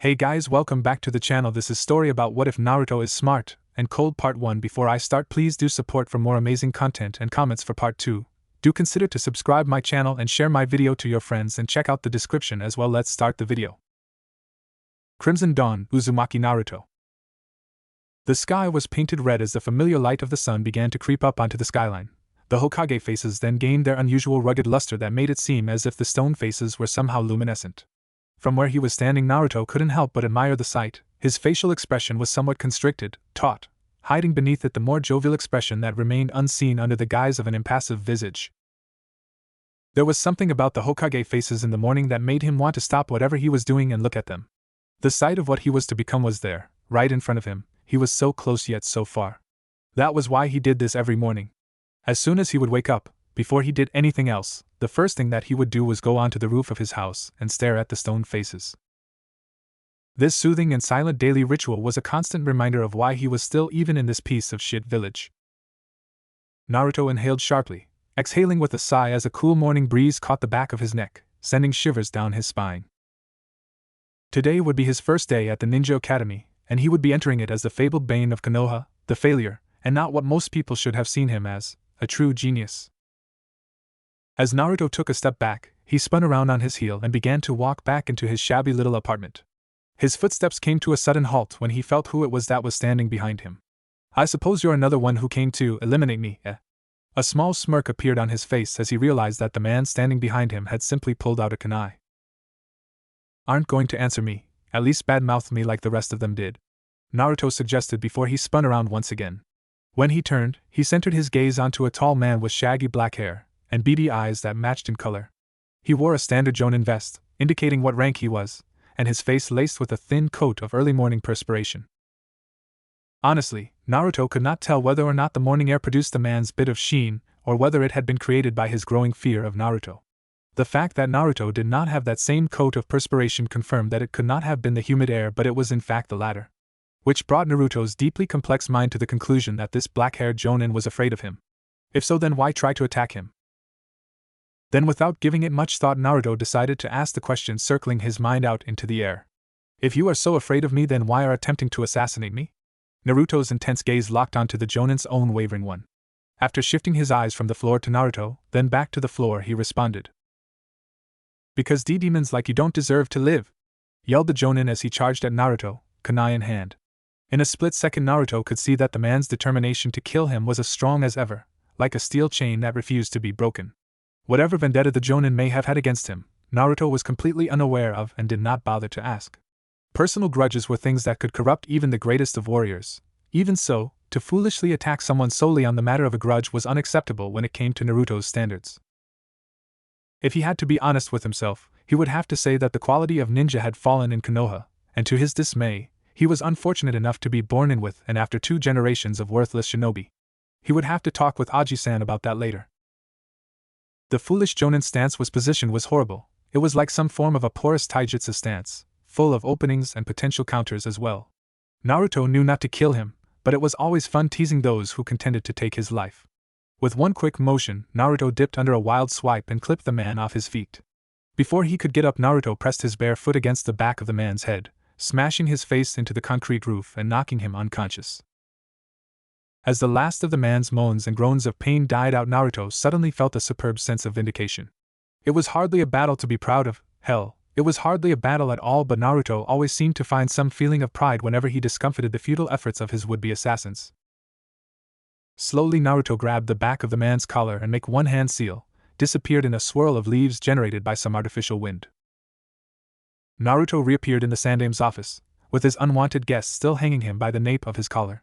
Hey guys, welcome back to the channel. This is story about what if Naruto is smart and cold part 1. Before I start, please do support for more amazing content and comments for part 2. Do consider to subscribe my channel and share my video to your friends and check out the description as well. Let's start the video. Crimson Dawn, Uzumaki Naruto. The sky was painted red as the familiar light of the sun began to creep up onto the skyline. The Hokage faces then gained their unusual rugged luster that made it seem as if the stone faces were somehow luminescent. From where he was standing, Naruto couldn't help but admire the sight. His facial expression was somewhat constricted, taut, hiding beneath it the more jovial expression that remained unseen under the guise of an impassive visage. There was something about the Hokage faces in the morning that made him want to stop whatever he was doing and look at them. The sight of what he was to become was there, right in front of him. He was so close yet so far. That was why he did this every morning. As soon as he would wake up, before he did anything else, the first thing that he would do was go onto the roof of his house and stare at the stone faces. This soothing and silent daily ritual was a constant reminder of why he was still even in this piece of shit village. Naruto inhaled sharply, exhaling with a sigh as a cool morning breeze caught the back of his neck, sending shivers down his spine. Today would be his first day at the Ninja Academy, and he would be entering it as the fabled bane of Konoha, the failure, and not what most people should have seen him as, a true genius. As Naruto took a step back, he spun around on his heel and began to walk back into his shabby little apartment. His footsteps came to a sudden halt when he felt who it was that was standing behind him. "I suppose you're another one who came to eliminate me, eh?" A small smirk appeared on his face as he realized that the man standing behind him had simply pulled out a kunai. "Aren't going to answer me, at least badmouth me like the rest of them did," Naruto suggested before he spun around once again. When he turned, he centered his gaze onto a tall man with shaggy black hair and beady eyes that matched in color. He wore a standard jonin vest, indicating what rank he was, and his face laced with a thin coat of early morning perspiration. Honestly, Naruto could not tell whether or not the morning air produced the man's bit of sheen, or whether it had been created by his growing fear of Naruto. The fact that Naruto did not have that same coat of perspiration confirmed that it could not have been the humid air, but it was in fact the latter. Which brought Naruto's deeply complex mind to the conclusion that this black-haired jonin was afraid of him. If so, then why try to attack him? Then, without giving it much thought, Naruto decided to ask the question circling his mind out into the air. "If you are so afraid of me, then why are attempting to assassinate me?" Naruto's intense gaze locked onto the jonin's own wavering one. After shifting his eyes from the floor to Naruto, then back to the floor, he responded. "Because demons like you don't deserve to live!" yelled the jonin as he charged at Naruto, kunai in hand. In a split second, Naruto could see that the man's determination to kill him was as strong as ever, like a steel chain that refused to be broken. Whatever vendetta the jonin may have had against him, Naruto was completely unaware of and did not bother to ask. Personal grudges were things that could corrupt even the greatest of warriors. Even so, to foolishly attack someone solely on the matter of a grudge was unacceptable when it came to Naruto's standards. If he had to be honest with himself, he would have to say that the quality of ninja had fallen in Konoha, and to his dismay, he was unfortunate enough to be born in with and after 2 generations of worthless shinobi. He would have to talk with Aji-san about that later. The foolish jonin stance was horrible. It was like some form of a porous taijutsu stance, full of openings and potential counters as well. Naruto knew not to kill him, but it was always fun teasing those who contended to take his life. With one quick motion, Naruto dipped under a wild swipe and clipped the man off his feet. Before he could get up, Naruto pressed his bare foot against the back of the man's head, smashing his face into the concrete roof and knocking him unconscious. As the last of the man's moans and groans of pain died out, Naruto suddenly felt a superb sense of vindication. It was hardly a battle to be proud of, hell, it was hardly a battle at all, but Naruto always seemed to find some feeling of pride whenever he discomfited the futile efforts of his would-be assassins. Slowly, Naruto grabbed the back of the man's collar and, make one hand seal, disappeared in a swirl of leaves generated by some artificial wind. Naruto reappeared in the Sandame's office, with his unwanted guest still hanging him by the nape of his collar.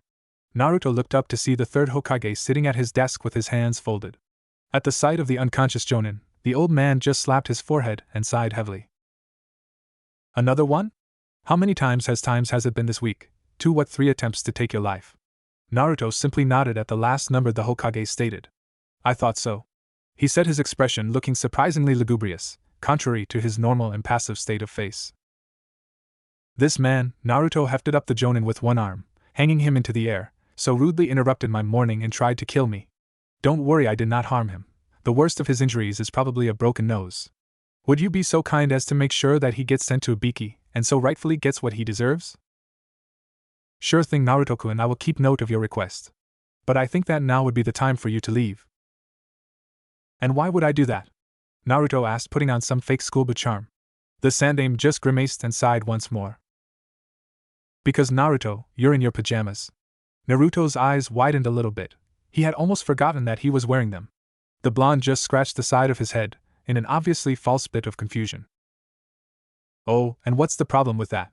Naruto looked up to see the third Hokage sitting at his desk with his hands folded. At the sight of the unconscious jonin, the old man just slapped his forehead and sighed heavily. "Another one? How many times has it been this week? 2 what 3 attempts to take your life?" Naruto simply nodded at the last number the Hokage stated. "I thought so," he said, his expression looking surprisingly lugubrious, contrary to his normal impassive state of face. "This man," Naruto hefted up the jonin with one arm, hanging him into the air, "so rudely interrupted my morning and tried to kill me. Don't worry, I did not harm him. The worst of his injuries is probably a broken nose. Would you be so kind as to make sure that he gets sent to Ibiki, and so rightfully gets what he deserves? Sure thing, Naruto-kun, I will keep note of your request. But I think that now would be the time for you to leave. And why would I do that? Naruto asked, putting on some fake schoolboy charm. The Sandaime just grimaced and sighed once more. Because Naruto, you're in your pajamas. Naruto's eyes widened a little bit. He had almost forgotten that he was wearing them. The blonde just scratched the side of his head, in an obviously false bit of confusion. Oh, and what's the problem with that?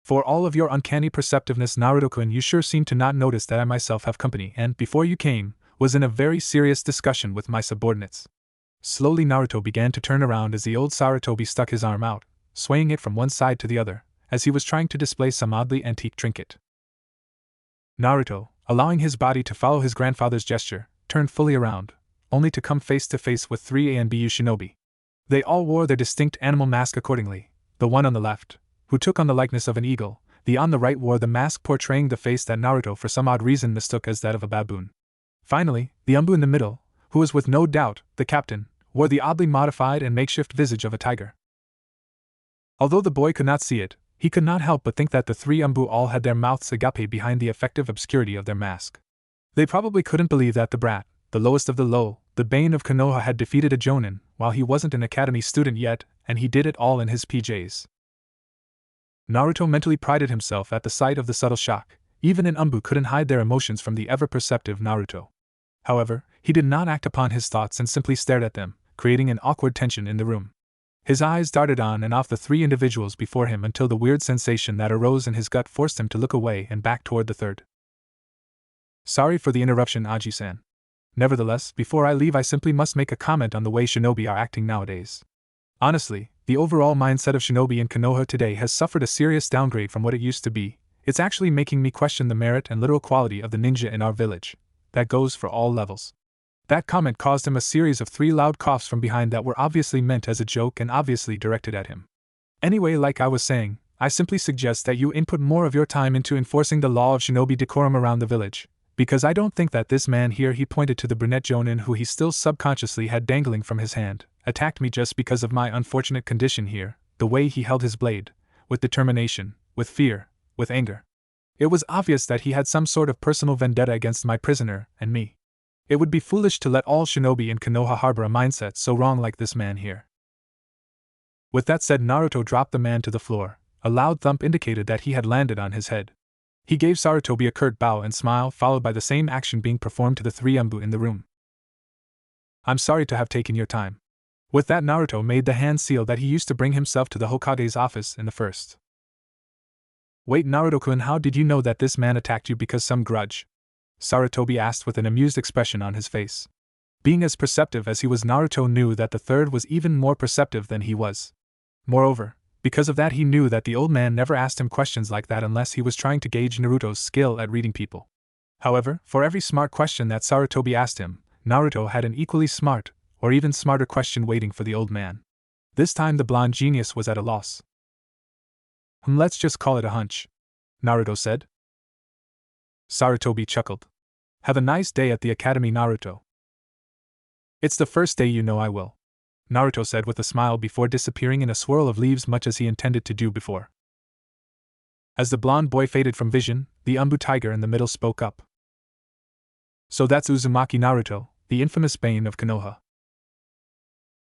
For all of your uncanny perceptiveness, Naruto-kun, you sure seem to not notice that I myself have company and, before you came, was in a very serious discussion with my subordinates. Slowly Naruto began to turn around as the old Sarutobi stuck his arm out, swaying it from one side to the other, as he was trying to display some oddly antique trinket. Naruto, allowing his body to follow his grandfather's gesture, turned fully around, only to come face to face with 3 ANBU shinobi. They all wore their distinct animal mask accordingly, the one on the left, who took on the likeness of an eagle, the on the right wore the mask portraying the face that Naruto for some odd reason mistook as that of a baboon. Finally, the Umbu in the middle, who was with no doubt the captain, wore the oddly modified and makeshift visage of a tiger. Although the boy could not see it, he could not help but think that the 3 Umbu all had their mouths agape behind the effective obscurity of their mask. They probably couldn't believe that the brat, the lowest of the low, the bane of Konoha, had defeated a Jonin, while he wasn't an academy student yet, and he did it all in his PJs. Naruto mentally prided himself at the sight of the subtle shock. Even an Umbu couldn't hide their emotions from the ever-perceptive Naruto. However, he did not act upon his thoughts and simply stared at them, creating an awkward tension in the room. His eyes darted on and off the 3 individuals before him until the weird sensation that arose in his gut forced him to look away and back toward the third. Sorry for the interruption, Aji-san. Nevertheless, before I leave, I simply must make a comment on the way shinobi are acting nowadays. Honestly, the overall mindset of shinobi in Konoha today has suffered a serious downgrade from what it used to be. It's actually making me question the merit and literal quality of the ninja in our village. That goes for all levels. That comment caused him a series of 3 loud coughs from behind that were obviously meant as a joke and obviously directed at him. Anyway, like I was saying, I simply suggest that you input more of your time into enforcing the law of shinobi decorum around the village, because I don't think that this man here, he pointed to the brunette Jonin who he still subconsciously had dangling from his hand, attacked me just because of my unfortunate condition here, the way he held his blade, with determination, with fear, with anger. It was obvious that he had some sort of personal vendetta against my prisoner and me. It would be foolish to let all shinobi in Konoha harbor a mindset so wrong like this man here. With that said, Naruto dropped the man to the floor. A loud thump indicated that he had landed on his head. He gave Sarutobi a curt bow and smile, followed by the same action being performed to the 3 Umbu in the room. I'm sorry to have taken your time. With that, Naruto made the hand seal that he used to bring himself to the Hokage's office in the first. Wait, Naruto-kun, how did you know that this man attacked you because some grudge? Sarutobi asked with an amused expression on his face. Being as perceptive as he was, Naruto knew that the third was even more perceptive than he was. Moreover, because of that, he knew that the old man never asked him questions like that unless he was trying to gauge Naruto's skill at reading people. However, for every smart question that Sarutobi asked him, Naruto had an equally smart, or even smarter question waiting for the old man. This time the blonde genius was at a loss. Let's just call it a hunch, Naruto said. Sarutobi chuckled. Have a nice day at the academy, Naruto. It's the first day, you know I will, Naruto said with a smile before disappearing in a swirl of leaves, much as he intended to do before. As the blonde boy faded from vision, the Umbu tiger in the middle spoke up. So that's Uzumaki Naruto, the infamous bane of Konoha.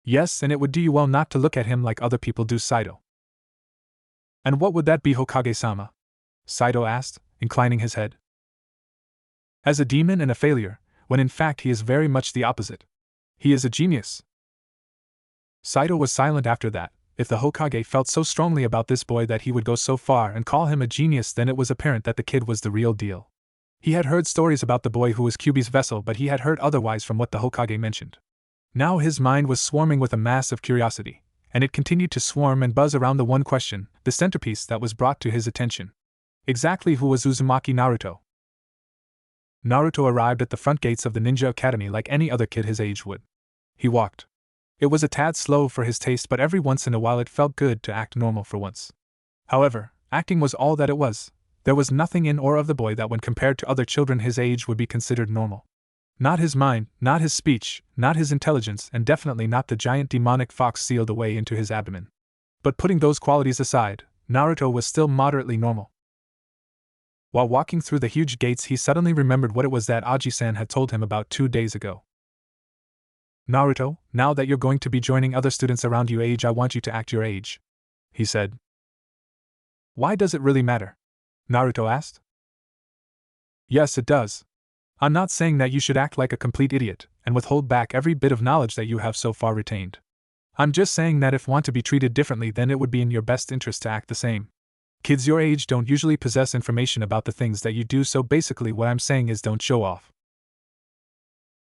Yes, and it would do you well not to look at him like other people do, Saito. And what would that be, Hokage-sama? Saito asked, inclining his head. As a demon and a failure, when in fact he is very much the opposite. He is a genius. Saito was silent after that. If the Hokage felt so strongly about this boy that he would go so far and call him a genius, then it was apparent that the kid was the real deal. He had heard stories about the boy who was Kyuubi's vessel, but he had heard otherwise from what the Hokage mentioned. Now his mind was swarming with a mass of curiosity, and it continued to swarm and buzz around the one question, the centerpiece that was brought to his attention. Exactly who was Uzumaki Naruto? Naruto arrived at the front gates of the Ninja Academy like any other kid his age would. He walked. It was a tad slow for his taste, but every once in a while it felt good to act normal for once. However, acting was all that it was. There was nothing in or of the boy that, when compared to other children his age, would be considered normal. Not his mind, not his speech, not his intelligence, and definitely not the giant demonic fox sealed away into his abdomen. But putting those qualities aside, Naruto was still moderately normal. While walking through the huge gates, he suddenly remembered what it was that Aji-san had told him about 2 days ago. Naruto, now that you're going to be joining other students around your age, I want you to act your age, he said. Why does it really matter? Naruto asked. Yes, it does. I'm not saying that you should act like a complete idiot and withhold back every bit of knowledge that you have so far retained. I'm just saying that if want to be treated differently, then it would be in your best interest to act the same. Kids your age don't usually possess information about the things that you do, so basically what I'm saying is don't show off.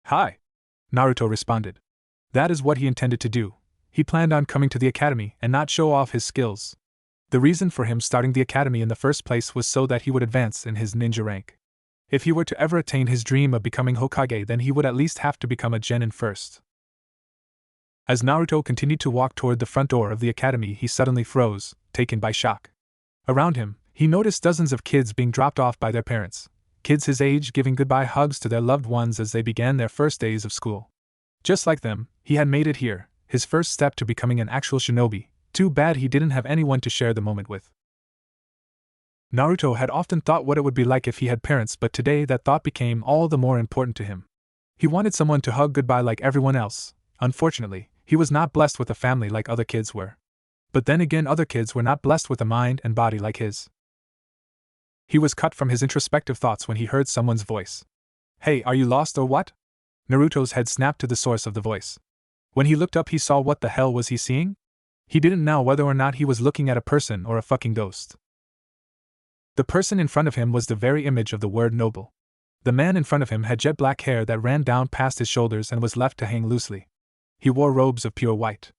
Hi, Naruto responded. That is what he intended to do. He planned on coming to the academy and not show off his skills. The reason for him starting the academy in the first place was so that he would advance in his ninja rank. If he were to ever attain his dream of becoming Hokage, then he would at least have to become a genin first. As Naruto continued to walk toward the front door of the academy, he suddenly froze, taken by shock. Around him, he noticed dozens of kids being dropped off by their parents, kids his age giving goodbye hugs to their loved ones as they began their first days of school. Just like them, he had made it here, his first step to becoming an actual shinobi. Too bad he didn't have anyone to share the moment with. Naruto had often thought what it would be like if he had parents, but today that thought became all the more important to him. He wanted someone to hug goodbye like everyone else. Unfortunately, he was not blessed with a family like other kids were. But then again, other kids were not blessed with a mind and body like his. He was cut from his introspective thoughts when he heard someone's voice. Hey, are you lost or what? Naruto's head snapped to the source of the voice. When he looked up, he saw what the hell was he seeing? He didn't know whether or not he was looking at a person or a fucking ghost. The person in front of him was the very image of the word noble. The man in front of him had jet black hair that ran down past his shoulders and was left to hang loosely. He wore robes of pure white.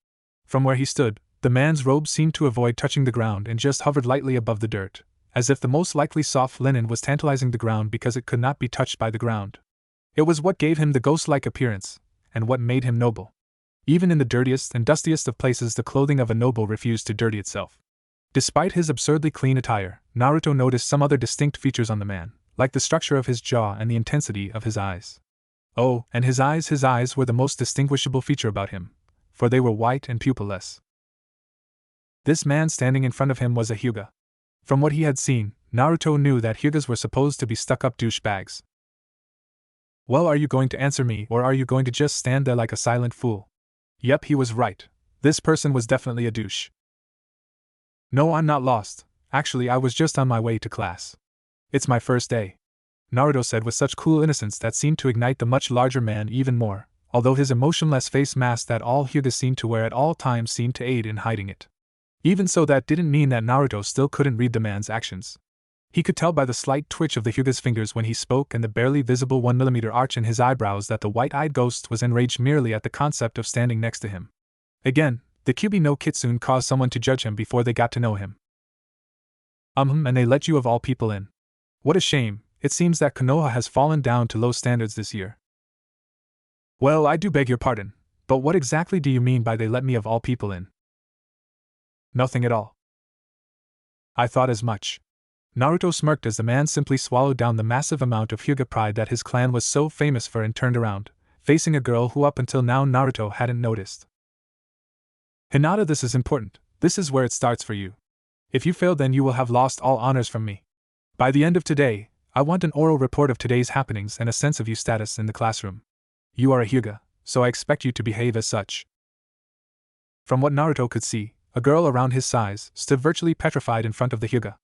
From where he stood, the man's robe seemed to avoid touching the ground and just hovered lightly above the dirt, as if the most likely soft linen was tantalizing the ground because it could not be touched by the ground. It was what gave him the ghost-like appearance, and what made him noble. Even in the dirtiest and dustiest of places, the clothing of a noble refused to dirty itself. Despite his absurdly clean attire, Naruto noticed some other distinct features on the man, like the structure of his jaw and the intensity of his eyes. Oh, and his eyes were the most distinguishable feature about him, for they were white and pupilless. This man standing in front of him was a Hyuga. From what he had seen, Naruto knew that Hyugas were supposed to be stuck-up douchebags. Well, are you going to answer me, or are you going to just stand there like a silent fool? Yep, he was right. This person was definitely a douche. No, I'm not lost. Actually, I was just on my way to class. It's my first day, Naruto said with such cool innocence that seemed to ignite the much larger man even more, although his emotionless face mask that all Hyugas seemed to wear at all times seemed to aid in hiding it. Even so, that didn't mean that Naruto still couldn't read the man's actions. He could tell by the slight twitch of the Hyuga's fingers when he spoke and the barely visible 1mm arch in his eyebrows that the white-eyed ghost was enraged merely at the concept of standing next to him. Again, the Kyuubi no Kitsune caused someone to judge him before they got to know him. And they let you of all people in. What a shame, it seems that Konoha has fallen down to low standards this year. Well, I do beg your pardon, but what exactly do you mean by they let me of all people in? Nothing at all. I thought as much. Naruto smirked as the man simply swallowed down the massive amount of Hyuga pride that his clan was so famous for and turned around, facing a girl who up until now Naruto hadn't noticed. Hinata, this is important. This is where it starts for you. If you fail, then you will have lost all honors from me. By the end of today, I want an oral report of today's happenings and a sense of your status in the classroom. You are a Hyuga, so I expect you to behave as such. From what Naruto could see, a girl around his size stood virtually petrified in front of the Hyuga.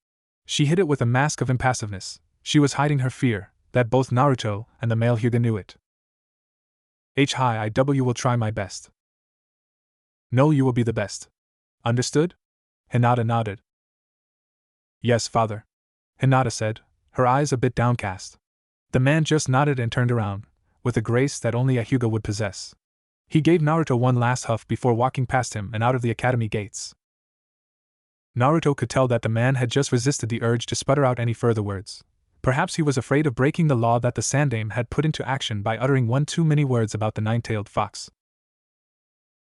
She hid it with a mask of impassiveness. She was hiding her fear, that both Naruto and the male Hyuga knew it. I will try my best. No, you will be the best. Understood? Hinata nodded. Yes, father. Hinata said, her eyes a bit downcast. The man just nodded and turned around, with a grace that only a Hyuga would possess. He gave Naruto one last huff before walking past him and out of the academy gates. Naruto could tell that the man had just resisted the urge to sputter out any further words. Perhaps he was afraid of breaking the law that the Sandaime had put into action by uttering one too many words about the nine-tailed fox.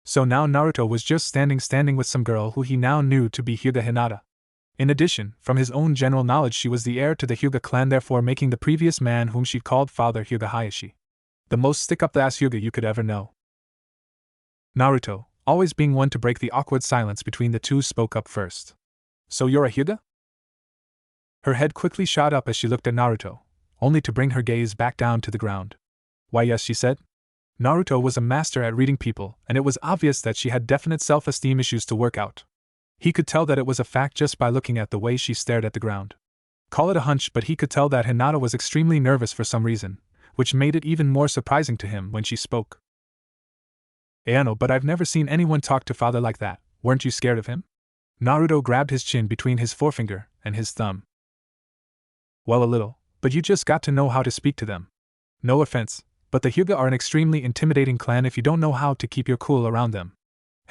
So now Naruto was just standing with some girl who he now knew to be Hyuga Hinata. In addition, from his own general knowledge, she was the heir to the Hyuga clan, therefore making the previous man whom she called Father Hyuga Hayashi. The most stick-up-the-ass Hyuga you could ever know. Naruto, always being one to break the awkward silence between the two, spoke up first. So you're a Hyuga? Her head quickly shot up as she looked at Naruto, only to bring her gaze back down to the ground. Why yes, she said. Naruto was a master at reading people, and it was obvious that she had definite self-esteem issues to work out. He could tell that it was a fact just by looking at the way she stared at the ground. Call it a hunch, but he could tell that Hinata was extremely nervous for some reason, which made it even more surprising to him when she spoke. Ayano, but I've never seen anyone talk to father like that. Weren't you scared of him? Naruto grabbed his chin between his forefinger and his thumb. Well, a little, but you just got to know how to speak to them. No offense, but the Hyuga are an extremely intimidating clan if you don't know how to keep your cool around them.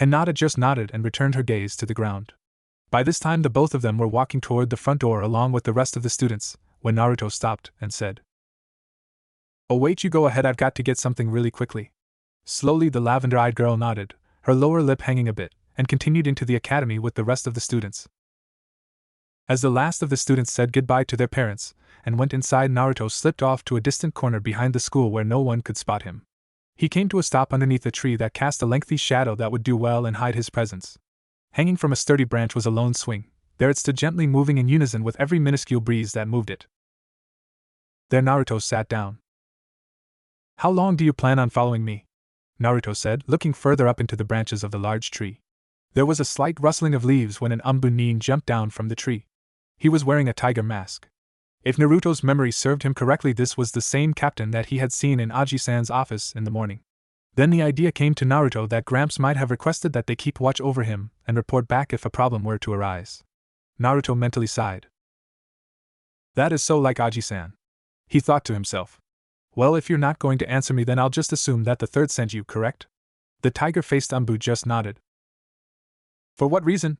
Hinata just nodded and returned her gaze to the ground. By this time the both of them were walking toward the front door along with the rest of the students, when Naruto stopped and said, "Oh wait, you go ahead, I've got to get something really quickly." Slowly the lavender-eyed girl nodded, her lower lip hanging a bit, and continued into the academy with the rest of the students. As the last of the students said goodbye to their parents and went inside, Naruto slipped off to a distant corner behind the school where no one could spot him. He came to a stop underneath a tree that cast a lengthy shadow that would do well and hide his presence. Hanging from a sturdy branch was a lone swing. There it stood, gently moving in unison with every minuscule breeze that moved it. There Naruto sat down. "How long do you plan on following me?" Naruto said, looking further up into the branches of the large tree. There was a slight rustling of leaves when an Nin jumped down from the tree. He was wearing a tiger mask. If Naruto's memory served him correctly, this was the same captain that he had seen in Aji-san's office in the morning. Then the idea came to Naruto that Gramps might have requested that they keep watch over him and report back if a problem were to arise. Naruto mentally sighed. That is so like Aji-san. He thought to himself. Well, if you're not going to answer me, then I'll just assume that the third sent you, correct? The tiger-faced Umbu just nodded. For what reason?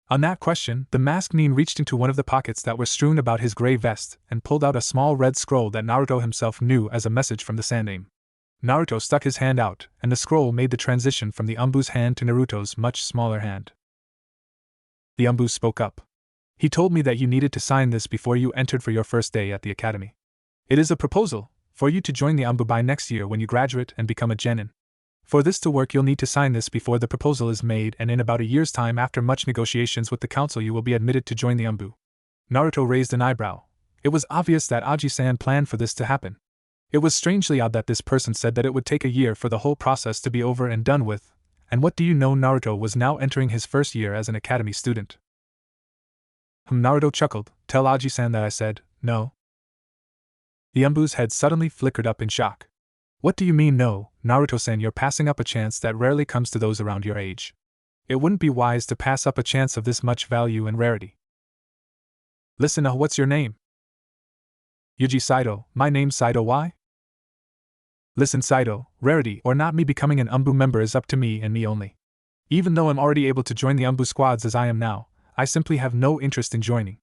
On that question, the masked Nin reached into one of the pockets that were strewn about his gray vest and pulled out a small red scroll that Naruto himself knew as a message from the Sandaime. Naruto stuck his hand out, and the scroll made the transition from the Umbu's hand to Naruto's much smaller hand. The Umbu spoke up. He told me that you needed to sign this before you entered for your first day at the academy. It is a proposal for you to join the Umbu by next year when you graduate and become a genin. For this to work, you'll need to sign this before the proposal is made, and in about a year's time, after much negotiations with the council, you will be admitted to join the Umbu. Naruto raised an eyebrow. It was obvious that Aji-san planned for this to happen. It was strangely odd that this person said that it would take a year for the whole process to be over and done with, and what do you know, Naruto was now entering his first year as an academy student. Naruto chuckled. Tell Aji-san that I said, no. The Umbu's head suddenly flickered up in shock. What do you mean no, Naruto-san? You're passing up a chance that rarely comes to those around your age. It wouldn't be wise to pass up a chance of this much value and rarity. Listen, what's your name? Yuji Saito. My name's Saito. Why? Listen, Saito, rarity or not, me becoming an Umbu member is up to me and me only. Even though I'm already able to join the Umbu squads as I am now, I simply have no interest in joining.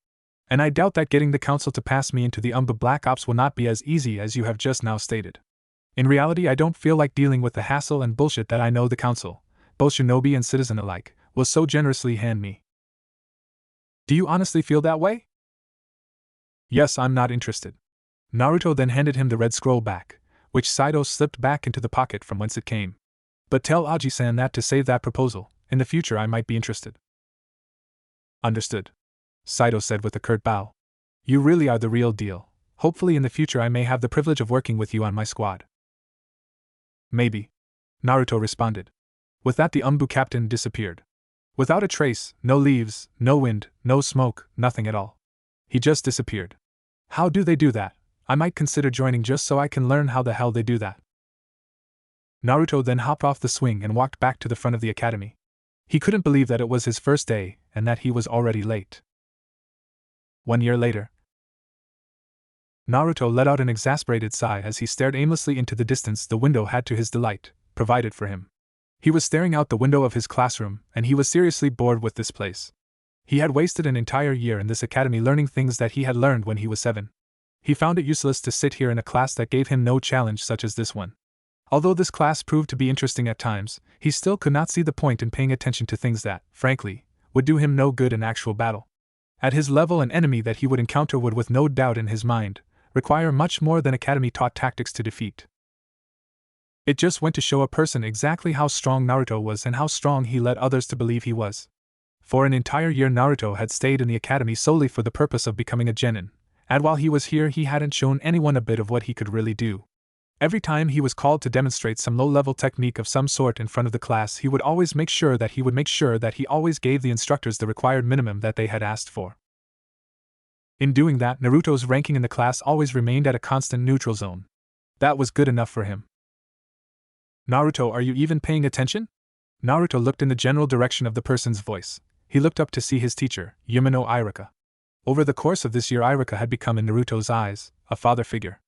And I doubt that getting the council to pass me into the Umbu Black Ops will not be as easy as you have just now stated. In reality, I don't feel like dealing with the hassle and bullshit that I know the council, both shinobi and citizen alike, will so generously hand me. Do you honestly feel that way? Yes, I'm not interested. Naruto then handed him the red scroll back, which Saito slipped back into the pocket from whence it came. But tell Aji-san that to save that proposal, in the future I might be interested. Understood, Saito said with a curt bow. You really are the real deal. Hopefully in the future I may have the privilege of working with you on my squad. Maybe, Naruto responded. With that the Umbu captain disappeared. Without a trace, no leaves, no wind, no smoke, nothing at all. He just disappeared. How do they do that? I might consider joining just so I can learn how the hell they do that. Naruto then hopped off the swing and walked back to the front of the academy. He couldn't believe that it was his first day and that he was already late. 1 year later. Naruto let out an exasperated sigh as he stared aimlessly into the distance the window had to his delight, provided for him. He was staring out the window of his classroom, and he was seriously bored with this place. He had wasted an entire year in this academy learning things that he had learned when he was 7. He found it useless to sit here in a class that gave him no challenge such as this one. Although this class proved to be interesting at times, he still could not see the point in paying attention to things that, frankly, would do him no good in actual battle. At his level, an enemy that he would encounter would, with no doubt in his mind, require much more than academy-taught tactics to defeat. It just went to show a person exactly how strong Naruto was and how strong he led others to believe he was. For an entire year Naruto had stayed in the academy solely for the purpose of becoming a genin, and while he was here he hadn't shown anyone a bit of what he could really do. Every time he was called to demonstrate some low-level technique of some sort in front of the class he would make sure that he always gave the instructors the required minimum that they had asked for. In doing that, Naruto's ranking in the class always remained at a constant neutral zone. That was good enough for him. Naruto, are you even paying attention? Naruto looked in the general direction of the person's voice. He looked up to see his teacher, Yumino Iruka. Over the course of this year Iruka had become in Naruto's eyes a father figure.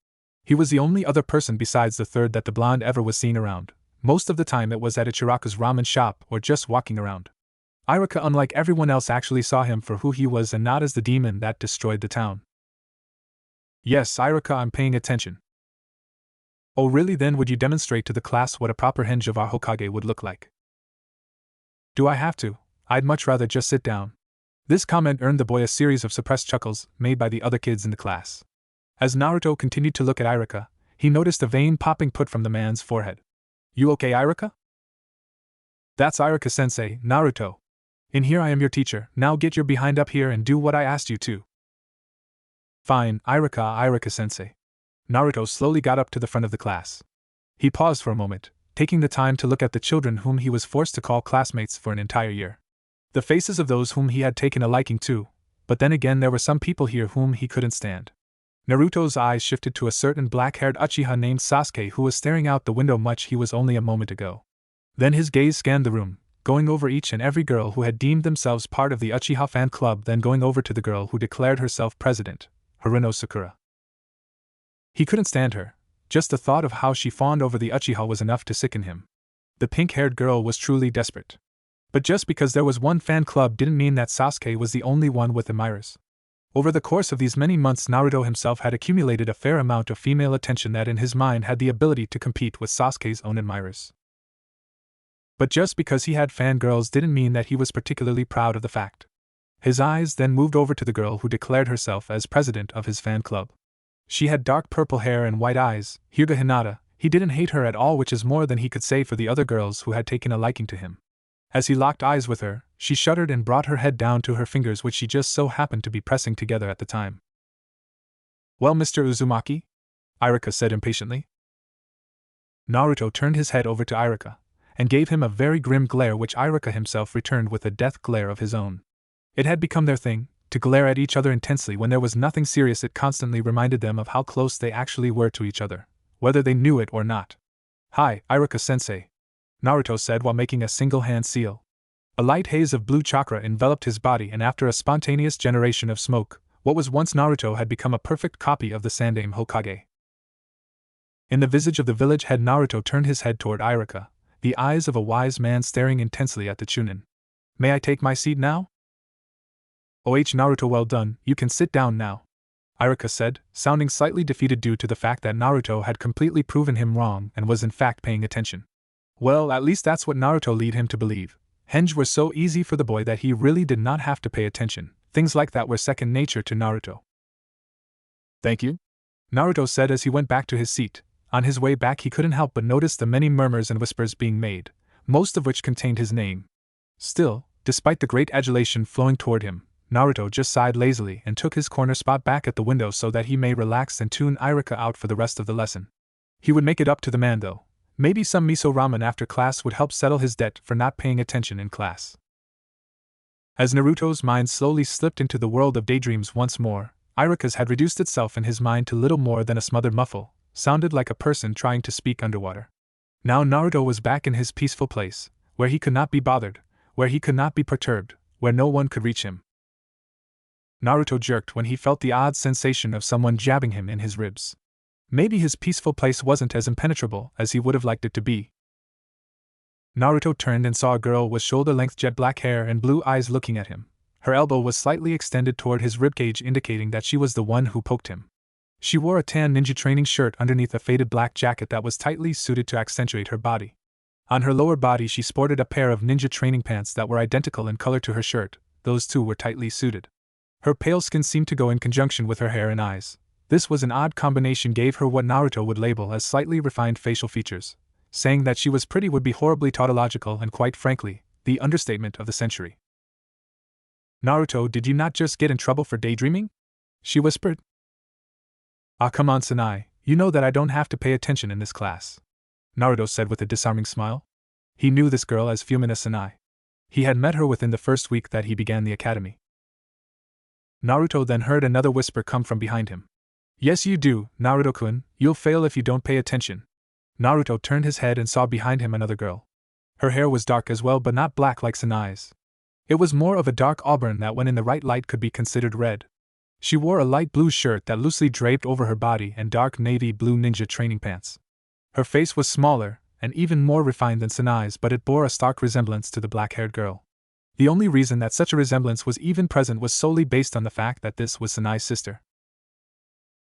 He was the only other person besides the third that the blonde ever was seen around. Most of the time it was at Ichiraku's ramen shop or just walking around. Iruka, unlike everyone else, actually saw him for who he was and not as the demon that destroyed the town. Yes, Iruka, I'm paying attention. Oh really? Then would you demonstrate to the class what a proper henge of our Hokage would look like? Do I have to? I'd much rather just sit down. This comment earned the boy a series of suppressed chuckles made by the other kids in the class. As Naruto continued to look at Iruka, he noticed a vein popping put from the man's forehead. You okay, Iruka? That's Iruka-sensei, Naruto. In here I am your teacher, now get your behind up here and do what I asked you to. Fine, Iruka-sensei. Naruto slowly got up to the front of the class. He paused for a moment, taking the time to look at the children whom he was forced to call classmates for an entire year. The faces of those whom he had taken a liking to, but then again there were some people here whom he couldn't stand. Naruto's eyes shifted to a certain black-haired Uchiha named Sasuke who was staring out the window much he was only a moment ago. Then his gaze scanned the room, going over each and every girl who had deemed themselves part of the Uchiha fan club, then going over to the girl who declared herself president, Haruno Sakura. He couldn't stand her. Just the thought of how she fawned over the Uchiha was enough to sicken him. The pink-haired girl was truly desperate. But just because there was one fan club didn't mean that Sasuke was the only one with admirers. Over the course of these many months Naruto himself had accumulated a fair amount of female attention that in his mind had the ability to compete with Sasuke's own admirers. But just because he had fangirls didn't mean that he was particularly proud of the fact. His eyes then moved over to the girl who declared herself as president of his fan club. She had dark purple hair and white eyes, Hyuga Hinata. He didn't hate her at all, which is more than he could say for the other girls who had taken a liking to him. As he locked eyes with her, she shuddered and brought her head down to her fingers, which she just so happened to be pressing together at the time. Well, Mr. Uzumaki? Iruka said impatiently. Naruto turned his head over to Iruka, and gave him a very grim glare, which Iruka himself returned with a death glare of his own. It had become their thing, to glare at each other intensely when there was nothing serious. It constantly reminded them of how close they actually were to each other, whether they knew it or not. Hi, Iruka-sensei, Naruto said while making a single-hand seal. A light haze of blue chakra enveloped his body, and after a spontaneous generation of smoke, what was once Naruto had become a perfect copy of the Sandaime Hokage. In the visage of the village head, Naruto turned his head toward Iruka, the eyes of a wise man staring intensely at the Chunin. May I take my seat now? Naruto, well done, you can sit down now, Iruka said, sounding slightly defeated due to the fact that Naruto had completely proven him wrong and was in fact paying attention. Well, at least that's what Naruto led him to believe. Henge were so easy for the boy that he really did not have to pay attention. Things like that were second nature to Naruto. Thank you, Naruto said as he went back to his seat. On his way back he couldn't help but notice the many murmurs and whispers being made, most of which contained his name. Still, despite the great adulation flowing toward him, Naruto just sighed lazily and took his corner spot back at the window so that he may relax and tune Iruka out for the rest of the lesson. He would make it up to the man though. Maybe some miso ramen after class would help settle his debt for not paying attention in class. As Naruto's mind slowly slipped into the world of daydreams once more, Iruka's had reduced itself in his mind to little more than a smothered muffle, sounded like a person trying to speak underwater. Now Naruto was back in his peaceful place, where he could not be bothered, where he could not be perturbed, where no one could reach him. Naruto jerked when he felt the odd sensation of someone jabbing him in his ribs. Maybe his peaceful place wasn't as impenetrable as he would have liked it to be. Naruto turned and saw a girl with shoulder-length jet black hair and blue eyes looking at him. Her elbow was slightly extended toward his ribcage, indicating that she was the one who poked him. She wore a tan ninja training shirt underneath a faded black jacket that was tightly suited to accentuate her body. On her lower body she sported a pair of ninja training pants that were identical in color to her shirt. Those too were tightly suited. Her pale skin seemed to go in conjunction with her hair and eyes. This was an odd combination, gave her what Naruto would label as slightly refined facial features. saying that she was pretty would be horribly tautological and, quite frankly, the understatement of the century. "Naruto, did you not just get in trouble for daydreaming?" she whispered. "Ah, come on, Sanai, you know that I don't have to pay attention in this class," Naruto said with a disarming smile. He knew this girl as Fumina Sanai. He had met her within the first week that he began the academy. Naruto then heard another whisper come from behind him. "Yes, you do, Naruto-kun, you'll fail if you don't pay attention." Naruto turned his head and saw behind him another girl. Her hair was dark as well, but not black like Sanai's. It was more of a dark auburn that, when in the right light, could be considered red. She wore a light blue shirt that loosely draped over her body and dark navy blue ninja training pants. Her face was smaller and even more refined than Sanai's, but it bore a stark resemblance to the black-haired girl. The only reason that such a resemblance was even present was solely based on the fact that this was Sanai's sister.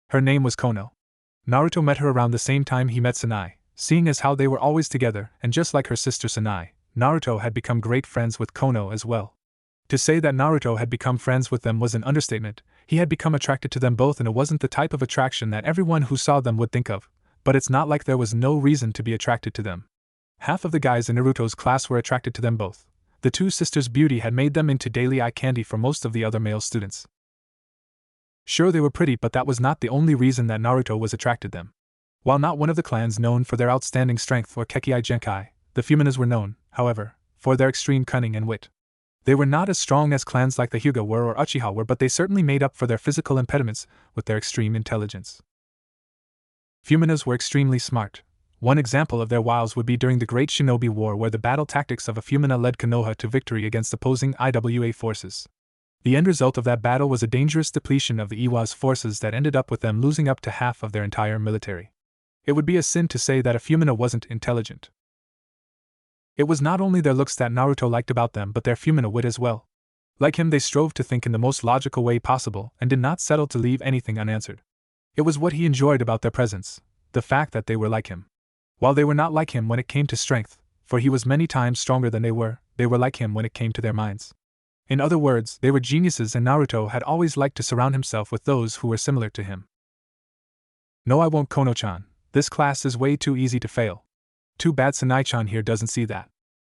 Her name was Kono. Naruto met her around the same time he met Sanai, seeing as how they were always together, and just like her sister Sanai, Naruto had become great friends with Kono as well. To say that Naruto had become friends with them was an understatement. He had become attracted to them both, and it wasn't the type of attraction that everyone who saw them would think of, but it's not like there was no reason to be attracted to them. Half of the guys in Naruto's class were attracted to them both. The two sisters' beauty had made them into daily eye candy for most of the other male students. Sure, they were pretty, but that was not the only reason that Naruto was attracted to them. While not one of the clans known for their outstanding strength or Kekkei Genkai, the Fuminas were known, however, for their extreme cunning and wit. They were not as strong as clans like the Hyuga were or Uchiha were, but they certainly made up for their physical impediments with their extreme intelligence. Fuminas were extremely smart. One example of their wiles would be during the Great Shinobi War, where the battle tactics of a Fumina led Konoha to victory against opposing IWA forces. The end result of that battle was a dangerous depletion of the Iwa's forces that ended up with them losing up to half of their entire military. It would be a sin to say that a Fumina wasn't intelligent. It was not only their looks that Naruto liked about them, but their Fumina wit as well. Like him, they strove to think in the most logical way possible and did not settle to leave anything unanswered. It was what he enjoyed about their presence, the fact that they were like him. While they were not like him when it came to strength, for he was many times stronger than they were like him when it came to their minds. In other words, they were geniuses, and Naruto had always liked to surround himself with those who were similar to him. "No, I won't, Kono-chan. This class is way too easy to fail. Too bad Sanai-chan here doesn't see that."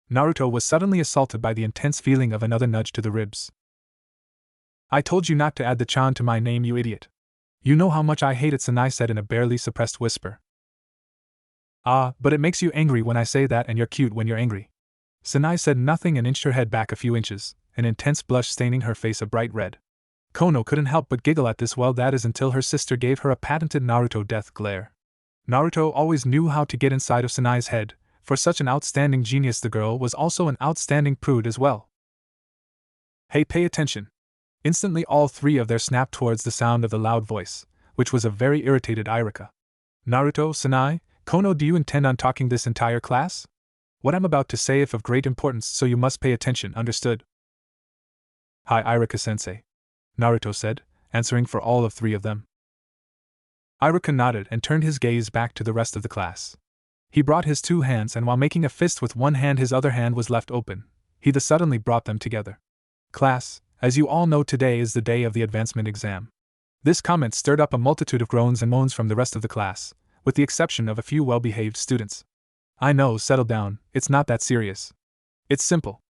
Naruto was suddenly assaulted by the intense feeling of another nudge to the ribs. "I told you not to add the chan to my name, you idiot. You know how much I hate it," Sanai said in a barely suppressed whisper. "Ah, but it makes you angry when I say that, and you're cute when you're angry." Sanai said nothing and inched her head back a few inches, an intense blush staining her face a bright red. Kono couldn't help but giggle at this. Well, that is until her sister gave her a patented Naruto death glare. Naruto always knew how to get inside of Sanai's head. For such an outstanding genius, the girl was also an outstanding prude as well. "Hey, pay attention." Instantly all three of them snapped towards the sound of the loud voice, which was a very irritated Irika. "Naruto, Sanai, Kono, do you intend on talking this entire class? What I'm about to say is of great importance, so you must pay attention, understood?" "Hi, Irika-sensei," Naruto said, answering for all of three of them. Irika nodded and turned his gaze back to the rest of the class. He brought his two hands, and while making a fist with one hand, his other hand was left open. He thus suddenly brought them together. "Class, as you all know, today is the day of the advancement exam." This comment stirred up a multitude of groans and moans from the rest of the class, with the exception of a few well-behaved students. "I know, settle down, it's not that serious. It's simple."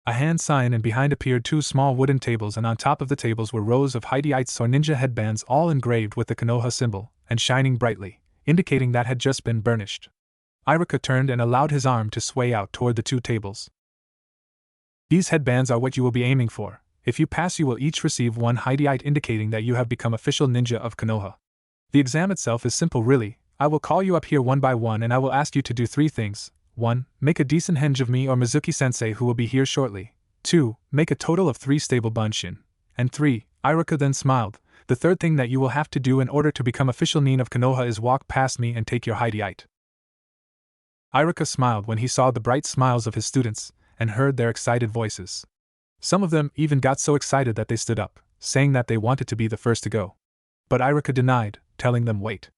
A hand sign, and behind appeared two small wooden tables, and on top of the tables were rows of Hideites or ninja headbands, all engraved with the Konoha symbol, and shining brightly, indicating that had just been burnished. Irika turned and allowed his arm to sway out toward the two tables. "These headbands are what you will be aiming for. If you pass, you will each receive one Hideite, indicating that you have become official ninja of Konoha. The exam itself is simple, really. I will call you up here one by one, and I will ask you to do three things. 1. Make a decent henge of me or Mizuki-sensei, who will be here shortly. 2. Make a total of 3 stable bunshin. And 3. Irika then smiled. The third thing that you will have to do in order to become official nin of Konoha is walk past me and take your Hideite." Irika smiled when he saw the bright smiles of his students, and heard their excited voices. Some of them even got so excited that they stood up, saying that they wanted to be the first to go. But Irika denied, telling them wait.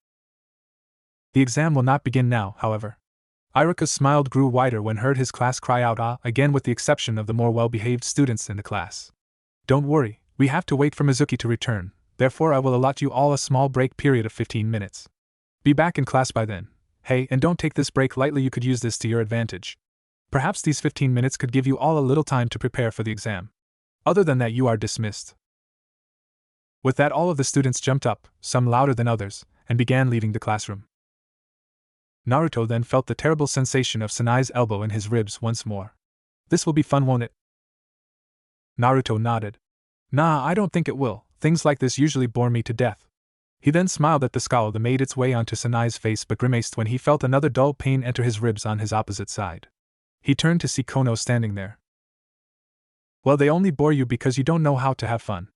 The exam will not begin now, however. Irika's smile grew wider when heard his class cry out "ah" again, with the exception of the more well-behaved students in the class. "Don't worry, we have to wait for Mizuki to return, therefore I will allot you all a small break period of 15 minutes. Be back in class by then. Hey, and don't take this break lightly, you could use this to your advantage. Perhaps these 15 minutes could give you all a little time to prepare for the exam. Other than that, you are dismissed. With that, all of the students jumped up, some louder than others, and began leaving the classroom. Naruto then felt the terrible sensation of Sanai's elbow in his ribs once more. This will be fun, won't it? Naruto nodded. Nah, I don't think it will. Things like this usually bore me to death. He then smiled at the scowl that made its way onto Sanai's face but grimaced when he felt another dull pain enter his ribs on his opposite side. He turned to see Kono standing there. Well, they only bore you because you don't know how to have fun.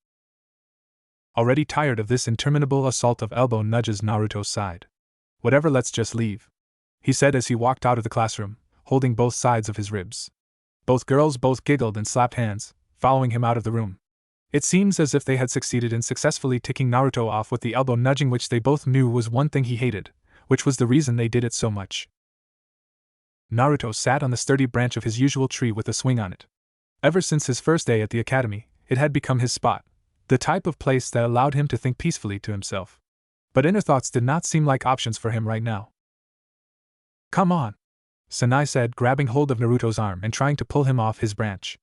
Already tired of this interminable assault of elbow nudges Naruto's side. Whatever, let's just leave, he said as he walked out of the classroom, holding both sides of his ribs. Both girls both giggled and slapped hands, following him out of the room. It seems as if they had succeeded in successfully ticking Naruto off with the elbow nudging, which they both knew was one thing he hated, which was the reason they did it so much. Naruto sat on the sturdy branch of his usual tree with a swing on it. Ever since his first day at the academy, it had become his spot, the type of place that allowed him to think peacefully to himself. But inner thoughts did not seem like options for him right now. Come on, Sanai said, grabbing hold of Naruto's arm and trying to pull him off his branch.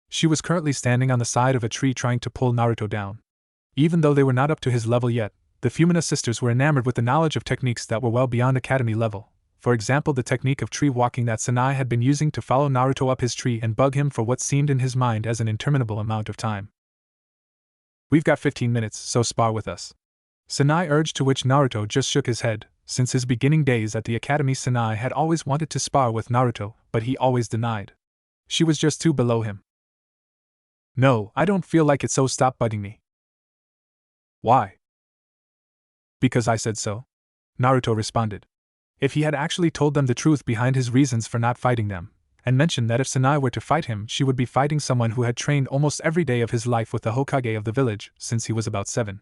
She was currently standing on the side of a tree trying to pull Naruto down. Even though they were not up to his level yet, the Fumina sisters were enamored with the knowledge of techniques that were well beyond academy level. For example, the technique of tree walking that Sanai had been using to follow Naruto up his tree and bug him for what seemed in his mind as an interminable amount of time. We've got 15 minutes, so spar with us, Sanai urged, to which Naruto just shook his head. Since his beginning days at the academy, Sanai had always wanted to spar with Naruto, but he always denied. She was just too below him. No, I don't feel like it, so stop bugging me. Why? Because I said so, Naruto responded. If he had actually told them the truth behind his reasons for not fighting them, and mentioned that if Sanai were to fight him, she would be fighting someone who had trained almost every day of his life with the Hokage of the village since he was about 7.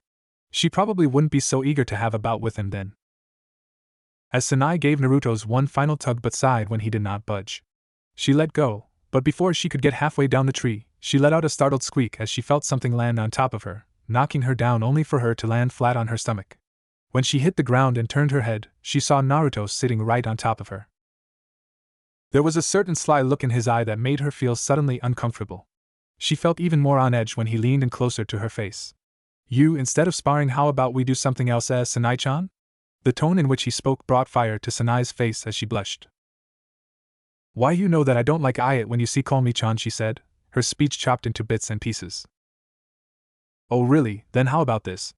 She probably wouldn't be so eager to have a bout with him then. As Sanai gave Naruto's one final tug but sighed when he did not budge. She let go, but before she could get halfway down the tree, she let out a startled squeak as she felt something land on top of her, knocking her down only for her to land flat on her stomach. When she hit the ground and turned her head, she saw Naruto sitting right on top of her. There was a certain sly look in his eye that made her feel suddenly uncomfortable. She felt even more on edge when he leaned in closer to her face. You, instead of sparring, how about we do something else, Sanai-chan? The tone in which he spoke brought fire to Sanai's face as she blushed. Why, you know that I don't like it when you see call me Chan, she said, her speech chopped into bits and pieces. Oh really, then how about this?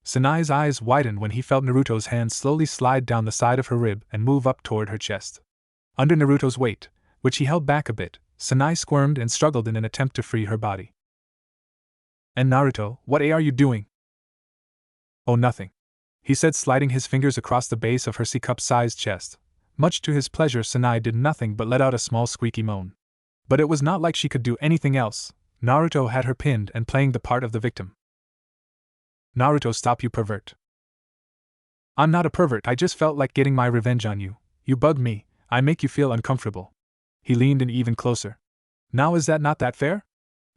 Sanai's eyes widened when he felt Naruto's hand slowly slide down the side of her rib and move up toward her chest. Under Naruto's weight, which he held back a bit, Sanai squirmed and struggled in an attempt to free her body. And Naruto, what are you doing? Oh, nothing, he said, sliding his fingers across the base of her C-cup-sized chest. Much to his pleasure, Sanai did nothing but let out a small squeaky moan. But it was not like she could do anything else. Naruto had her pinned and playing the part of the victim. Naruto, stop, you pervert. I'm not a pervert, I just felt like getting my revenge on you. You bug me, I make you feel uncomfortable. He leaned in even closer. Now is that not that fair?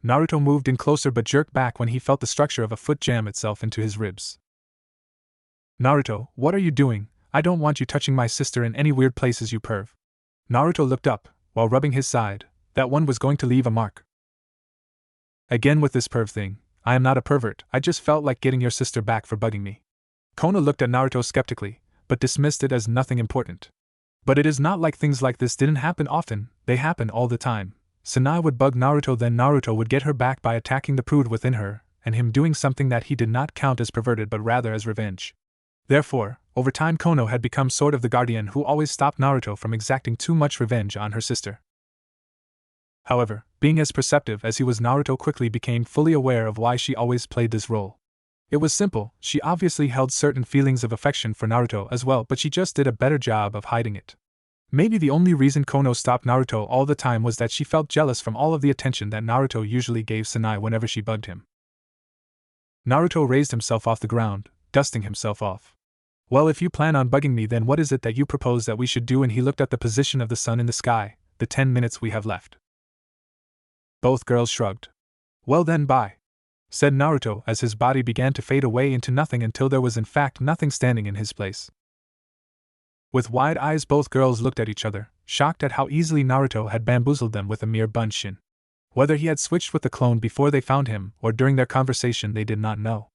Naruto moved in closer but jerked back when he felt the structure of a foot jam itself into his ribs. Naruto, what are you doing? I don't want you touching my sister in any weird places, you perv. Naruto looked up, while rubbing his side. That one was going to leave a mark. Again with this perv thing. I am not a pervert, I just felt like getting your sister back for bugging me. Kono looked at Naruto skeptically, but dismissed it as nothing important. But it is not like things like this didn't happen often, they happen all the time. Sanai would bug Naruto, then Naruto would get her back by attacking the prude within her, and him doing something that he did not count as perverted but rather as revenge. Therefore, over time Kono had become sort of the guardian who always stopped Naruto from exacting too much revenge on her sister. However, being as perceptive as he was, Naruto quickly became fully aware of why she always played this role. It was simple, she obviously held certain feelings of affection for Naruto as well, but she just did a better job of hiding it. Maybe the only reason Kono stopped Naruto all the time was that she felt jealous from all of the attention that Naruto usually gave Sanai whenever she bugged him. Naruto raised himself off the ground, dusting himself off. Well, if you plan on bugging me, then what is it that you propose that we should do? And he looked at the position of the sun in the sky, the 10 minutes we have left. Both girls shrugged. Well then, bye, said Naruto as his body began to fade away into nothing until there was in fact nothing standing in his place. With wide eyes, both girls looked at each other, shocked at how easily Naruto had bamboozled them with a mere bunshin. Whether he had switched with the clone before they found him or during their conversation, they did not know.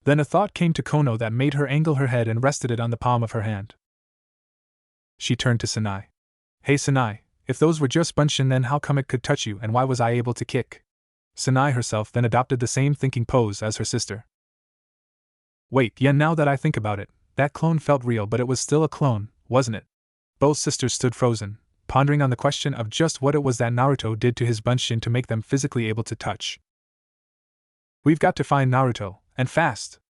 Then a thought came to Kono that made her angle her head and rested it on the palm of her hand. She turned to Sanai. Hey Sanai, if those were just bunshin, then how come it could touch you, and why was I able to kick? Sanai herself then adopted the same thinking pose as her sister. Wait, yeah, now that I think about it, that clone felt real, but it was still a clone, wasn't it? Both sisters stood frozen, pondering on the question of just what it was that Naruto did to his bunshin to make them physically able to touch. We've got to find Naruto, and fast!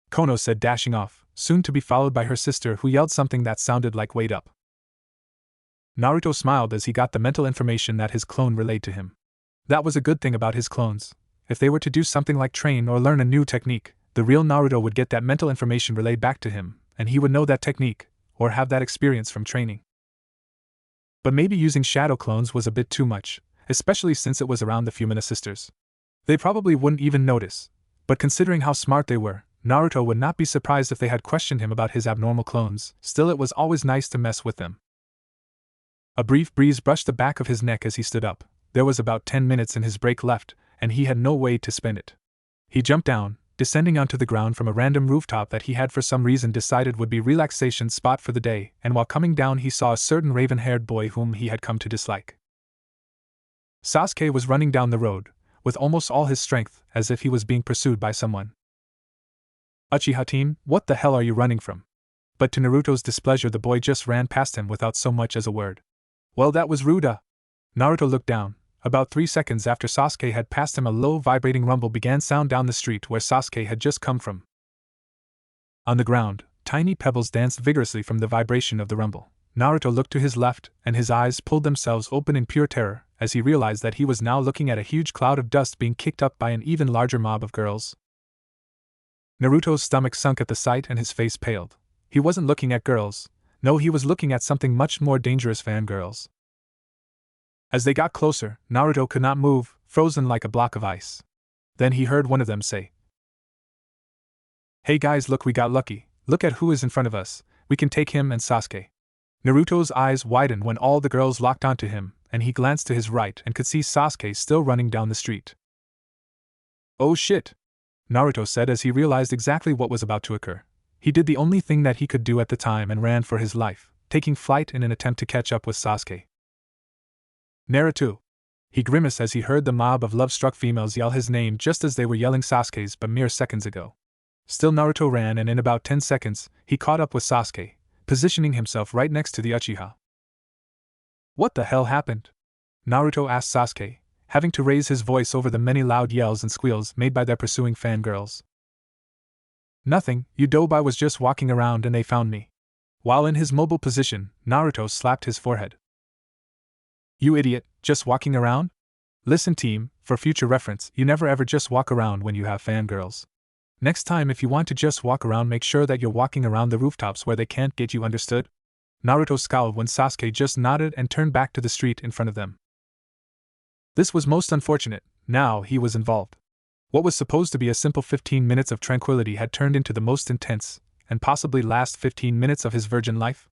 Kono said, dashing off, soon to be followed by her sister, who yelled something that sounded like wait up. Naruto smiled as he got the mental information that his clone relayed to him. That was a good thing about his clones. If they were to do something like train or learn a new technique, the real Naruto would get that mental information relayed back to him, and he would know that technique, or have that experience from training. But maybe using shadow clones was a bit too much, especially since it was around the Fumina sisters. They probably wouldn't even notice, but considering how smart they were, Naruto would not be surprised if they had questioned him about his abnormal clones. Still, it was always nice to mess with them. A brief breeze brushed the back of his neck as he stood up. There was about 10 minutes in his break left, and he had no way to spend it. He jumped down, descending onto the ground from a random rooftop that he had for some reason decided would be relaxation spot for the day, and while coming down he saw a certain raven-haired boy whom he had come to dislike. Sasuke was running down the road, with almost all his strength, as if he was being pursued by someone. Uchiha team, what the hell are you running from? But to Naruto's displeasure, the boy just ran past him without so much as a word. Well, that was rude. Naruto looked down. About 3 seconds after Sasuke had passed him, a low vibrating rumble began sound down the street where Sasuke had just come from. On the ground, tiny pebbles danced vigorously from the vibration of the rumble. Naruto looked to his left, and his eyes pulled themselves open in pure terror, as he realized that he was now looking at a huge cloud of dust being kicked up by an even larger mob of girls. Naruto's stomach sunk at the sight and his face paled. He wasn't looking at girls. No, he was looking at something much more dangerous: fangirls. As they got closer, Naruto could not move, frozen like a block of ice. Then he heard one of them say, "Hey guys, look, we got lucky. Look at who is in front of us. We can take him and Sasuke." Naruto's eyes widened when all the girls locked onto him, and he glanced to his right and could see Sasuke still running down the street. "Oh shit," Naruto said as he realized exactly what was about to occur. He did the only thing that he could do at the time and ran for his life, taking flight in an attempt to catch up with Sasuke. "Naruto!" He grimaced as he heard the mob of love-struck females yell his name just as they were yelling Sasuke's but mere seconds ago. Still, Naruto ran, and in about 10 seconds, he caught up with Sasuke, positioning himself right next to the Uchiha. "What the hell happened?" Naruto asked Sasuke, having to raise his voice over the many loud yells and squeals made by their pursuing fangirls. "Nothing, Yudobai was just walking around and they found me." While in his mobile position, Naruto slapped his forehead. "You idiot, just walking around? Listen team, for future reference, you never ever just walk around when you have fangirls. Next time if you want to just walk around, make sure that you're walking around the rooftops where they can't get you, understood?" Naruto scowled when Sasuke just nodded and turned back to the street in front of them. This was most unfortunate. Now he was involved. What was supposed to be a simple 15 minutes of tranquility had turned into the most intense, and possibly last 15 minutes of his virgin life.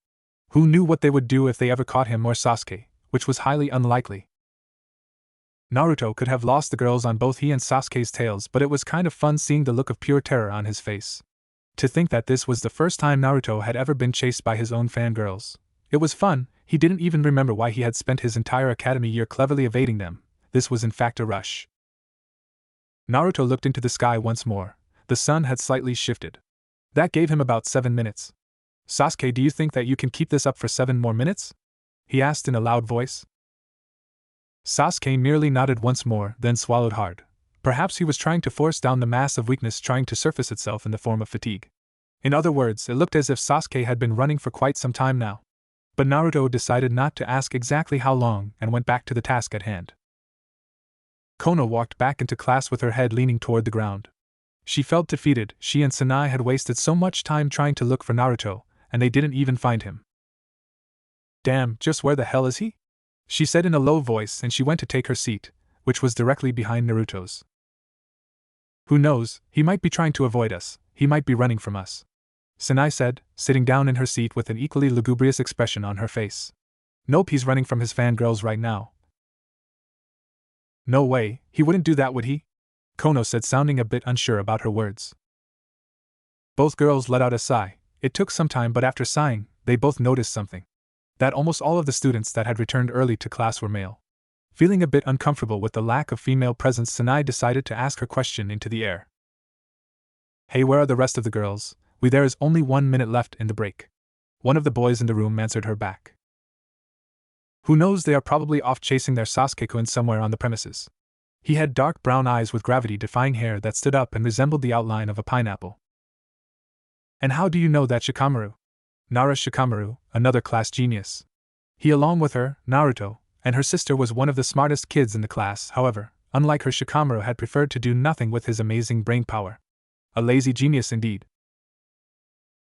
Who knew what they would do if they ever caught him or Sasuke, which was highly unlikely. Naruto could have lost the girls on both he and Sasuke's tails, but it was kind of fun seeing the look of pure terror on his face. To think that this was the first time Naruto had ever been chased by his own fangirls. It was fun. He didn't even remember why he had spent his entire academy year cleverly evading them. This was in fact a rush. Naruto looked into the sky once more. The sun had slightly shifted. That gave him about 7 minutes. "Sasuke, do you think that you can keep this up for 7 more minutes?" he asked in a loud voice. Sasuke merely nodded once more, then swallowed hard. Perhaps he was trying to force down the mass of weakness trying to surface itself in the form of fatigue. In other words, it looked as if Sasuke had been running for quite some time now. But Naruto decided not to ask exactly how long and went back to the task at hand. Kono walked back into class with her head leaning toward the ground. She felt defeated. She and Sanai had wasted so much time trying to look for Naruto, and they didn't even find him. "Damn, just where the hell is he?" she said in a low voice, and she went to take her seat, which was directly behind Naruto's. "Who knows, he might be trying to avoid us, he might be running from us." Sanai said, sitting down in her seat with an equally lugubrious expression on her face. Nope, he's running from his fangirls right now. No way, he wouldn't do that, would he? Kono said, sounding a bit unsure about her words. Both girls let out a sigh. It took some time, but after sighing, they both noticed something. That almost all of the students that had returned early to class were male. Feeling a bit uncomfortable with the lack of female presence, Sanai decided to ask her question into the air. Hey, where are the rest of the girls? There is only 1 minute left in the break. One of the boys in the room answered her back. Who knows, they are probably off chasing their Sasuke-kun somewhere on the premises. He had dark brown eyes with gravity-defying hair that stood up and resembled the outline of a pineapple. And how do you know that, Shikamaru? Nara Shikamaru, another class genius. He, along with her, Naruto, and her sister, was one of the smartest kids in the class. However, unlike her, Shikamaru had preferred to do nothing with his amazing brain power. A lazy genius indeed.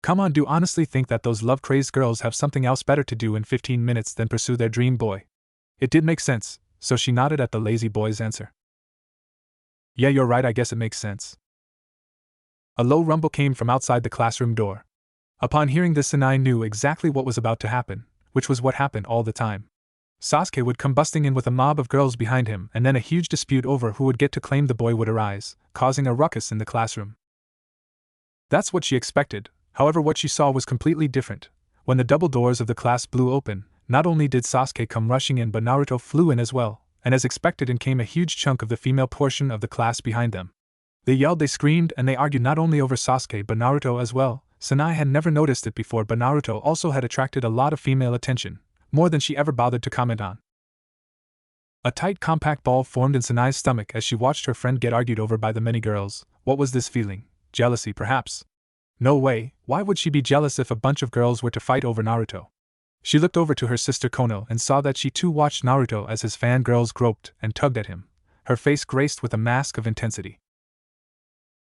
Come on, do you honestly think that those love-crazed girls have something else better to do in 15 minutes than pursue their dream boy? It did make sense, so she nodded at the lazy boy's answer. Yeah, you're right, I guess it makes sense. A low rumble came from outside the classroom door. Upon hearing this, Sanai knew exactly what was about to happen, which was what happened all the time. Sasuke would come busting in with a mob of girls behind him, and then a huge dispute over who would get to claim the boy would arise, causing a ruckus in the classroom. That's what she expected. However, what she saw was completely different. When the double doors of the class blew open, not only did Sasuke come rushing in, but Naruto flew in as well, and as expected, in came a huge chunk of the female portion of the class behind them. They yelled, they screamed, and they argued not only over Sasuke but Naruto as well. Sanai had never noticed it before, but Naruto also had attracted a lot of female attention, more than she ever bothered to comment on. A tight, compact ball formed in Sanai's stomach as she watched her friend get argued over by the many girls. What was this feeling? Jealousy, perhaps? No way, why would she be jealous if a bunch of girls were to fight over Naruto? She looked over to her sister Kono and saw that she too watched Naruto as his fangirls groped and tugged at him, her face graced with a mask of intensity.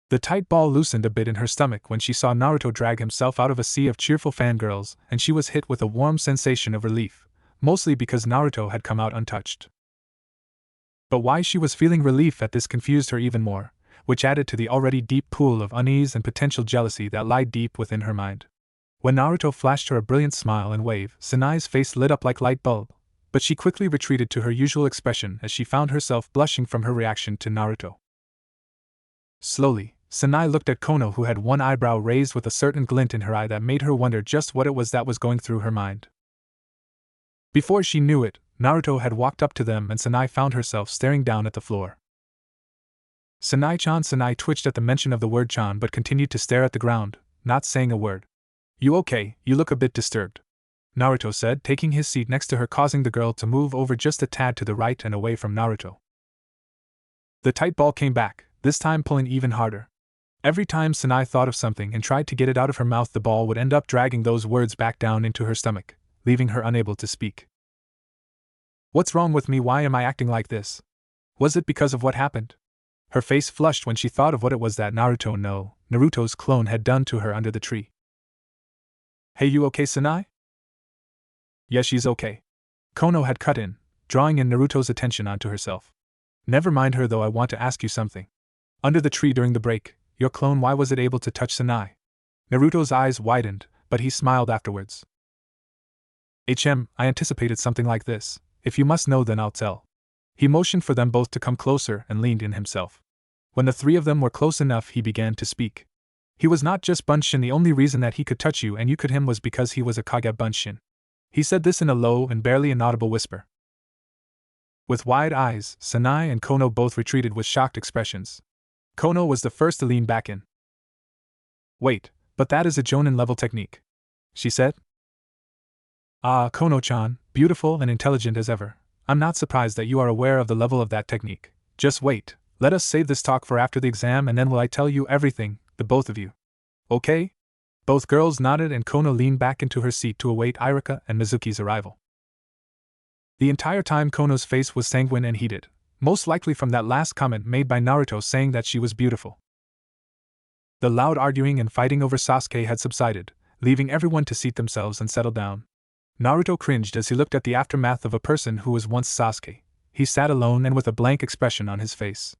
The tight ball loosened a bit in her stomach when she saw Naruto drag himself out of a sea of cheerful fangirls, and she was hit with a warm sensation of relief, mostly because Naruto had come out untouched. But why she was feeling relief at this confused her even more, which added to the already deep pool of unease and potential jealousy that lay deep within her mind. When Naruto flashed her a brilliant smile and wave, Sanai's face lit up like light bulb, but she quickly retreated to her usual expression as she found herself blushing from her reaction to Naruto. Slowly, Sanai looked at Kono, who had one eyebrow raised with a certain glint in her eye that made her wonder just what it was that was going through her mind. Before she knew it, Naruto had walked up to them and Sanai found herself staring down at the floor. Sanai-chan. Sanai twitched at the mention of the word chan but continued to stare at the ground, not saying a word. You okay? You look a bit disturbed, Naruto said, taking his seat next to her, causing the girl to move over just a tad to the right and away from Naruto. The tight ball came back, this time pulling even harder. Every time Sanai thought of something and tried to get it out of her mouth, the ball would end up dragging those words back down into her stomach, leaving her unable to speak. What's wrong with me? Why am I acting like this? Was it because of what happened? Her face flushed when she thought of what it was that Naruto's clone had done to her under the tree. Hey, you okay, Sanai? Yeah, she's okay. Kono had cut in, drawing in Naruto's attention onto herself. Never mind her though, I want to ask you something. Under the tree during the break, your clone, why was it able to touch Sanai? Naruto's eyes widened, but he smiled afterwards. I anticipated something like this. If you must know, then I'll tell. He motioned for them both to come closer and leaned in himself. When the three of them were close enough, he began to speak. He was not just Bunshin. The only reason that he could touch you and you could him was because he was a Kage Bunshin. He said this in a low and barely inaudible whisper. With wide eyes, Sanai and Kono both retreated with shocked expressions. Kono was the first to lean back in. Wait, but that is a Jonin-level technique, she said. Ah, Kono-chan, beautiful and intelligent as ever. I'm not surprised that you are aware of the level of that technique. Just wait, let us save this talk for after the exam and then will I tell you everything, the both of you. Okay? Both girls nodded and Kono leaned back into her seat to await Irika and Mizuki's arrival. The entire time Kono's face was sanguine and heated, most likely from that last comment made by Naruto saying that she was beautiful. The loud arguing and fighting over Sasuke had subsided, leaving everyone to seat themselves and settle down. Naruto cringed as he looked at the aftermath of a person who was once Sasuke. He sat alone and with a blank expression on his face.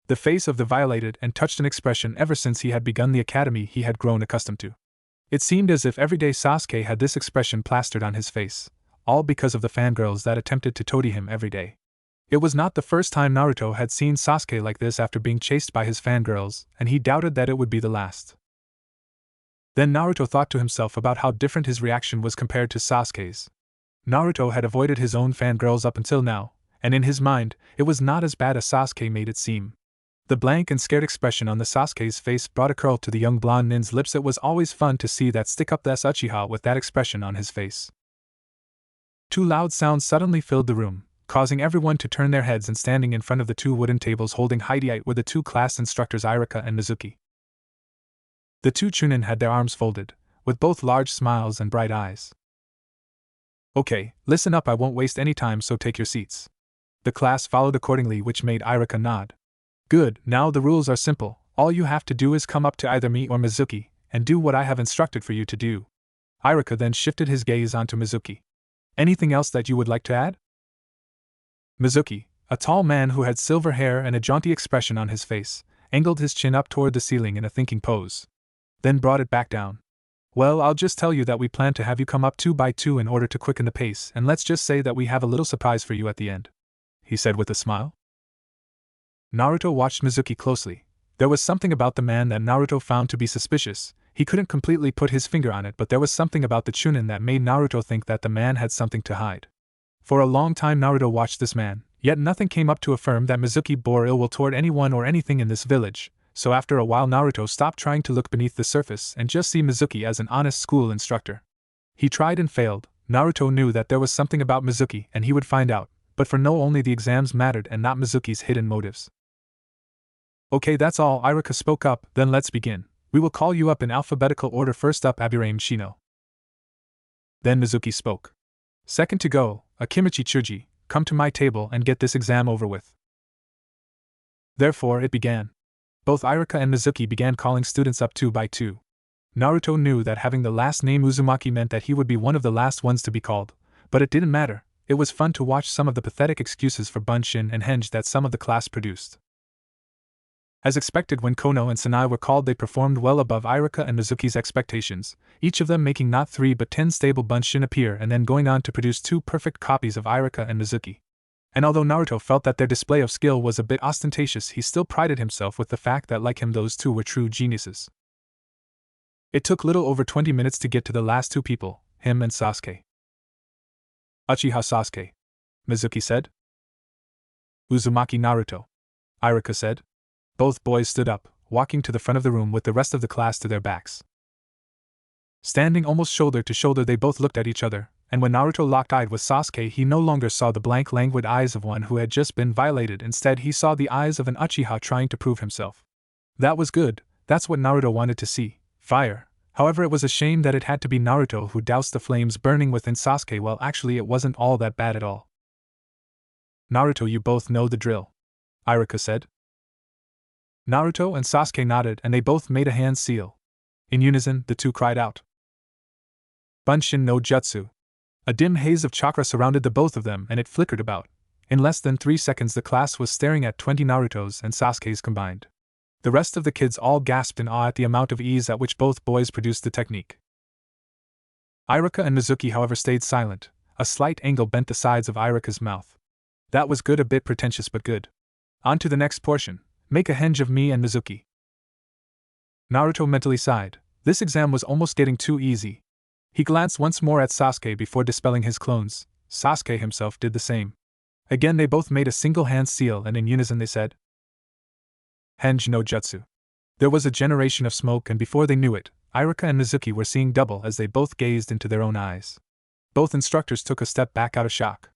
The face of the violated and touched an expression ever since he had begun the academy he had grown accustomed to. It seemed as if every day Sasuke had this expression plastered on his face, all because of the fangirls that attempted to toady him every day. It was not the first time Naruto had seen Sasuke like this after being chased by his fangirls, and he doubted that it would be the last. Then Naruto thought to himself about how different his reaction was compared to Sasuke's. Naruto had avoided his own fangirls up until now, and in his mind, it was not as bad as Sasuke made it seem. The blank and scared expression on the Sasuke's face brought a curl to the young blonde nin's lips. It was always fun to see that stick-up Uchiha with that expression on his face. Two loud sounds suddenly filled the room, causing everyone to turn their heads, and standing in front of the two wooden tables holding hideite were the two class instructors Irika and Mizuki. The two Chunin had their arms folded, with both large smiles and bright eyes. Okay, listen up, I won't waste any time, so take your seats. The class followed accordingly, which made Irika nod. Good, now the rules are simple. All you have to do is come up to either me or Mizuki, and do what I have instructed for you to do. Irika then shifted his gaze onto Mizuki. Anything else that you would like to add? Mizuki, a tall man who had silver hair and a jaunty expression on his face, angled his chin up toward the ceiling in a thinking pose. Then brought it back down. Well, I'll just tell you that we plan to have you come up 2 by 2 in order to quicken the pace, and let's just say that we have a little surprise for you at the end, he said with a smile. Naruto watched Mizuki closely. There was something about the man that Naruto found to be suspicious. He couldn't completely put his finger on it, but there was something about the Chunin that made Naruto think that the man had something to hide. For a long time Naruto watched this man, yet nothing came up to affirm that Mizuki bore ill will toward anyone or anything in this village, so after a while Naruto stopped trying to look beneath the surface and just see Mizuki as an honest school instructor. He tried and failed. Naruto knew that there was something about Mizuki and he would find out, but for no, only the exams mattered and not Mizuki's hidden motives. Okay, that's all, Irika spoke up. Then let's begin. We will call you up in alphabetical order. First up, Aburame Shino. Then Mizuki spoke. Second to go, Akimichi Chuji, come to my table and get this exam over with. Therefore it began. Both Irika and Mizuki began calling students up 2 by 2. Naruto knew that having the last name Uzumaki meant that he would be one of the last ones to be called, but it didn't matter. It was fun to watch some of the pathetic excuses for Bunshin and Henge that some of the class produced. As expected, when Kono and Sanai were called, they performed well above Irika and Mizuki's expectations, each of them making not 3 but 10 stable Bunshin appear and then going on to produce 2 perfect copies of Irika and Mizuki. And although Naruto felt that their display of skill was a bit ostentatious, he still prided himself with the fact that like him those two were true geniuses. It took little over 20 minutes to get to the last 2 people, him and Sasuke. Uchiha Sasuke, Mizuki said. Uzumaki Naruto, Irika said. Both boys stood up, walking to the front of the room with the rest of the class to their backs. Standing almost shoulder to shoulder, they both looked at each other, and when Naruto locked eyes with Sasuke, he no longer saw the blank, languid eyes of one who had just been violated. Instead, he saw the eyes of an Uchiha trying to prove himself. That was good. That's what Naruto wanted to see. Fire. However, it was a shame that it had to be Naruto who doused the flames burning within Sasuke. Well, actually, it wasn't all that bad at all. Naruto, you both know the drill, Irika said. Naruto and Sasuke nodded, and they both made a hand seal. In unison, the two cried out. Bunshin no Jutsu. A dim haze of chakra surrounded the both of them, and it flickered about. In less than 3 seconds, the class was staring at 20 Narutos and Sasuke's combined. The rest of the kids all gasped in awe at the amount of ease at which both boys produced the technique. Irika and Mizuki, however, stayed silent. A slight angle bent the sides of Irika's mouth. That was good, a bit pretentious but good. On to the next portion. Make a henge of me and Mizuki. Naruto mentally sighed. This exam was almost getting too easy. He glanced once more at Sasuke before dispelling his clones. Sasuke himself did the same. Again they both made a single hand seal, and in unison they said, Henge no Jutsu. There was a generation of smoke, and before they knew it, Irika and Mizuki were seeing double as they both gazed into their own eyes. Both instructors took a step back out of shock.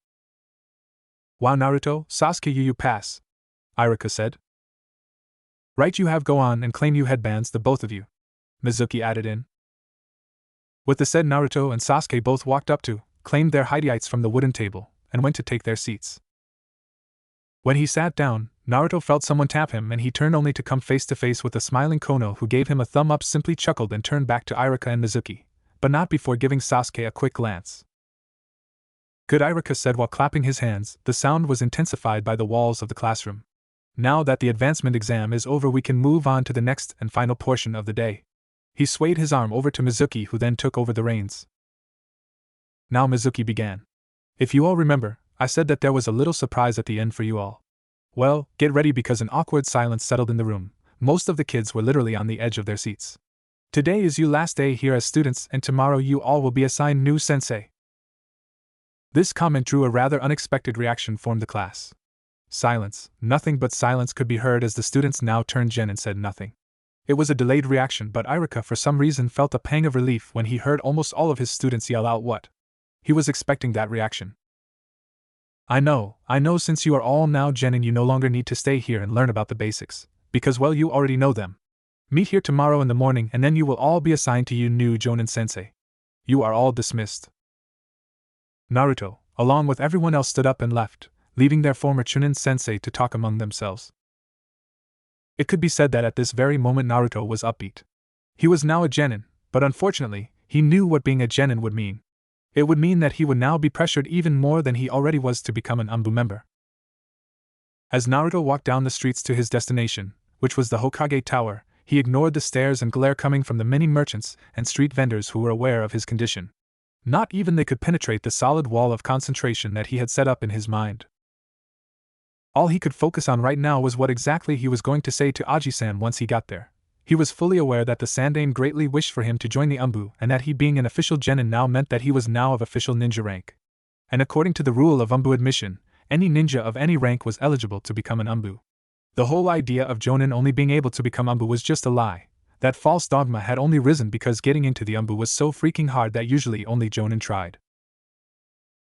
Wow, Naruto, Sasuke, you pass, Irika said. Right, you have, go on and claim you headbands, the both of you, Mizuki added in. With the said, Naruto and Sasuke both walked up to, claimed their hideites from the wooden table, and went to take their seats. When he sat down, Naruto felt someone tap him, and he turned only to come face to face with a smiling Kono who gave him a thumb up, simply chuckled and turned back to Irika and Mizuki, but not before giving Sasuke a quick glance. Good, Irika said while clapping his hands. The sound was intensified by the walls of the classroom. Now that the advancement exam is over, we can move on to the next and final portion of the day. He swayed his arm over to Mizuki, who then took over the reins. Now Mizuki began. If you all remember, I said that there was a little surprise at the end for you all. Well, get ready because an awkward silence settled in the room. Most of the kids were literally on the edge of their seats. Today is your last day here as students, and tomorrow you all will be assigned new sensei. This comment drew a rather unexpected reaction from the class. Silence, nothing but silence could be heard as the students now turned Gen and said nothing. It was a delayed reaction, but Irika for some reason felt a pang of relief when he heard almost all of his students yell out what. He was expecting that reaction. I know, since you are all now Gen and you no longer need to stay here and learn about the basics, because well you already know them. Meet here tomorrow in the morning and then you will all be assigned to your new Jonin sensei. You are all dismissed. Naruto, along with everyone else, stood up and left, leaving their former Chunin sensei to talk among themselves. It could be said that at this very moment Naruto was upbeat. He was now a genin, but unfortunately, he knew what being a genin would mean. It would mean that he would now be pressured even more than he already was to become an Anbu member. As Naruto walked down the streets to his destination, which was the Hokage Tower, he ignored the stares and glare coming from the many merchants and street vendors who were aware of his condition. Not even they could penetrate the solid wall of concentration that he had set up in his mind. All he could focus on right now was what exactly he was going to say to Aji-san once he got there. He was fully aware that the Sandaime greatly wished for him to join the Anbu, and that he being an official genin now meant that he was now of official ninja rank. And according to the rule of Anbu admission, any ninja of any rank was eligible to become an Anbu. The whole idea of Jonin only being able to become Anbu was just a lie. That false dogma had only risen because getting into the Anbu was so freaking hard that usually only Jonin tried.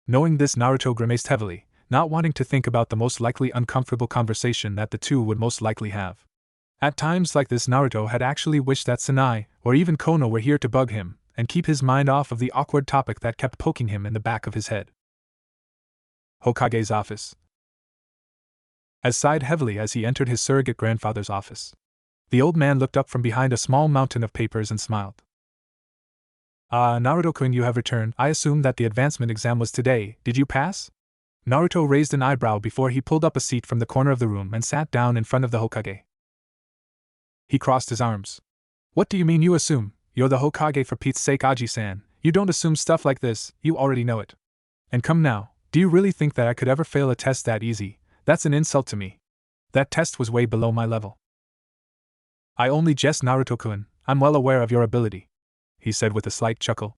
Knowing this, Naruto grimaced heavily, not wanting to think about the most likely uncomfortable conversation that the two would most likely have. At times like this, Naruto had actually wished that Sanai, or even Kono, were here to bug him, and keep his mind off of the awkward topic that kept poking him in the back of his head. Hokage's office. As sighed heavily as he entered his surrogate grandfather's office. The old man looked up from behind a small mountain of papers and smiled. Naruto-kun, you have returned. I assume that the advancement exam was today. Did you pass? Naruto raised an eyebrow before he pulled up a seat from the corner of the room and sat down in front of the Hokage. He crossed his arms. What do you mean you assume? You're the Hokage, for Pete's sake, Aji-san. You don't assume stuff like this, you already know it. And come now, do you really think that I could ever fail a test that easy? That's an insult to me. That test was way below my level. I only jest, Naruto-kun, I'm well aware of your ability, he said with a slight chuckle.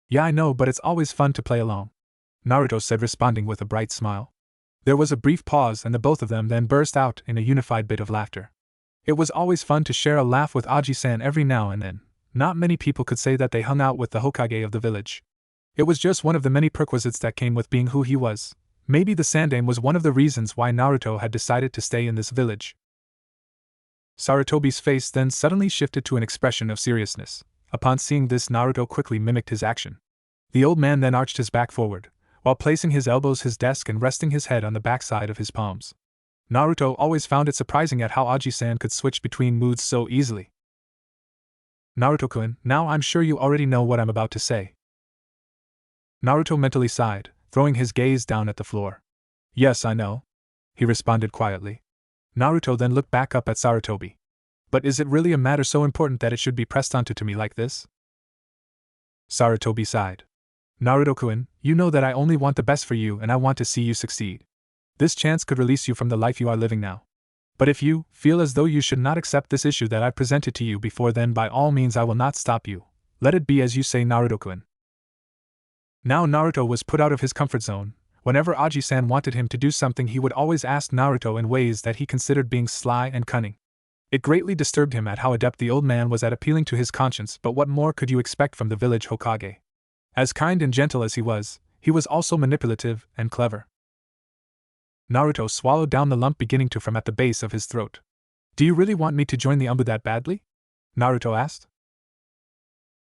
Yeah, I know, but it's always fun to play along, Naruto said, responding with a bright smile. There was a brief pause and the both of them then burst out in a unified bit of laughter. It was always fun to share a laugh with Aji-san every now and then. Not many people could say that they hung out with the Hokage of the village. It was just one of the many perquisites that came with being who he was. Maybe the Sandaime was one of the reasons why Naruto had decided to stay in this village. Sarutobi's face then suddenly shifted to an expression of seriousness. Upon seeing this, Naruto quickly mimicked his action. The old man then arched his back forward, while placing his elbows his desk and resting his head on the backside of his palms. Naruto always found it surprising at how Aji-san could switch between moods so easily. Naruto-kun, now I'm sure you already know what I'm about to say. Naruto mentally sighed, throwing his gaze down at the floor. Yes, I know, he responded quietly. Naruto then looked back up at Sarutobi. But is it really a matter so important that it should be pressed onto to me like this? Sarutobi sighed. Naruto-kun, you know that I only want the best for you and I want to see you succeed. This chance could release you from the life you are living now. But if you feel as though you should not accept this issue that I presented to you before, then by all means I will not stop you. Let it be as you say, Naruto-kun. Now Naruto was put out of his comfort zone. Whenever Aji-san wanted him to do something, he would always ask Naruto in ways that he considered being sly and cunning. It greatly disturbed him at how adept the old man was at appealing to his conscience, but what more could you expect from the village Hokage? As kind and gentle as he was also manipulative and clever. Naruto swallowed down the lump beginning to form at the base of his throat. Do you really want me to join the Anbu that badly? Naruto asked.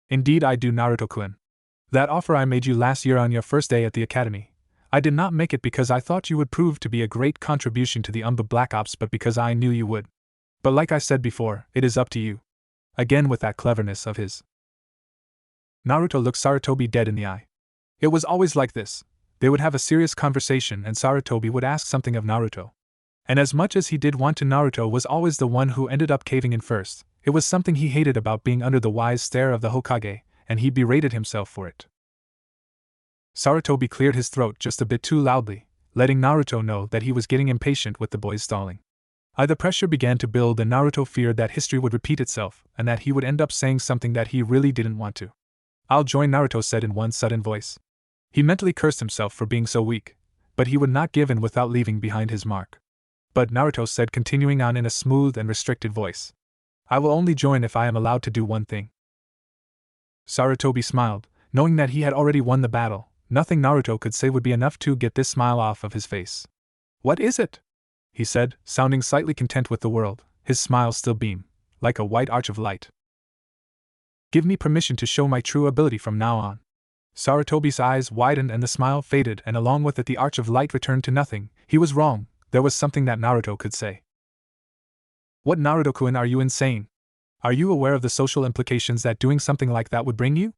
Indeed I do, Naruto-kun. That offer I made you last year on your first day at the academy. I did not make it because I thought you would prove to be a great contribution to the Anbu Black Ops, but because I knew you would. But like I said before, it is up to you. Again with that cleverness of his. Naruto looked Sarutobi dead in the eye. It was always like this. They would have a serious conversation and Sarutobi would ask something of Naruto. And as much as he did want to, Naruto was always the one who ended up caving in first, It was something he hated about being under the wise stare of the Hokage, and he berated himself for it. Sarutobi cleared his throat just a bit too loudly, letting Naruto know that he was getting impatient with the boys stalling. The pressure began to build, and Naruto feared that history would repeat itself, and that he would end up saying something that he really didn't want to. "I'll join," Naruto said in one sudden voice. He mentally cursed himself for being so weak, but he would not give in without leaving behind his mark. "But," Naruto said, continuing on in a smooth and restricted voice, "I will only join if I am allowed to do one thing." Sarutobi smiled, knowing that he had already won the battle. Nothing Naruto could say would be enough to get this smile off of his face. "What is it?" he said, sounding slightly content with the world, his smile still beamed, like a white arch of light. "Give me permission to show my true ability from now on." Sarutobi's eyes widened and the smile faded, and along with it the arch of light returned to nothing. He was wrong. There was something that Naruto could say. "What, Naruto-kun, are you insane? Are you aware of the social implications that doing something like that would bring you?"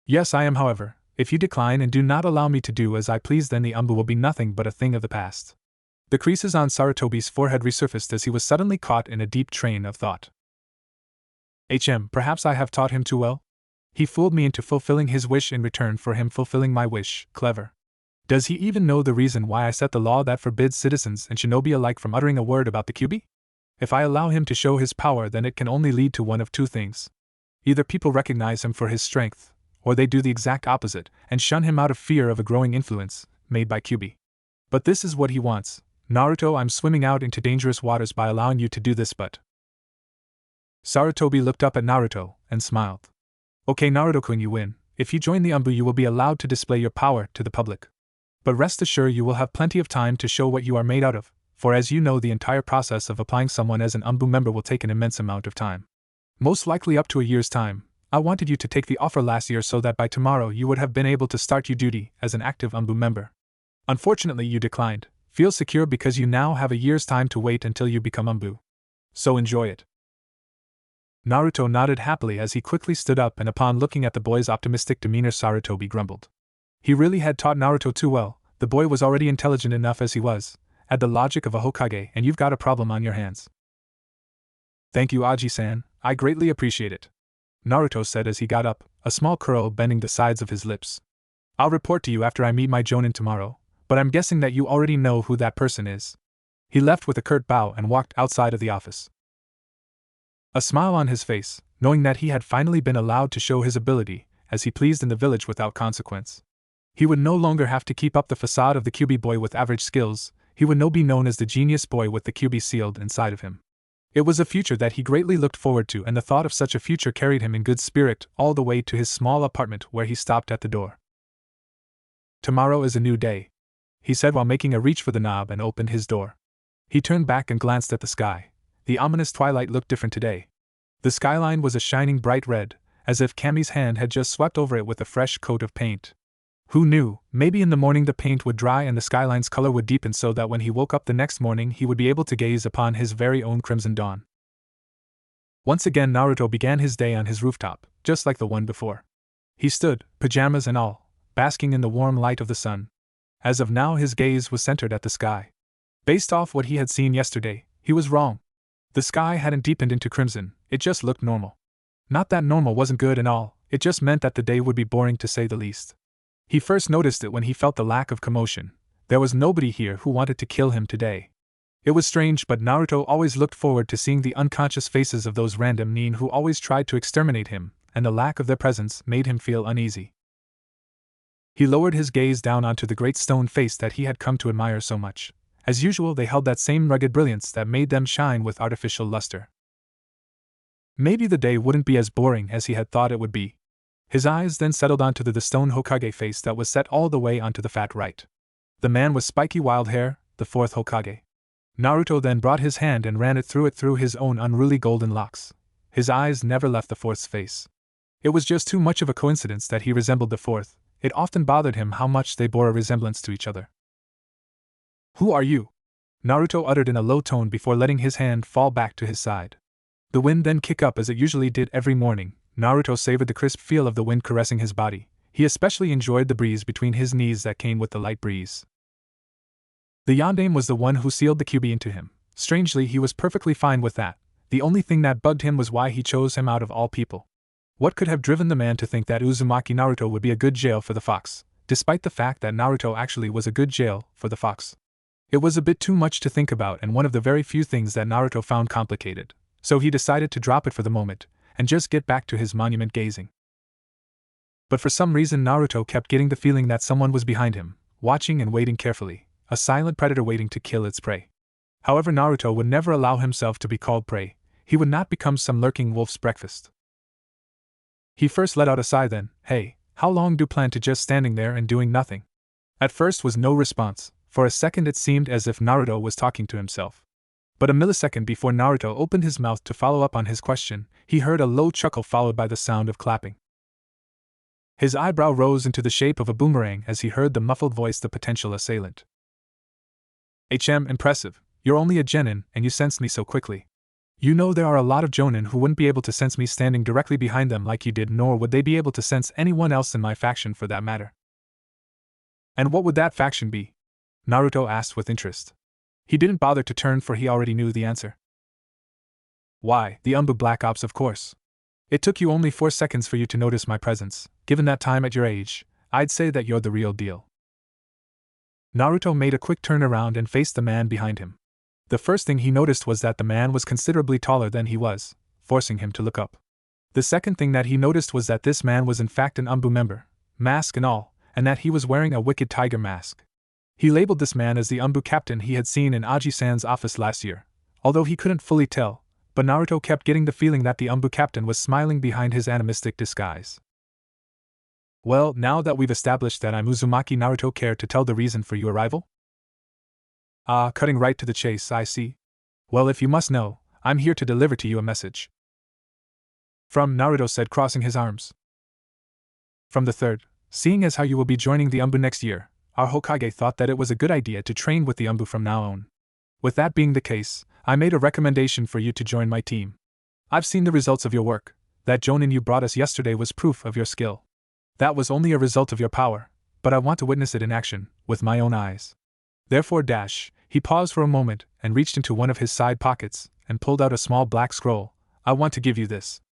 "Yes, I am. However, if you decline and do not allow me to do as I please, then the Umbu will be nothing but a thing of the past." The creases on Sarutobi's forehead resurfaced as he was suddenly caught in a deep train of thought. Perhaps I have taught him too well? He fooled me into fulfilling his wish in return for him fulfilling my wish. Clever. Does he even know the reason why I set the law that forbids citizens and shinobi alike from uttering a word about the Kyuubi? If I allow him to show his power, then it can only lead to one of two things. Either people recognize him for his strength, or they do the exact opposite and shun him out of fear of a growing influence made by Kyuubi. But this is what he wants. "Naruto, I'm swimming out into dangerous waters by allowing you to do this, but..." Sarutobi looked up at Naruto and smiled. "Okay, Naruto-kun, you win. If you join the Umbu, you will be allowed to display your power to the public. But rest assured, you will have plenty of time to show what you are made out of, for as you know, the entire process of applying someone as an Umbu member will take an immense amount of time. Most likely up to a year's time. I wanted you to take the offer last year so that by tomorrow you would have been able to start your duty as an active Umbu member. Unfortunately, you declined. Feel secure because you now have a year's time to wait until you become Umbu. So enjoy it." Naruto nodded happily as he quickly stood up, and upon looking at the boy's optimistic demeanor, Sarutobi grumbled. He really had taught Naruto too well. The boy was already intelligent enough as he was. Add the logic of a Hokage and you've got a problem on your hands. "Thank you, Aji-san, I greatly appreciate it," Naruto said as he got up, a small curl bending the sides of his lips. "I'll report to you after I meet my jonin tomorrow, but I'm guessing that you already know who that person is." He left with a curt bow and walked outside of the office. A smile on his face, knowing that he had finally been allowed to show his ability as he pleased in the village without consequence. He would no longer have to keep up the facade of the Kyuubi boy with average skills. He would now be known as the genius boy with the Kyuubi sealed inside of him. It was a future that he greatly looked forward to, and the thought of such a future carried him in good spirit all the way to his small apartment, where he stopped at the door. "Tomorrow is a new day," he said while making a reach for the knob and opened his door. He turned back and glanced at the sky. The ominous twilight looked different today. The skyline was a shining bright red, as if Kami's hand had just swept over it with a fresh coat of paint. Who knew, maybe in the morning the paint would dry and the skyline's color would deepen so that when he woke up the next morning he would be able to gaze upon his very own crimson dawn. Once again Naruto began his day on his rooftop, just like the one before. He stood, pajamas and all, basking in the warm light of the sun. As of now his gaze was centered at the sky. Based off what he had seen yesterday, he was wrong. The sky hadn't deepened into crimson, it just looked normal. Not that normal wasn't good and all, it just meant that the day would be boring to say the least. He first noticed it when he felt the lack of commotion. There was nobody here who wanted to kill him today. It was strange, but Naruto always looked forward to seeing the unconscious faces of those random nin who always tried to exterminate him, and the lack of their presence made him feel uneasy. He lowered his gaze down onto the great stone face that he had come to admire so much. As usual, they held that same rugged brilliance that made them shine with artificial luster. Maybe the day wouldn't be as boring as he had thought it would be. His eyes then settled onto the stone Hokage face that was set all the way onto the fat right. The man with spiky wild hair, the fourth Hokage. Naruto then brought his hand and ran it through his own unruly golden locks. His eyes never left the fourth's face. It was just too much of a coincidence that he resembled the fourth. It often bothered him how much they bore a resemblance to each other. "Who are you?" Naruto uttered in a low tone before letting his hand fall back to his side. The wind then kicked up as it usually did every morning. Naruto savored the crisp feel of the wind caressing his body. He especially enjoyed the breeze between his knees that came with the light breeze. The yondaime was the one who sealed the Kyuubi into him. Strangely, he was perfectly fine with that. The only thing that bugged him was why he chose him out of all people. What could have driven the man to think that Uzumaki Naruto would be a good jail for the fox, despite the fact that Naruto actually was a good jail for the fox? It was a bit too much to think about and one of the very few things that Naruto found complicated, so he decided to drop it for the moment, and just get back to his monument gazing. But for some reason Naruto kept getting the feeling that someone was behind him, watching and waiting carefully, a silent predator waiting to kill its prey. However, Naruto would never allow himself to be called prey. He would not become some lurking wolf's breakfast. He first let out a sigh, then, "Hey, how long do you plan to just standing there and doing nothing?" At first was no response. For a second it seemed as if Naruto was talking to himself. But a millisecond before Naruto opened his mouth to follow up on his question, he heard a low chuckle followed by the sound of clapping. His eyebrow rose into the shape of a boomerang as he heard the muffled voice of the potential assailant. Impressive. You're only a genin, and you sensed me so quickly. You know there are a lot of jonin who wouldn't be able to sense me standing directly behind them like you did, nor would they be able to sense anyone else in my faction for that matter." "And what would that faction be?" Naruto asked with interest. He didn't bother to turn for he already knew the answer. "Why, the Umbu Black Ops, of course. It took you only 4 seconds for you to notice my presence. Given that time at your age, I'd say that you're the real deal." Naruto made a quick turn around and faced the man behind him. The first thing he noticed was that the man was considerably taller than he was, forcing him to look up. The second thing that he noticed was that this man was in fact an Umbu member, mask and all, and that he was wearing a wicked tiger mask. He labeled this man as the Umbu captain he had seen in Aji-san's office last year, although he couldn't fully tell, but Naruto kept getting the feeling that the Umbu captain was smiling behind his animistic disguise. "Well, now that we've established that I'm Uzumaki Naruto, care to tell the reason for your arrival?" "Ah, cutting right to the chase, I see. Well, if you must know, I'm here to deliver to you a message." "From?" Naruto said, crossing his arms. "From the third. Seeing as how you will be joining the Umbu next year, our Hokage thought that it was a good idea to train with the Umbu from now on. With that being the case, I made a recommendation for you to join my team. I've seen the results of your work. That jonin you brought us yesterday was proof of your skill. That was only a result of your power, but I want to witness it in action, with my own eyes. Therefore, he paused for a moment and reached into one of his side pockets and pulled out a small black scroll. "I want to give you this."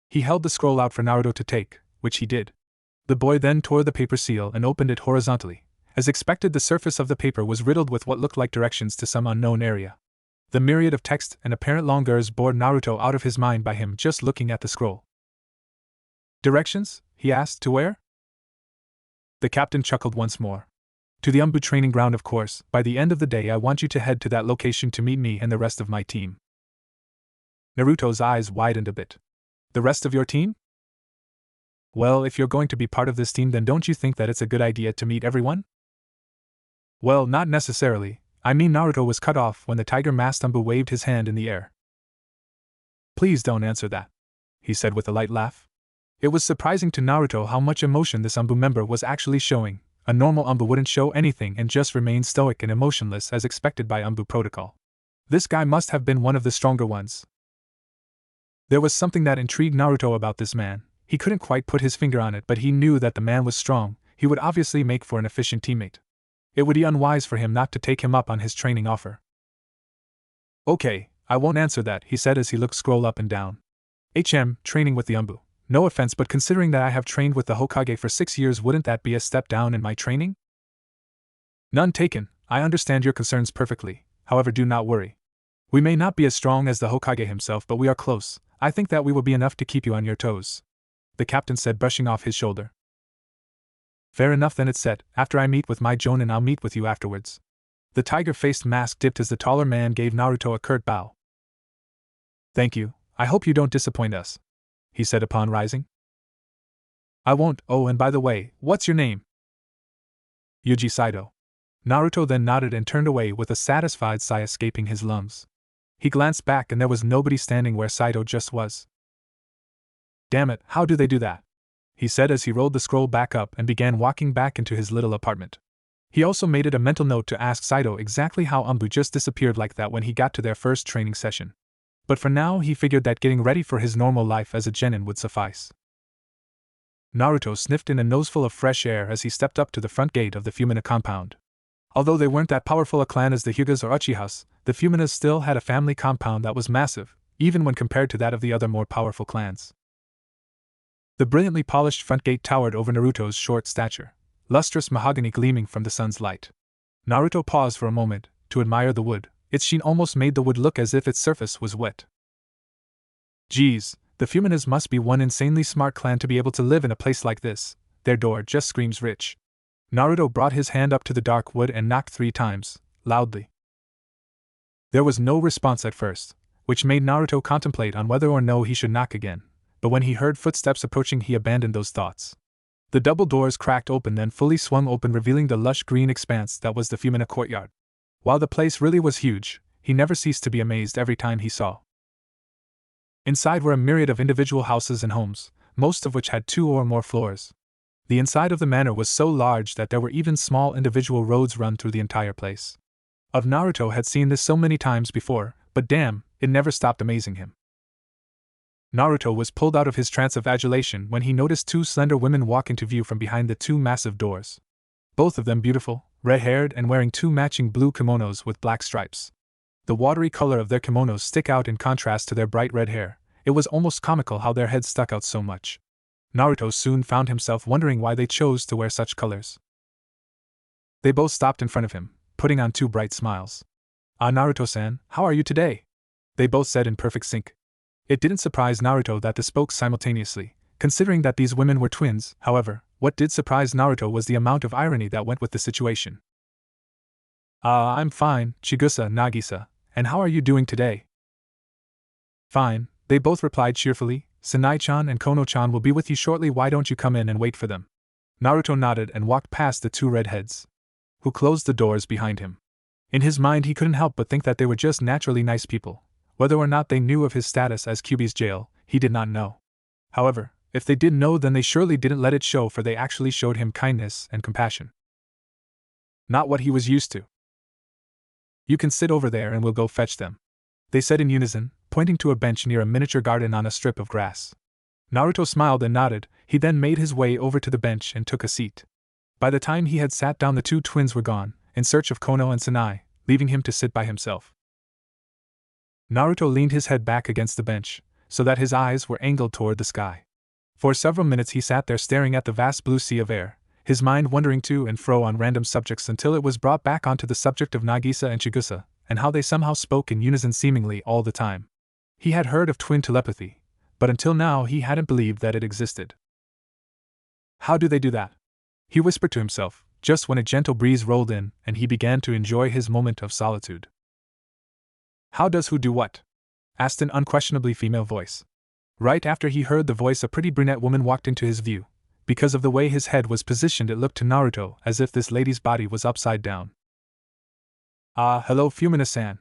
He held the scroll out for Naruto to take, which he did. The boy then tore the paper seal and opened it horizontally. As expected, the surface of the paper was riddled with what looked like directions to some unknown area. The myriad of text and apparent longueurs bored Naruto out of his mind by him just looking at the scroll. "Directions?" he asked. "To where?" The captain chuckled once more. "To the Umbu training ground, of course. By the end of the day I want you to head to that location to meet me and the rest of my team." Naruto's eyes widened a bit. "The rest of your team?" "Well, if you're going to be part of this team, then don't you think that it's a good idea to meet everyone?" "Well, not necessarily. I mean," Naruto was cut off when the tiger-masked Umbu waved his hand in the air. "Please don't answer that," he said with a light laugh. It was surprising to Naruto how much emotion this Umbu member was actually showing. A normal Umbu wouldn't show anything and just remain stoic and emotionless as expected by Umbu protocol. This guy must have been one of the stronger ones. There was something that intrigued Naruto about this man. He couldn't quite put his finger on it, but he knew that the man was strong. He would obviously make for an efficient teammate. It would be unwise for him not to take him up on his training offer. "Okay, I won't answer that," he said as he looked scroll up and down. Training with the Umbu. No offense, but considering that I have trained with the Hokage for 6 years, wouldn't that be a step down in my training? None taken. I understand your concerns perfectly. However, do not worry. We may not be as strong as the Hokage himself, but we are close. I think that we will be enough to keep you on your toes," the captain said, brushing off his shoulder. "Fair enough, then," it said. "After I meet with my jonin, I'll meet with you afterwards." The tiger-faced mask dipped as the taller man gave Naruto a curt bow. "Thank you. I hope you don't disappoint us," he said upon rising. "I won't. Oh, and by the way, what's your name?" "Yuji Saito." Naruto then nodded and turned away with a satisfied sigh escaping his lungs. He glanced back and there was nobody standing where Saito just was. "Damn it, how do they do that?" he said as he rolled the scroll back up and began walking back into his little apartment. He also made it a mental note to ask Saito exactly how Umbu just disappeared like that when he got to their first training session. But for now he figured that getting ready for his normal life as a genin would suffice. Naruto sniffed in a noseful of fresh air as he stepped up to the front gate of the Fumina compound. Although they weren't that powerful a clan as the Hyugas or Uchihas, the Fuminas still had a family compound that was massive, even when compared to that of the other more powerful clans. The brilliantly polished front gate towered over Naruto's short stature, lustrous mahogany gleaming from the sun's light. Naruto paused for a moment, to admire the wood. Its sheen almost made the wood look as if its surface was wet. Geez, the Fuminas must be one insanely smart clan to be able to live in a place like this. Their door just screams rich. Naruto brought his hand up to the dark wood and knocked 3 times, loudly. There was no response at first, which made Naruto contemplate on whether or no he should knock again, but when he heard footsteps approaching he abandoned those thoughts. The double doors cracked open then fully swung open, revealing the lush green expanse that was the Fumina courtyard. While the place really was huge, he never ceased to be amazed every time he saw. Inside were a myriad of individual houses and homes, most of which had 2 or more floors. The inside of the manor was so large that there were even small individual roads run through the entire place. Naruto had seen this so many times before, but damn, it never stopped amazing him. Naruto was pulled out of his trance of adulation when he noticed 2 slender women walk into view from behind the 2 massive doors. Both of them beautiful, red-haired and wearing 2 matching blue kimonos with black stripes. The watery color of their kimonos stick out in contrast to their bright red hair. It was almost comical how their heads stuck out so much. Naruto soon found himself wondering why they chose to wear such colors. They both stopped in front of him, putting on 2 bright smiles. "Ah, Naruto-san, how are you today?" they both said in perfect sync. It didn't surprise Naruto that they spoke simultaneously, considering that these women were twins. However, what did surprise Naruto was the amount of irony that went with the situation. I'm fine, Chigusa, Nagisa, and how are you doing today?" "Fine," they both replied cheerfully. "Sanai-chan and Kono-chan will be with you shortly, why don't you come in and wait for them?" Naruto nodded and walked past the 2 redheads, who closed the doors behind him. In his mind he couldn't help but think that they were just naturally nice people. Whether or not they knew of his status as Kyuubi's jail, he did not know. However, if they did know, then they surely didn't let it show, for they actually showed him kindness and compassion. Not what he was used to. "You can sit over there and we'll go fetch them," they said in unison, pointing to a bench near a miniature garden on a strip of grass. Naruto smiled and nodded. He then made his way over to the bench and took a seat. By the time he had sat down, the 2 twins were gone, in search of Kono and Sanai, leaving him to sit by himself. Naruto leaned his head back against the bench, so that his eyes were angled toward the sky. For several minutes he sat there staring at the vast blue sea of air, his mind wandering to and fro on random subjects until it was brought back onto the subject of Nagisa and Chigusa, and how they somehow spoke in unison seemingly all the time. He had heard of twin telepathy, but until now he hadn't believed that it existed. "How do they do that?" he whispered to himself, just when a gentle breeze rolled in and he began to enjoy his moment of solitude. "How does who do what?" asked an unquestionably female voice. Right after he heard the voice, a pretty brunette woman walked into his view. Because of the way his head was positioned, it looked to Naruto as if this lady's body was upside down. Hello Fumina-san.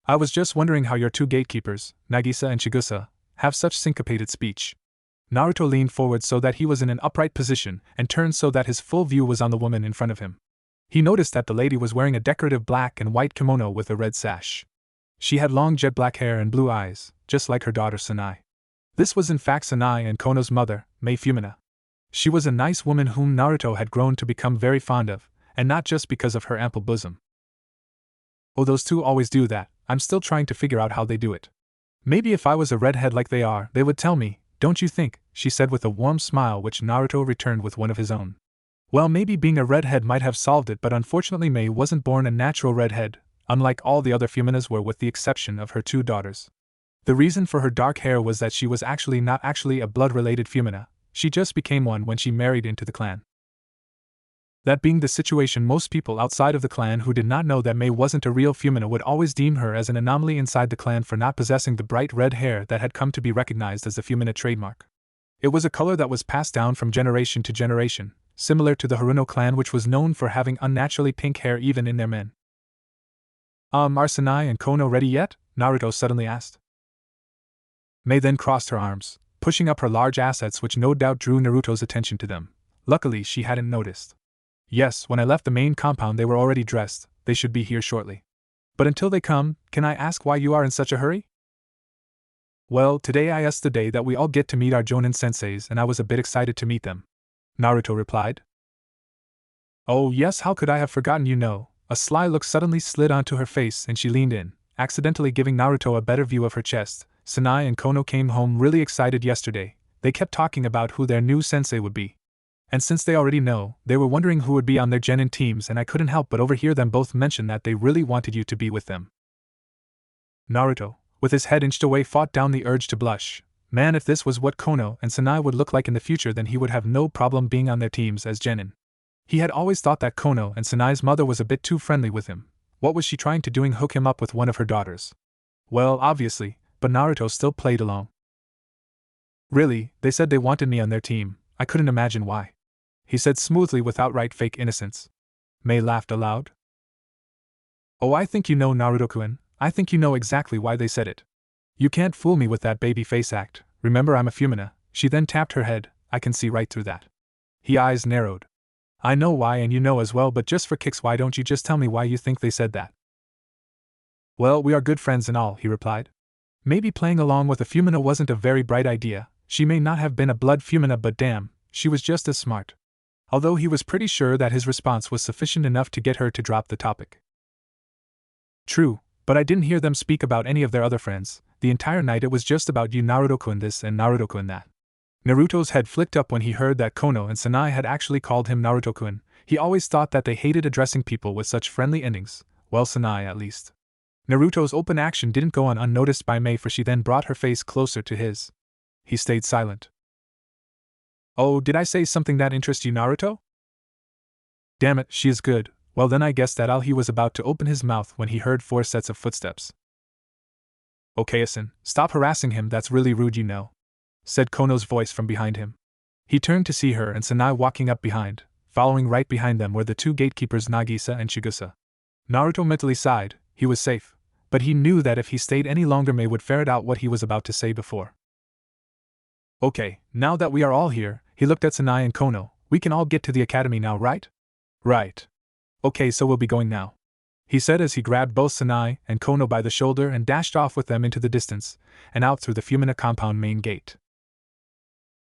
I was just wondering how your 2 gatekeepers, Nagisa and Chigusa, have such syncopated speech." Naruto leaned forward so that he was in an upright position and turned so that his full view was on the woman in front of him. He noticed that the lady was wearing a decorative black and white kimono with a red sash. She had long jet black hair and blue eyes, just like her daughter Sanai. This was in fact Sanai and Kono's mother, Mei Fumina. She was a nice woman whom Naruto had grown to become very fond of, and not just because of her ample bosom. "Oh, those 2 always do that. I'm still trying to figure out how they do it. Maybe if I was a redhead like they are, they would tell me, don't you think?" she said with a warm smile, which Naruto returned with one of his own. Well, maybe being a redhead might have solved it, but unfortunately Mei wasn't born a natural redhead, unlike all the other Fuminas were, with the exception of her 2 daughters. The reason for her dark hair was that she was not actually a blood-related Fumina, she just became one when she married into the clan. That being the situation, most people outside of the clan who did not know that Mei wasn't a real Fumina would always deem her as an anomaly inside the clan for not possessing the bright red hair that had come to be recognized as the Fumina trademark. It was a color that was passed down from generation to generation, similar to the Haruno clan, which was known for having unnaturally pink hair even in their men. Are Sanai and Kono ready yet?" Naruto suddenly asked. Mei then crossed her arms, pushing up her large assets, which no doubt drew Naruto's attention to them. Luckily she hadn't noticed. "Yes, when I left the main compound they were already dressed, they should be here shortly. But until they come, can I ask why you are in such a hurry?" "Well, today is the day that we all get to meet our Jonin senseis, and I was a bit excited to meet them," Naruto replied. "Oh yes, how could I have forgotten, you know, A sly look suddenly slid onto her face and she leaned in, accidentally giving Naruto a better view of her chest. Sanai and Kono came home really excited yesterday. They kept talking about who their new sensei would be. And since they already know, they were wondering who would be on their genin teams, and I couldn't help but overhear them both mention that they really wanted you to be with them. Naruto, with his head inched away, fought down the urge to blush. Man, if this was what Kono and Sanai would look like in the future, then he would have no problem being on their teams as genin. He had always thought that Kono and Sanai's mother was a bit too friendly with him. What was she trying to doing, hook him up with one of her daughters? Well, obviously, but Naruto still played along. Really, they said they wanted me on their team. I couldn't imagine why, he said smoothly with outright fake innocence. Mei laughed aloud. Oh, I think you know, Naruto-kun. I think you know exactly why they said it. You can't fool me with that baby face act. Remember, I'm a Fumina. She then tapped her head. I can see right through that. His eyes narrowed. I know why, and you know as well, but just for kicks, why don't you just tell me why you think they said that? Well, we are good friends and all, he replied. Maybe playing along with a Fumina wasn't a very bright idea. She may not have been a blood Fumina, but damn, she was just as smart. Although he was pretty sure that his response was sufficient enough to get her to drop the topic. True, but I didn't hear them speak about any of their other friends. The entire night it was just about you, Naruto-kun this and Naruto-kun that. Naruto's head flicked up when he heard that Kono and Sanai had actually called him Naruto-kun. He always thought that they hated addressing people with such friendly endings, well, Sanai at least. Naruto's open action didn't go on unnoticed by Mei, for she then brought her face closer to his. He stayed silent. Oh, did I say something that interests you, Naruto? Damn it, she is good. Well then I guess that he was about to open his mouth when he heard 4 sets of footsteps. Okay-san, stop harassing him, that's really rude, you know, said Kono's voice from behind him. He turned to see her and Sanai walking up behind. Following right behind them were the 2 gatekeepers, Nagisa and Chigusa. Naruto mentally sighed. He was safe, but he knew that if he stayed any longer, Mei would ferret out what he was about to say before. Okay, now that we are all here, he looked at Sanai and Kono, we can all get to the academy now, right? Right. Okay, so we'll be going now, he said as he grabbed both Sanai and Kono by the shoulder and dashed off with them into the distance, and out through the Fumina compound main gate.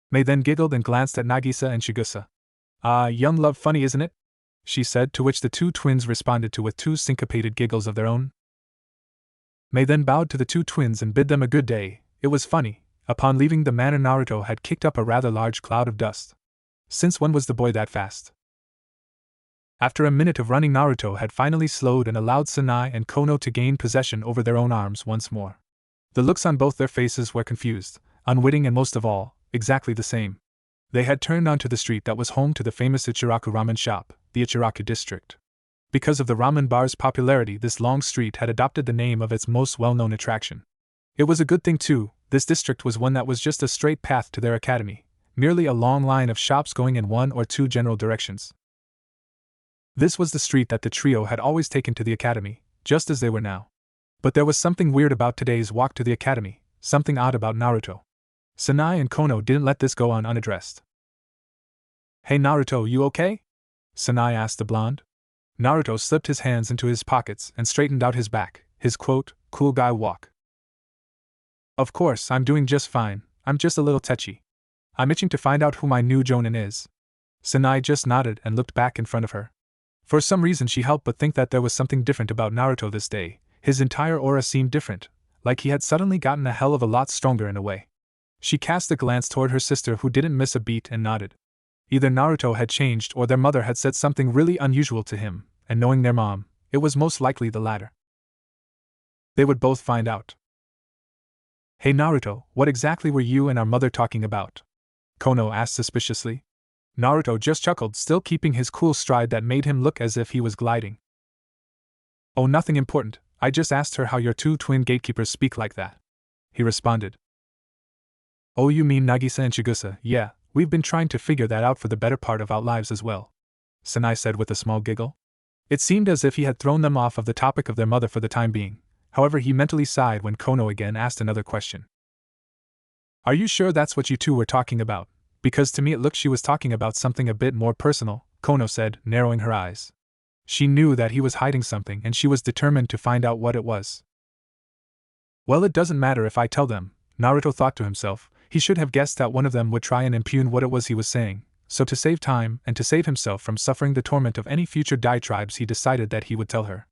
Mei then giggled and glanced at Nagisa and Chigusa. Ah, young love, funny isn't it? She said, to which the 2 twins responded to with 2 syncopated giggles of their own. Mei then bowed to the 2 twins and bid them a good day. It was funny. Upon leaving the manor, Naruto had kicked up a rather large cloud of dust. Since when was the boy that fast? After a minute of running, Naruto had finally slowed and allowed Sanai and Kono to gain possession over their own arms once more. The looks on both their faces were confused, unwitting, and most of all, exactly the same. They had turned onto the street that was home to the famous Ichiraku ramen shop, the Ichiraku district. Because of the ramen bar's popularity, this long street had adopted the name of its most well-known attraction. It was a good thing too. This district was one that was just a straight path to their academy, merely a long line of shops going in 1 or 2 general directions. This was the street that the trio had always taken to the academy, just as they were now. But there was something weird about today's walk to the academy, something odd about Naruto. Sanai and Kono didn't let this go on unaddressed. Hey Naruto, you okay? Sanai asked the blonde. Naruto slipped his hands into his pockets and straightened out his back, his quote, cool guy walk. Of course, I'm doing just fine, I'm just a little tetchy. I'm itching to find out who my new jonin is. Sanai just nodded and looked back in front of her. For some reason she helped but think that there was something different about Naruto this day. His entire aura seemed different, like he had suddenly gotten a hell of a lot stronger in a way. She cast a glance toward her sister, who didn't miss a beat, and nodded. Either Naruto had changed or their mother had said something really unusual to him, and knowing their mom, it was most likely the latter. They would both find out. Hey Naruto, what exactly were you and our mother talking about? Kono asked suspiciously. Naruto just chuckled, still keeping his cool stride that made him look as if he was gliding. Oh, nothing important, I just asked her how your 2 twin gatekeepers speak like that, he responded. Oh, you mean Nagisa and Chigusa? Yeah, we've been trying to figure that out for the better part of our lives as well, Sanai said with a small giggle. It seemed as if he had thrown them off of the topic of their mother for the time being. However, he mentally sighed when Kono again asked another question. Are you sure that's what you 2 were talking about? Because to me it looked she was talking about something a bit more personal, Kono said, narrowing her eyes. She knew that he was hiding something and she was determined to find out what it was. Well, it doesn't matter if I tell them, Naruto thought to himself. He should have guessed that one of them would try and impugn what it was he was saying. so to save time and to save himself from suffering the torment of any future diatribes, he decided that he would tell her.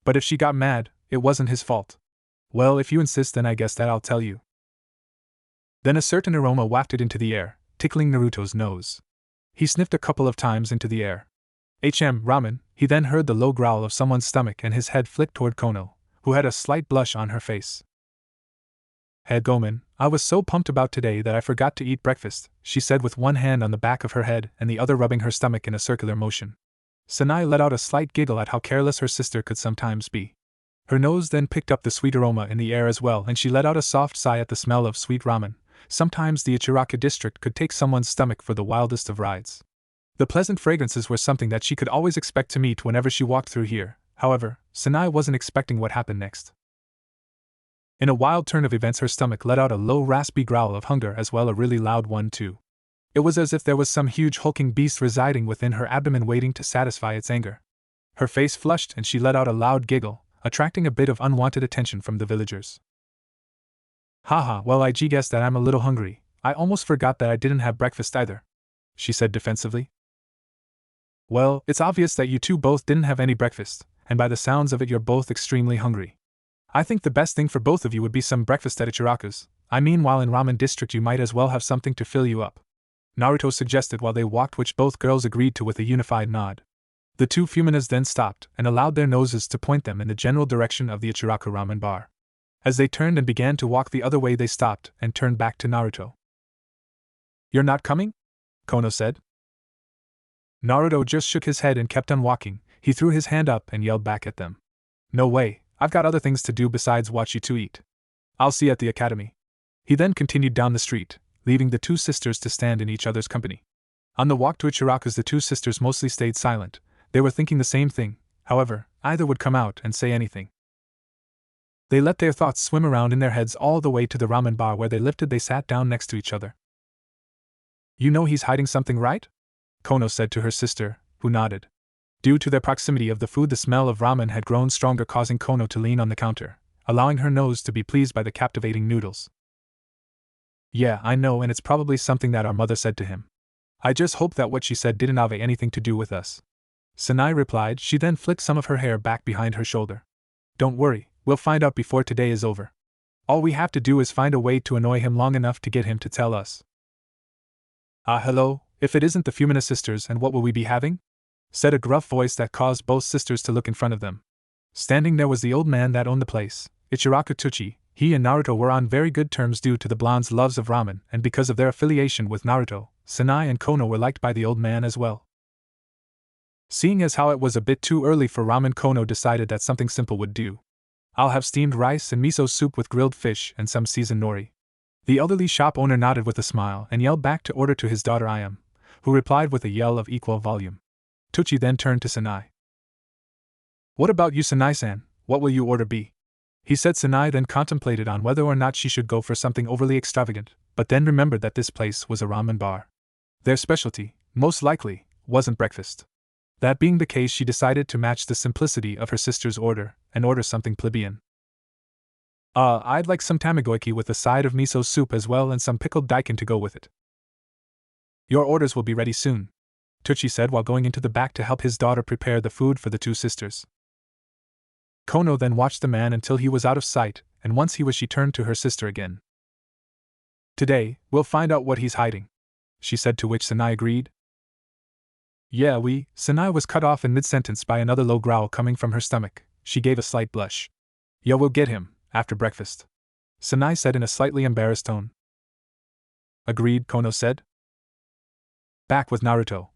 But if she got mad, it wasn't his fault. Well, if you insist, then I guess that I'll tell you. Then a certain aroma wafted into the air, tickling Naruto's nose. He sniffed a couple of times into the air. Ramen. He then heard the low growl of someone's stomach and his head flicked toward Kono, who had a slight blush on her face. Head Gomen, I was so pumped about today that I forgot to eat breakfast, she said with one hand on the back of her head and the other rubbing her stomach in a circular motion. Sanai let out a slight giggle at how careless her sister could sometimes be. Her nose then picked up the sweet aroma in the air as well, and she let out a soft sigh at the smell of sweet ramen. Sometimes the Ichiraka district could take someone's stomach for the wildest of rides. The pleasant fragrances were something that she could always expect to meet whenever she walked through here. However, Sanai wasn't expecting what happened next. In a wild turn of events, her stomach let out a low raspy growl of hunger, as well a really loud one too. It was as if there was some huge hulking beast residing within her abdomen waiting to satisfy its anger. Her face flushed and she let out a loud giggle, attracting a bit of unwanted attention from the villagers. Haha, well, I guess that I'm a little hungry. I almost forgot that I didn't have breakfast either, she said defensively. Well, it's obvious that you two both didn't have any breakfast, and by the sounds of it, you're both extremely hungry. I think the best thing for both of you would be some breakfast at Ichiraka's. I mean, while in Ramen District, you might as well have something to fill you up, Naruto suggested while they walked, which both girls agreed to with a unified nod. The two Fuminas then stopped and allowed their noses to point them in the general direction of the Ichiraka ramen bar. As they turned and began to walk the other way, they stopped and turned back to Naruto. You're not coming? Kono said. Naruto just shook his head and kept on walking. He threw his hand up and yelled back at them. No way, I've got other things to do besides watch you two eat. I'll see you at the academy. He then continued down the street, leaving the two sisters to stand in each other's company. On the walk to Ichiraka's, the two sisters mostly stayed silent. They were thinking the same thing, however, neither would come out and say anything. They let their thoughts swim around in their heads all the way to the ramen bar, where they sat down next to each other. You know he's hiding something, right? Kono said to her sister, who nodded. Due to their proximity of the food, the smell of ramen had grown stronger, causing Kono to lean on the counter, allowing her nose to be pleased by the captivating noodles. Yeah, I know, and it's probably something that our mother said to him. I just hope that what she said didn't have anything to do with us. Sanai replied. She then flicked some of her hair back behind her shoulder. Don't worry, we'll find out before today is over. All we have to do is find a way to annoy him long enough to get him to tell us. Hello, if it isn't the Fumina sisters, and what will we be having? Said a gruff voice that caused both sisters to look in front of them. Standing there was the old man that owned the place, Ichiraka Tsuchi. He and Naruto were on very good terms due to the blonde's loves of ramen, and because of their affiliation with Naruto, Sanai and Kono were liked by the old man as well. Seeing as how it was a bit too early for ramen, Kono decided that something simple would do. I'll have steamed rice and miso soup with grilled fish and some seasoned nori. The elderly shop owner nodded with a smile and yelled back to order to his daughter Ayam, who replied with a yell of equal volume. Tsuchi then turned to Sanai. What about you, Sanai-san? What will you order be? He said. Sanai then contemplated on whether or not she should go for something overly extravagant, but then remembered that this place was a ramen bar. Their specialty, most likely, wasn't breakfast. That being the case, she decided to match the simplicity of her sister's order and order something plebeian. I'd like some tamagoyaki with a side of miso soup as well, and some pickled daikon to go with it. Your orders will be ready soon, Tsuchi said while going into the back to help his daughter prepare the food for the two sisters. Kono then watched the man until he was out of sight, and once he was, she turned to her sister again. Today, we'll find out what he's hiding, she said, to which Sanai agreed. Yeah, Sanai was cut off in mid-sentence by another low growl coming from her stomach. She gave a slight blush. Yeah, we'll get him, after breakfast, Sanai said in a slightly embarrassed tone. Agreed, Kono said. Back with Naruto.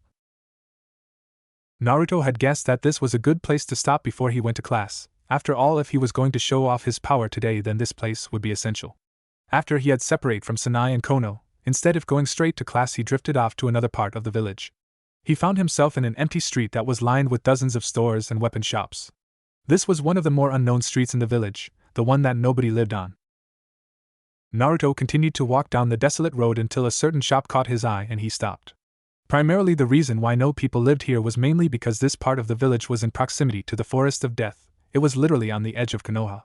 Naruto had guessed that this was a good place to stop before he went to class. After all, if he was going to show off his power today, then this place would be essential. After he had separated from Sanai and Kono, instead of going straight to class, he drifted off to another part of the village. He found himself in an empty street that was lined with dozens of stores and weapon shops. This was one of the more unknown streets in the village, the one that nobody lived on. Naruto continued to walk down the desolate road until a certain shop caught his eye and he stopped. Primarily, the reason why no people lived here was mainly because this part of the village was in proximity to the Forest of Death. It was literally on the edge of Konoha.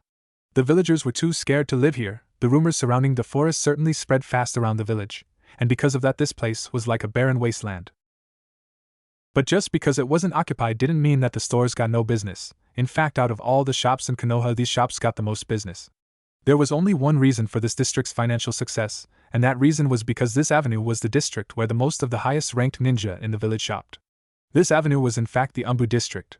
The villagers were too scared to live here. The rumors surrounding the forest certainly spread fast around the village, and because of that, this place was like a barren wasteland. But just because it wasn't occupied didn't mean that the stores got no business. In fact, out of all the shops in Konoha, these shops got the most business. There was only one reason for this district's financial success, and that reason was because this avenue was the district where the most of the highest-ranked ninja in the village shopped. This avenue was in fact the Anbu district.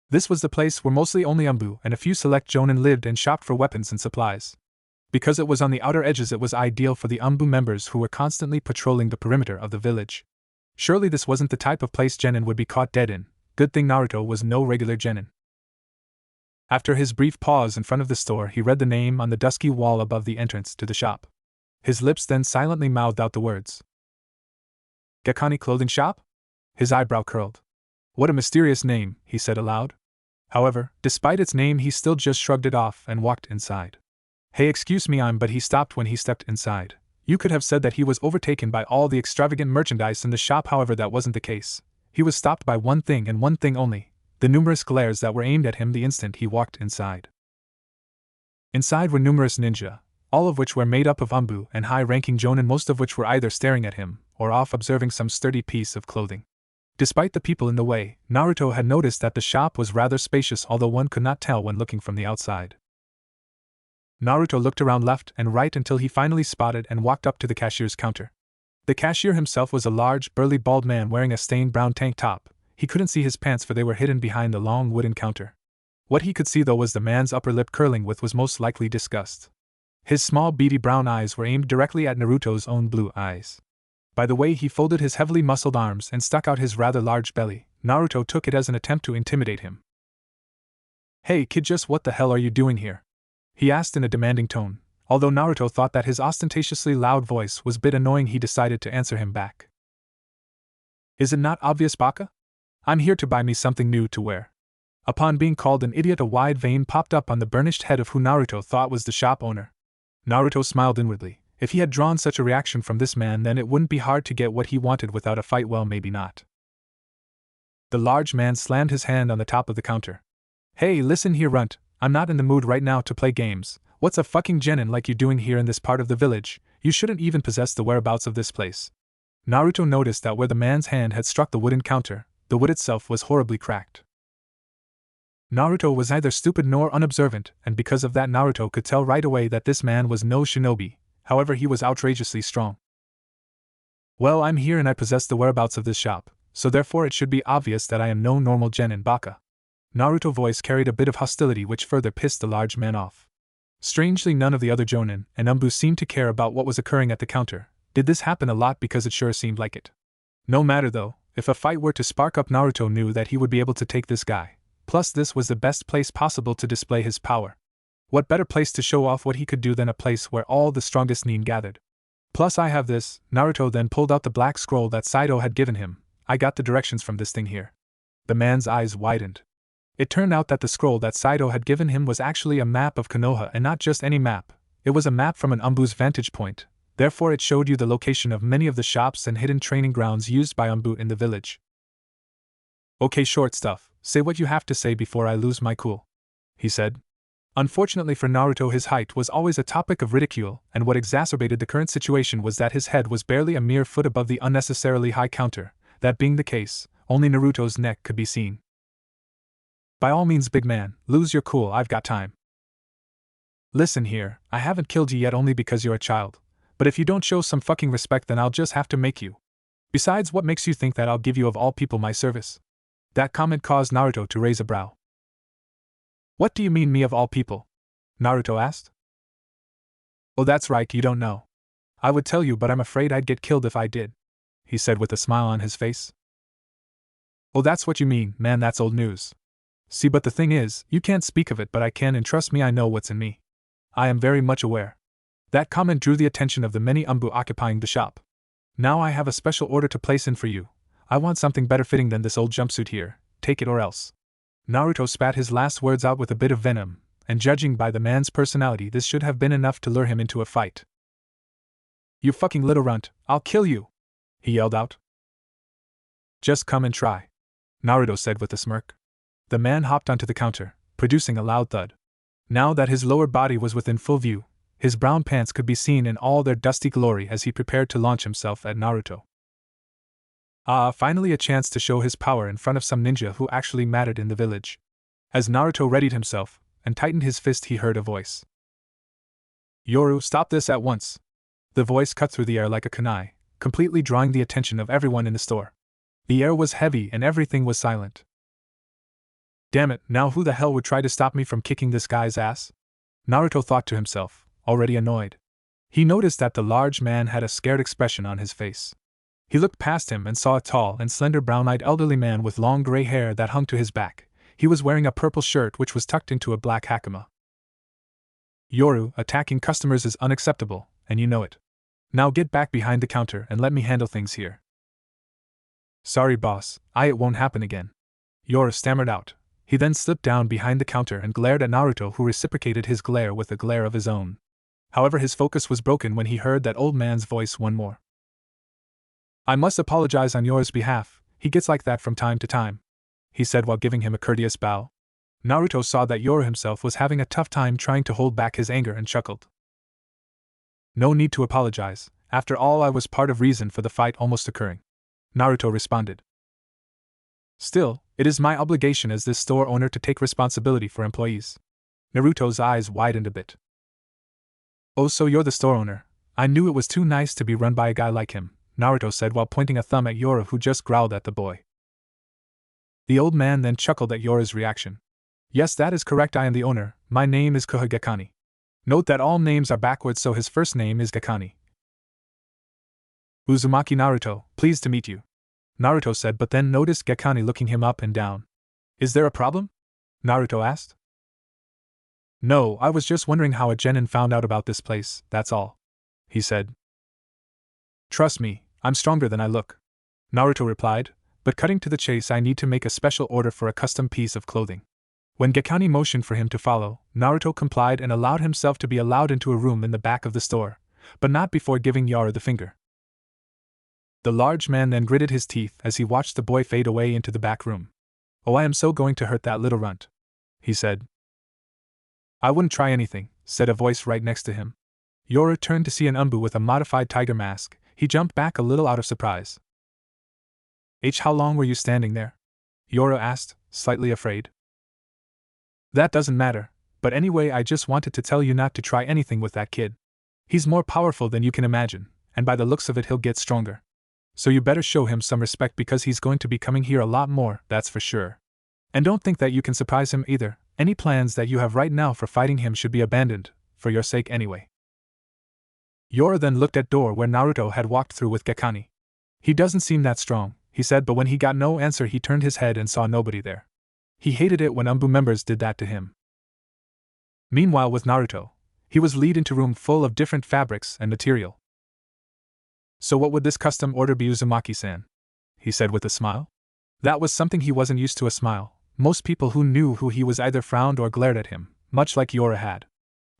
This was the place where mostly only Anbu and a few select jonin lived and shopped for weapons and supplies. Because it was on the outer edges, it was ideal for the Anbu members who were constantly patrolling the perimeter of the village. Surely this wasn't the type of place genin would be caught dead in. Good thing Naruto was no regular genin. After his brief pause in front of the store, he read the name on the dusky wall above the entrance to the shop. His lips then silently mouthed out the words. Gekani Clothing Shop? His eyebrow curled. What a mysterious name, he said aloud. However, despite its name, he still just shrugged it off and walked inside. Hey, excuse me, but he stopped when he stepped inside. You could have said that he was overtaken by all the extravagant merchandise in the shop, however that wasn't the case. He was stopped by one thing and one thing only, the numerous glares that were aimed at him the instant he walked inside. Inside were numerous ninja, all of which were made up of Anbu and high-ranking jonin, most of which were either staring at him or off observing some sturdy piece of clothing. Despite the people in the way, Naruto had noticed that the shop was rather spacious, although one could not tell when looking from the outside. Naruto looked around left and right until he finally spotted and walked up to the cashier's counter. The cashier himself was a large, burly, bald man wearing a stained brown tank top. He couldn't see his pants for they were hidden behind the long wooden counter. What he could see though was the man's upper lip curling with was most likely disgust. His small beady brown eyes were aimed directly at Naruto's own blue eyes. By the way he folded his heavily muscled arms and stuck out his rather large belly, Naruto took it as an attempt to intimidate him. Hey kid, just what the hell are you doing here? He asked in a demanding tone. Although Naruto thought that his ostentatiously loud voice was a bit annoying, he decided to answer him back. Is it not obvious, Baka? I'm here to buy me something new to wear. Upon being called an idiot, a wide vein popped up on the burnished head of who Naruto thought was the shop owner. Naruto smiled inwardly. If he had drawn such a reaction from this man, then it wouldn't be hard to get what he wanted without a fight. Well, maybe not. The large man slammed his hand on the top of the counter. Hey, listen here, runt. I'm not in the mood right now to play games. What's a fucking genin like you doing here in this part of the village? You shouldn't even possess the whereabouts of this place. Naruto noticed that where the man's hand had struck the wooden counter, the wood itself was horribly cracked. Naruto was neither stupid nor unobservant, and because of that Naruto could tell right away that this man was no shinobi. However, he was outrageously strong. Well, I'm here and I possess the whereabouts of this shop, so therefore it should be obvious that I am no normal genin, Baka. Naruto's voice carried a bit of hostility which further pissed the large man off. Strangely, none of the other jonin and Anbu seemed to care about what was occurring at the counter. Did this happen a lot? Because it sure seemed like it. No matter though, if a fight were to spark up, Naruto knew that he would be able to take this guy. Plus, this was the best place possible to display his power. What better place to show off what he could do than a place where all the strongest nin gathered? Plus, I have this. Naruto then pulled out the black scroll that Saito had given him. I got the directions from this thing here. The man's eyes widened. It turned out that the scroll that Saito had given him was actually a map of Konoha, and not just any map. It was a map from an Anbu's vantage point. Therefore, it showed you the location of many of the shops and hidden training grounds used by Anbu in the village. Okay, short stuff. Say what you have to say before I lose my cool, he said. Unfortunately for Naruto, his height was always a topic of ridicule, and what exacerbated the current situation was that his head was barely a mere foot above the unnecessarily high counter. That being the case, only Naruto's neck could be seen. By all means, big man, lose your cool, I've got time. Listen here, I haven't killed you yet only because you're a child, but if you don't show some fucking respect then I'll just have to make you. Besides, what makes you think that I'll give you of all people my service? That comment caused Naruto to raise a brow. What do you mean, me of all people? Naruto asked. Oh, that's right, you don't know. I would tell you, but I'm afraid I'd get killed if I did, he said with a smile on his face. Oh, that's what you mean, man, that's old news. See, but the thing is, you can't speak of it, but I can, and trust me, I know what's in me. I am very much aware. That comment drew the attention of the many Anbu occupying the shop. Now I have a special order to place in for you. I want something better fitting than this old jumpsuit here, take it or else. Naruto spat his last words out with a bit of venom, and judging by the man's personality, this should have been enough to lure him into a fight. You fucking little runt, I'll kill you, he yelled out. Just come and try, Naruto said with a smirk. The man hopped onto the counter, producing a loud thud. Now that his lower body was within full view, his brown pants could be seen in all their dusty glory as he prepared to launch himself at Naruto. Ah, finally a chance to show his power in front of some ninja who actually mattered in the village. As Naruto readied himself and tightened his fist, he heard a voice. Yoru, stop this at once. The voice cut through the air like a kunai, completely drawing the attention of everyone in the store. The air was heavy and everything was silent. Damn it, now who the hell would try to stop me from kicking this guy's ass? Naruto thought to himself, already annoyed. He noticed that the large man had a scared expression on his face. He looked past him and saw a tall and slender brown-eyed elderly man with long gray hair that hung to his back. He was wearing a purple shirt which was tucked into a black hakama. Yoru, attacking customers is unacceptable, and you know it. Now get back behind the counter and let me handle things here. Sorry boss, it won't happen again. Yoru stammered out. He then slipped down behind the counter and glared at Naruto, who reciprocated his glare with a glare of his own. However, his focus was broken when he heard that old man's voice one more. I must apologize on Yoru's behalf, he gets like that from time to time, he said while giving him a courteous bow. Naruto saw that Yoru himself was having a tough time trying to hold back his anger and chuckled. No need to apologize, after all I was part of reason for the fight almost occurring, Naruto responded. Still, it is my obligation as this store owner to take responsibility for employees. Naruto's eyes widened a bit. Oh, so you're the store owner. I knew it was too nice to be run by a guy like him, Naruto said while pointing a thumb at Yoru, who just growled at the boy. The old man then chuckled at Yoru's reaction. Yes, that is correct, I am the owner, my name is Koha Gekani. Note that all names are backwards, so his first name is Gekani. Uzumaki Naruto, pleased to meet you, Naruto said, but then noticed Gekani looking him up and down. Is there a problem? Naruto asked. No, I was just wondering how a genin found out about this place, that's all, he said. Trust me, I'm stronger than I look, Naruto replied, but cutting to the chase, I need to make a special order for a custom piece of clothing. When Gekani motioned for him to follow, Naruto complied and allowed himself to be allowed into a room in the back of the store, but not before giving Yoru the finger. The large man then gritted his teeth as he watched the boy fade away into the back room. Oh, I am so going to hurt that little runt, he said. I wouldn't try anything, said a voice right next to him. Yoru turned to see an Umbu with a modified tiger mask. He jumped back a little out of surprise. How long were you standing there? Yoru asked, slightly afraid. That doesn't matter, but anyway, I just wanted to tell you not to try anything with that kid. He's more powerful than you can imagine, and by the looks of it he'll get stronger. So you better show him some respect because he's going to be coming here a lot more, that's for sure. And don't think that you can surprise him either. Any plans that you have right now for fighting him should be abandoned, for your sake anyway. Yoru then looked at door where Naruto had walked through with Gekani. He doesn't seem that strong, he said, but when he got no answer he turned his head and saw nobody there. He hated it when Umbu members did that to him. Meanwhile with Naruto, he was led into a room full of different fabrics and material. So what would this custom order be, Uzumaki-san? He said with a smile. That was something he wasn't used to, a smile. Most people who knew who he was either frowned or glared at him, much like Yoru had.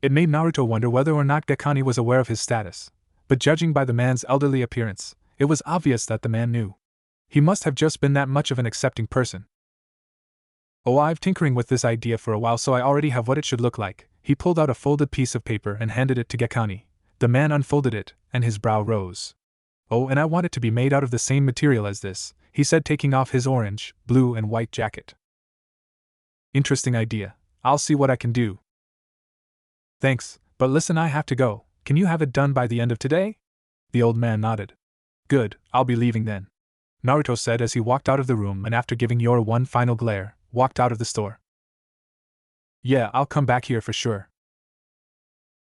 It made Naruto wonder whether or not Gekani was aware of his status, but judging by the man's elderly appearance, it was obvious that the man knew. He must have just been that much of an accepting person. Oh, I've tinkering with this idea for a while, so I already have what it should look like. He pulled out a folded piece of paper and handed it to Gekani. The man unfolded it, and his brow rose. Oh, and I want it to be made out of the same material as this, he said, taking off his orange, blue, and white jacket. Interesting idea. I'll see what I can do. Thanks, but listen, I have to go. Can you have it done by the end of today? The old man nodded. Good, I'll be leaving then, Naruto said as he walked out of the room and after giving Yoru one final glare, walked out of the store. Yeah, I'll come back here for sure.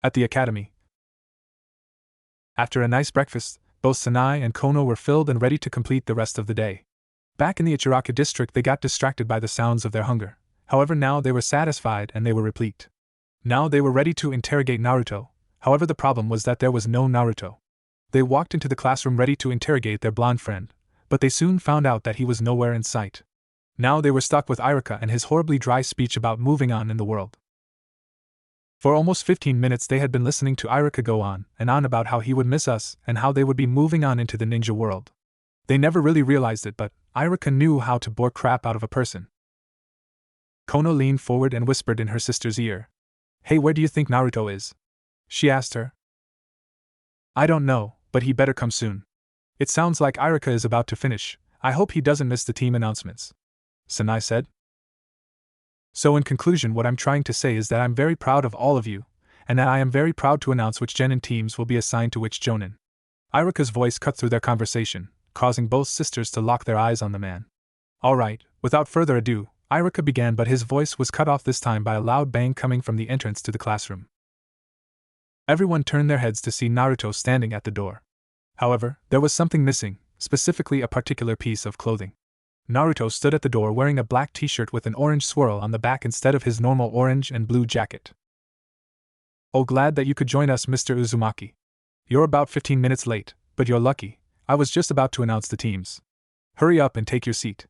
At the academy. After a nice breakfast, both Sanai and Kono were filled and ready to complete the rest of the day. Back in the Ichiraka district they got distracted by the sounds of their hunger. However, now they were satisfied and they were replete. Now they were ready to interrogate Naruto. However, the problem was that there was no Naruto. They walked into the classroom ready to interrogate their blonde friend, but they soon found out that he was nowhere in sight. Now they were stuck with Iruka and his horribly dry speech about moving on in the world. For almost 15 minutes they had been listening to Iruka go on and on about how he would miss us and how they would be moving on into the ninja world. They never really realized it, but Iruka knew how to bore crap out of a person. Kono leaned forward and whispered in her sister's ear. Hey, where do you think Naruto is? She asked her. I don't know, but he better come soon. It sounds like Irika is about to finish. I hope he doesn't miss the team announcements," Sanai said. So in conclusion, what I'm trying to say is that I'm very proud of all of you, and that I am very proud to announce which genin teams will be assigned to which jonin. Irika's voice cut through their conversation, causing both sisters to lock their eyes on the man. Alright, without further ado, Irika began, but his voice was cut off this time by a loud bang coming from the entrance to the classroom. Everyone turned their heads to see Naruto standing at the door. However, there was something missing, specifically a particular piece of clothing. Naruto stood at the door wearing a black t-shirt with an orange swirl on the back instead of his normal orange and blue jacket. "Oh, glad that you could join us, Mr. Uzumaki. You're about 15 minutes late, but you're lucky. I was just about to announce the teams. Hurry up and take your seat."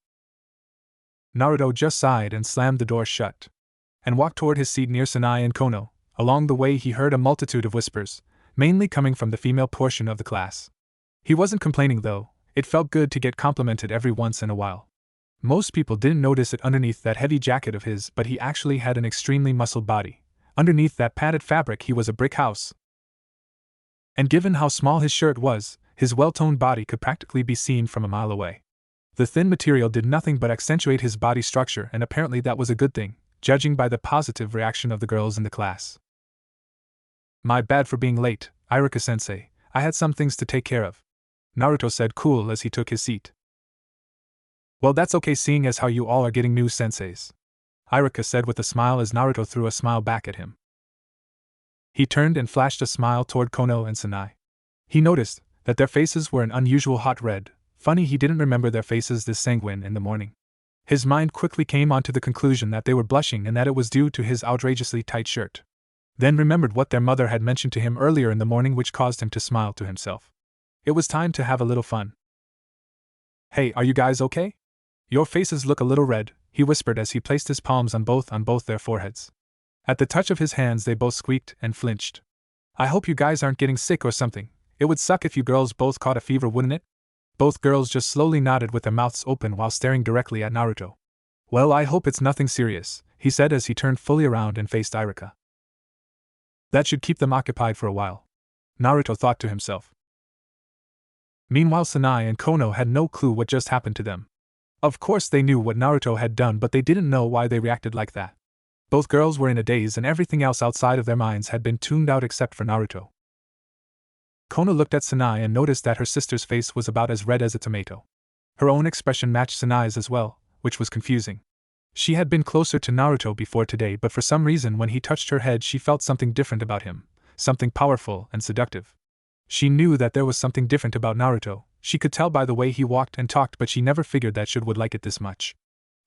Naruto just sighed and slammed the door shut, and walked toward his seat near Sanai and Kono. Along the way he heard a multitude of whispers, mainly coming from the female portion of the class. He wasn't complaining though, it felt good to get complimented every once in a while. Most people didn't notice it underneath that heavy jacket of his, but he actually had an extremely muscled body. Underneath that padded fabric he was a brick house. And given how small his shirt was, his well-toned body could practically be seen from a mile away. The thin material did nothing but accentuate his body structure, and apparently that was a good thing, judging by the positive reaction of the girls in the class. "My bad for being late, Irika-sensei. I had some things to take care of," Naruto said cool as he took his seat. "Well, that's okay seeing as how you all are getting new senseis," Irika said with a smile as Naruto threw a smile back at him. He turned and flashed a smile toward Kono and Sanai. He noticed that their faces were an unusual hot red. Funny he didn't remember their faces this sanguine in the morning. His mind quickly came onto the conclusion that they were blushing and that it was due to his outrageously tight shirt. Then remembered what their mother had mentioned to him earlier in the morning, which caused him to smile to himself. It was time to have a little fun. "Hey, are you guys okay? Your faces look a little red," he whispered as he placed his palms on both their foreheads. At the touch of his hands they both squeaked and flinched. "I hope you guys aren't getting sick or something. It would suck if you girls both caught a fever, wouldn't it?" Both girls just slowly nodded with their mouths open while staring directly at Naruto. "Well, I hope it's nothing serious," he said as he turned fully around and faced Irika. That should keep them occupied for a while, Naruto thought to himself. Meanwhile, Sanai and Kono had no clue what just happened to them. Of course they knew what Naruto had done, but they didn't know why they reacted like that. Both girls were in a daze and everything else outside of their minds had been tuned out except for Naruto. Kono looked at Sanai and noticed that her sister's face was about as red as a tomato. Her own expression matched Sanai's as well, which was confusing. She had been closer to Naruto before today, but for some reason when he touched her head she felt something different about him, something powerful and seductive. She knew that there was something different about Naruto, she could tell by the way he walked and talked, but she never figured that she would like it this much.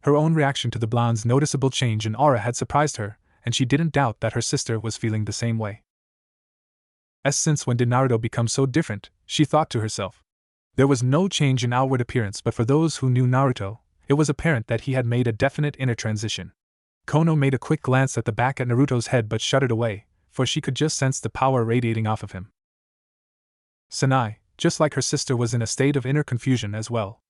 Her own reaction to the blonde's noticeable change in aura had surprised her, and she didn't doubt that her sister was feeling the same way. Since when did Naruto become so different, she thought to herself. There was no change in outward appearance, but for those who knew Naruto, it was apparent that he had made a definite inner transition. Kono made a quick glance at the back at Naruto's head but shut it away, for she could just sense the power radiating off of him. Sanai, just like her sister, was in a state of inner confusion as well.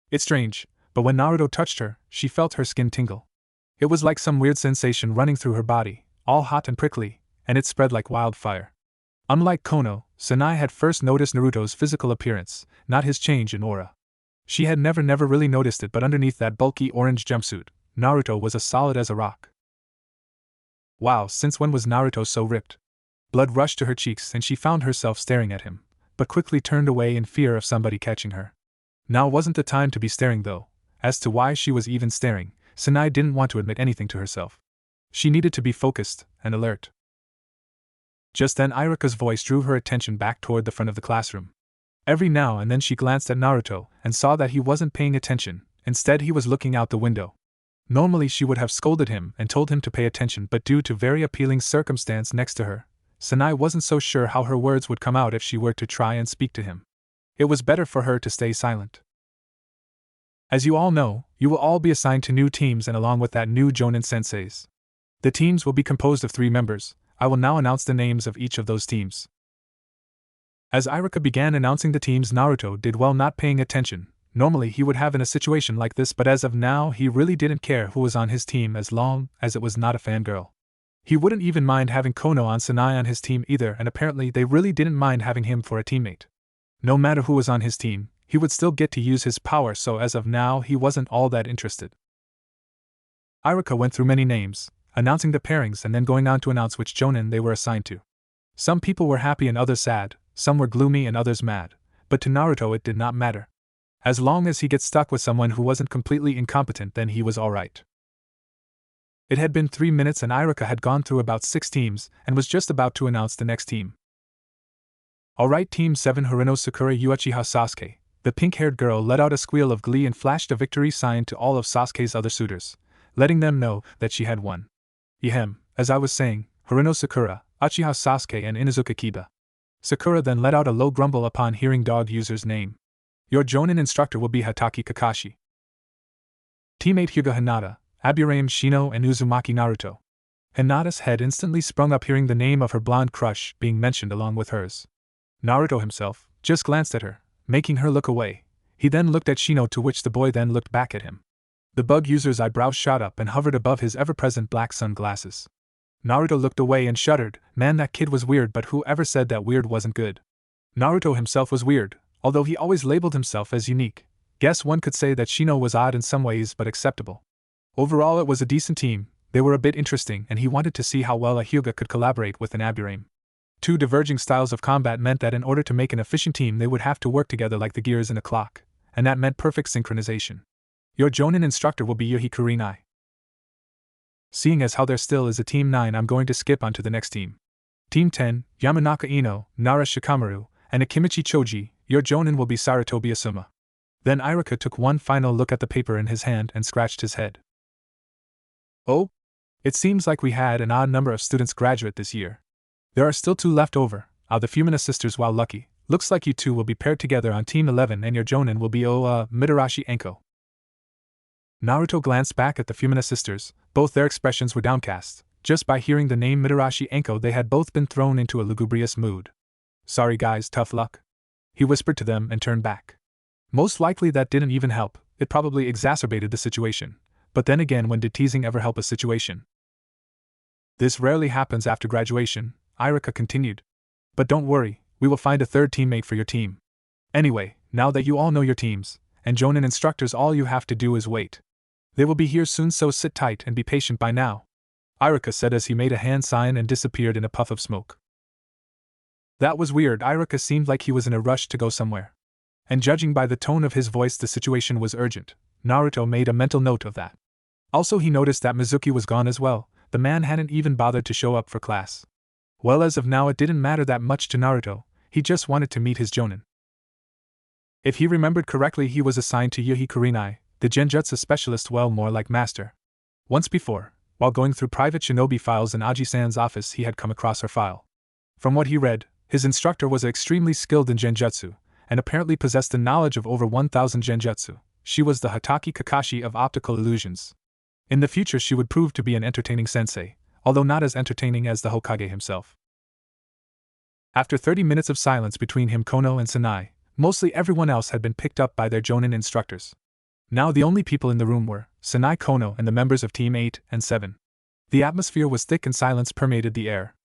It's strange, but when Naruto touched her, she felt her skin tingle. It was like some weird sensation running through her body, all hot and prickly, and it spread like wildfire. Unlike Kono, Sanai had first noticed Naruto's physical appearance, not his change in aura. She had never really noticed it, but underneath that bulky orange jumpsuit, Naruto was as solid as a rock. Wow, since when was Naruto so ripped? Blood rushed to her cheeks and she found herself staring at him, but quickly turned away in fear of somebody catching her. Now wasn't the time to be staring though. As to why she was even staring, Sanai didn't want to admit anything to herself. She needed to be focused and alert. Just then Irika's voice drew her attention back toward the front of the classroom. Every now and then she glanced at Naruto and saw that he wasn't paying attention, instead he was looking out the window. Normally she would have scolded him and told him to pay attention, but due to very appealing circumstance next to her, Sanai wasn't so sure how her words would come out if she were to try and speak to him. It was better for her to stay silent. As you all know, you will all be assigned to new teams, and along with that, new Jonin senseis. The teams will be composed of 3 members. I will now announce the names of each of those teams. As Irika began announcing the teams, Naruto did well not paying attention. Normally he would have in a situation like this, but as of now he really didn't care who was on his team as long as it was not a fangirl. He wouldn't even mind having Kono and Sanai on his team either, and apparently they really didn't mind having him for a teammate. No matter who was on his team, he would still get to use his power, so as of now he wasn't all that interested. Iruka went through many names, announcing the pairings and then going on to announce which jonin they were assigned to. Some people were happy and others sad, some were gloomy and others mad, but to Naruto it did not matter. As long as he gets stuck with someone who wasn't completely incompetent, then he was alright. It had been 3 minutes and Iruka had gone through about 6 teams and was just about to announce the next team. Alright, Team 7 Harino Sakura Uchiha Sasuke. The pink-haired girl let out a squeal of glee and flashed a victory sign to all of Sasuke's other suitors, letting them know that she had won. As I was saying, Harino Sakura, Uchiha Sasuke and Inuzuka Kiba. Sakura then let out a low grumble upon hearing dog user's name. Your jonin instructor will be Hatake Kakashi. Teammate Hyuga Hinata, Aburame Shino and Uzumaki Naruto. Hinata's head instantly sprung up hearing the name of her blonde crush being mentioned along with hers. Naruto himself just glanced at her, making her look away. He then looked at Shino, to which the boy then looked back at him. The bug user's eyebrows shot up and hovered above his ever-present black sunglasses. Naruto looked away and shuddered. Man, that kid was weird, but whoever said that weird wasn't good. Naruto himself was weird, although he always labeled himself as unique. Guess one could say that Shino was odd in some ways but acceptable. Overall it was a decent team, they were a bit interesting and he wanted to see how well a Hyuga could collaborate with an Aburame. 2 diverging styles of combat meant that in order to make an efficient team they would have to work together like the gears in a clock, and that meant perfect synchronization. Your jonin instructor will be Yuhi Kurinai. Seeing as how there still is a Team 9, I'm going to skip on to the next team. Team 10, Yamanaka Ino, Nara Shikamaru, and Akimichi Choji. Your jonin will be Sarutobi Asuma. Then Iruka took one final look at the paper in his hand and scratched his head. Oh? It seems like we had an odd number of students graduate this year. There are still 2 left over. The Fumina sisters. While lucky, looks like you 2 will be paired together on Team 11 and your jonin will be Mitarashi Enko. Naruto glanced back at the Fumina sisters. Both their expressions were downcast. Just by hearing the name Mitarashi Enko they had both been thrown into a lugubrious mood. Sorry guys, tough luck. He whispered to them and turned back. Most likely that didn't even help, it probably exacerbated the situation. But then again, when did teasing ever help a situation? This rarely happens after graduation, Iruka continued. But don't worry, we will find a 3rd teammate for your team. Anyway, now that you all know your teams, and jonin instructors, all you have to do is wait. They will be here soon, so sit tight and be patient by now, Iruka said as he made a hand sign and disappeared in a puff of smoke. That was weird. Iruka seemed like he was in a rush to go somewhere. And judging by the tone of his voice, the situation was urgent. Naruto made a mental note of that. Also, he noticed that Mizuki was gone as well. The man hadn't even bothered to show up for class. Well, as of now it didn't matter that much to Naruto, he just wanted to meet his jonin. If he remembered correctly, he was assigned to Yuhi Kurinai, the genjutsu specialist, well, more like master. Once before, while going through private shinobi files in Aji-san's office, he had come across her file. From what he read, his instructor was extremely skilled in genjutsu, and apparently possessed a knowledge of over 1,000 genjutsu. She was the Hatake Kakashi of optical illusions. In the future she would prove to be an entertaining sensei, although not as entertaining as the Hokage himself. After 30 minutes of silence between him, Kono and Sanai, mostly everyone else had been picked up by their jonin instructors. Now the only people in the room were Sanai, Kono, and the members of Team 8 and 7. The atmosphere was thick and silence permeated the air.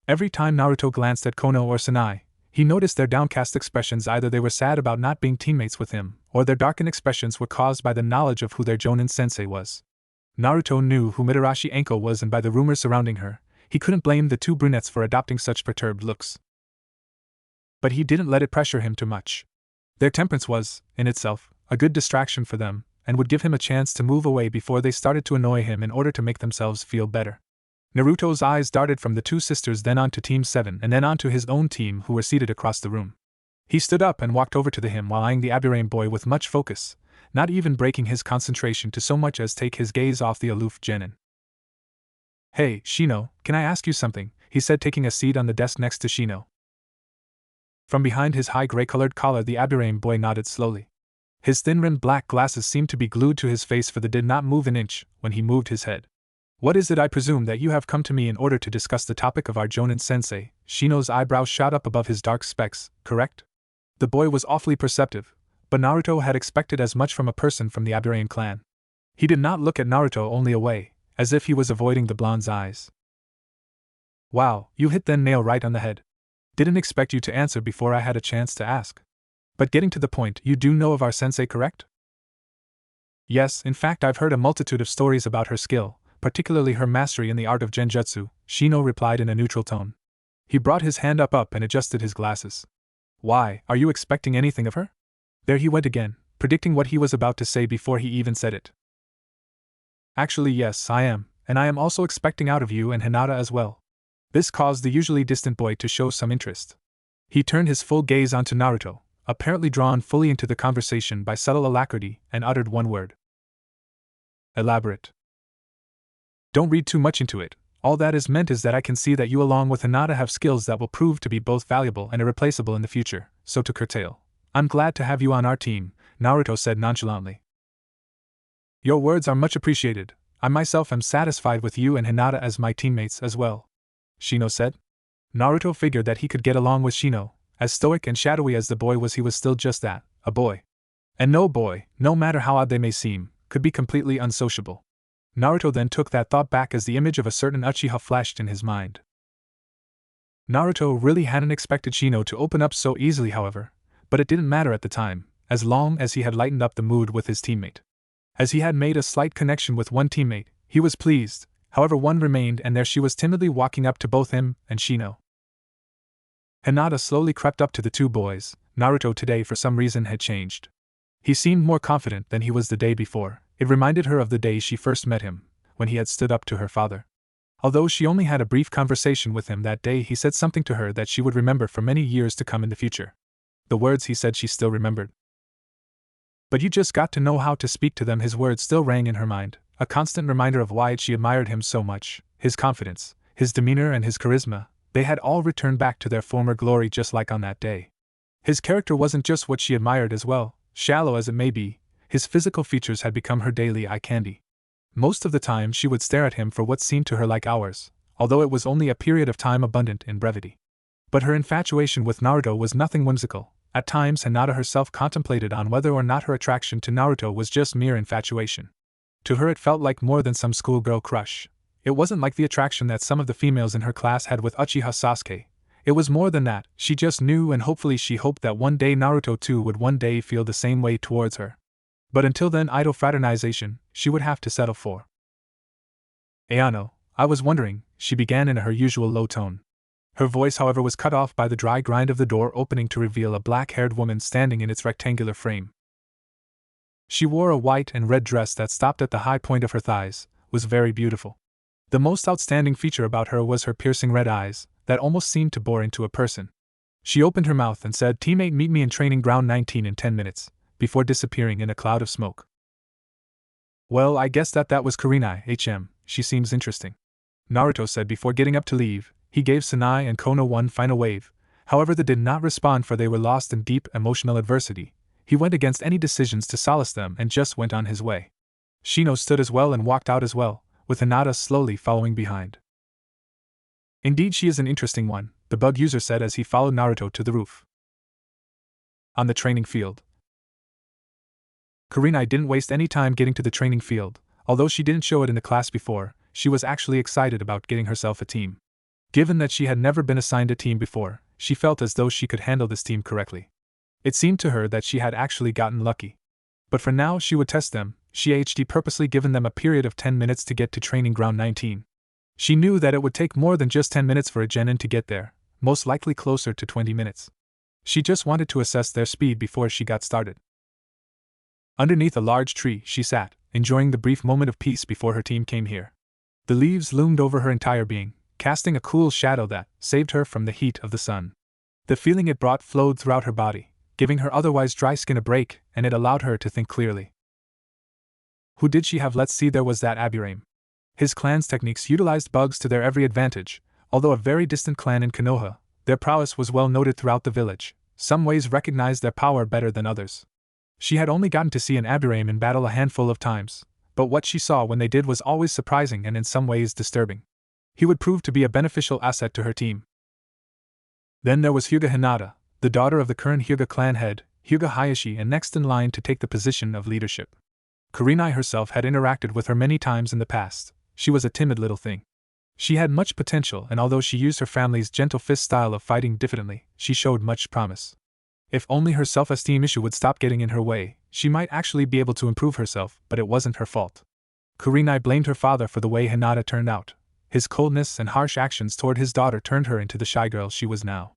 Every time Naruto glanced at Kono or Sanai, he noticed their downcast expressions. Either they were sad about not being teammates with him, or their darkened expressions were caused by the knowledge of who their jonin sensei was. Naruto knew who Mitarashi Enko was, and by the rumors surrounding her, he couldn't blame the 2 brunettes for adopting such perturbed looks. But he didn't let it pressure him too much. Their temperance was, in itself, a good distraction for them, and would give him a chance to move away before they started to annoy him in order to make themselves feel better. Naruto's eyes darted from the 2 sisters then onto Team 7 and then onto his own team, who were seated across the room. He stood up and walked over to him while eyeing the Aburame boy with much focus, not even breaking his concentration to so much as take his gaze off the aloof genin. Hey, Shino, can I ask you something? He said, taking a seat on the desk next to Shino. From behind his high gray-colored collar the Aburame boy nodded slowly. His thin-rimmed black glasses seemed to be glued to his face, for they did not move an inch when he moved his head. What is it? I presume that you have come to me in order to discuss the topic of our jonin sensei. Shino's eyebrows shot up above his dark specs, correct? The boy was awfully perceptive, but Naruto had expected as much from a person from the Aburame clan. He did not look at Naruto, only away, as if he was avoiding the blonde's eyes. Wow, you hit the nail right on the head. Didn't expect you to answer before I had a chance to ask. But getting to the point, you do know of our sensei, correct? Yes, in fact I've heard a multitude of stories about her skill, particularly her mastery in the art of genjutsu, Shino replied in a neutral tone. He brought his hand up and adjusted his glasses. Why, are you expecting anything of her? There he went again, predicting what he was about to say before he even said it. Actually yes, I am, and I am also expecting out of you and Hinata as well. This caused the usually distant boy to show some interest. He turned his full gaze onto Naruto, apparently drawn fully into the conversation by subtle alacrity, and uttered one word. Elaborate. Don't read too much into it. All that is meant is that I can see that you along with Hinata have skills that will prove to be both valuable and irreplaceable in the future, so to curtail. I'm glad to have you on our team, Naruto said nonchalantly. Your words are much appreciated. I myself am satisfied with you and Hinata as my teammates as well, Shino said. Naruto figured that he could get along with Shino. As stoic and shadowy as the boy was, he was still just that, a boy. And no boy, no matter how odd they may seem, could be completely unsociable. Naruto then took that thought back as the image of a certain Uchiha flashed in his mind. Naruto really hadn't expected Shino to open up so easily, however, but it didn't matter at the time, as long as he had lightened up the mood with his teammate. As he had made a slight connection with one teammate, he was pleased. However, one remained, and there she was timidly walking up to both him and Shino. Hinata slowly crept up to the two boys. Naruto today for some reason had changed. He seemed more confident than he was the day before. It reminded her of the day she first met him, when he had stood up to her father. Although she only had a brief conversation with him that day, he said something to her that she would remember for many years to come in the future. The words he said she still remembered. But you just got to know how to speak to them. His words still rang in her mind, a constant reminder of why she admired him so much. His confidence, his demeanor and his charisma, they had all returned back to their former glory just like on that day. His character wasn't just what she admired as well, shallow as it may be. His physical features had become her daily eye candy. Most of the time she would stare at him for what seemed to her like hours, although it was only a period of time abundant in brevity. But her infatuation with Naruto was nothing whimsical. At times Hinata herself contemplated on whether or not her attraction to Naruto was just mere infatuation. To her it felt like more than some schoolgirl crush. It wasn't like the attraction that some of the females in her class had with Uchiha Sasuke. It was more than that. She just knew, and hopefully she hoped that one day Naruto too would one day feel the same way towards her. But until then, idle fraternization she would have to settle for. Ayano, I was wondering, she began in her usual low tone. Her voice, however, was cut off by the dry grind of the door opening to reveal a black-haired woman standing in its rectangular frame. She wore a white and red dress that stopped at the high point of her thighs, was very beautiful. The most outstanding feature about her was her piercing red eyes, that almost seemed to bore into a person. She opened her mouth and said, "Teammate, meet me in training ground 19 in 10 minutes, before disappearing in a cloud of smoke. Well, I guess that was Kurenai, she seems interesting, Naruto said before getting up to leave. He gave Sanai and Kono one final wave, however they did not respond for they were lost in deep emotional adversity. He went against any decisions to solace them and just went on his way. Shino stood as well and walked out as well, with Hinata slowly following behind. Indeed, she is an interesting one, the bug user said as he followed Naruto to the roof. On the training field. Kurenai didn't waste any time getting to the training field. Although she didn't show it in the class before, she was actually excited about getting herself a team. Given that she had never been assigned a team before, she felt as though she could handle this team correctly. It seemed to her that she had actually gotten lucky. But for now she would test them. She had purposely given them a period of 10 minutes to get to training ground 19. She knew that it would take more than just 10 minutes for a genin to get there, most likely closer to 20 minutes. She just wanted to assess their speed before she got started. Underneath a large tree she sat, enjoying the brief moment of peace before her team came here. The leaves loomed over her entire being, casting a cool shadow that saved her from the heat of the sun. The feeling it brought flowed throughout her body, giving her otherwise dry skin a break, and it allowed her to think clearly. Who did she have? Let's see, there was that Aburame. His clan's techniques utilized bugs to their every advantage. Although a very distant clan in Konoha, their prowess was well noted throughout the village. Some ways recognized their power better than others. She had only gotten to see an Aburame in battle a handful of times, but what she saw when they did was always surprising and in some ways disturbing. He would prove to be a beneficial asset to her team. Then there was Hyuga Hinata, the daughter of the current Hyuga clan head, Hyuga Hayashi, and next in line to take the position of leadership. Kurenai herself had interacted with her many times in the past. She was a timid little thing. She had much potential, and although she used her family's gentle fist style of fighting diffidently, she showed much promise. If only her self-esteem issue would stop getting in her way, she might actually be able to improve herself, but it wasn't her fault. Kurenai blamed her father for the way Hinata turned out. His coldness and harsh actions toward his daughter turned her into the shy girl she was now.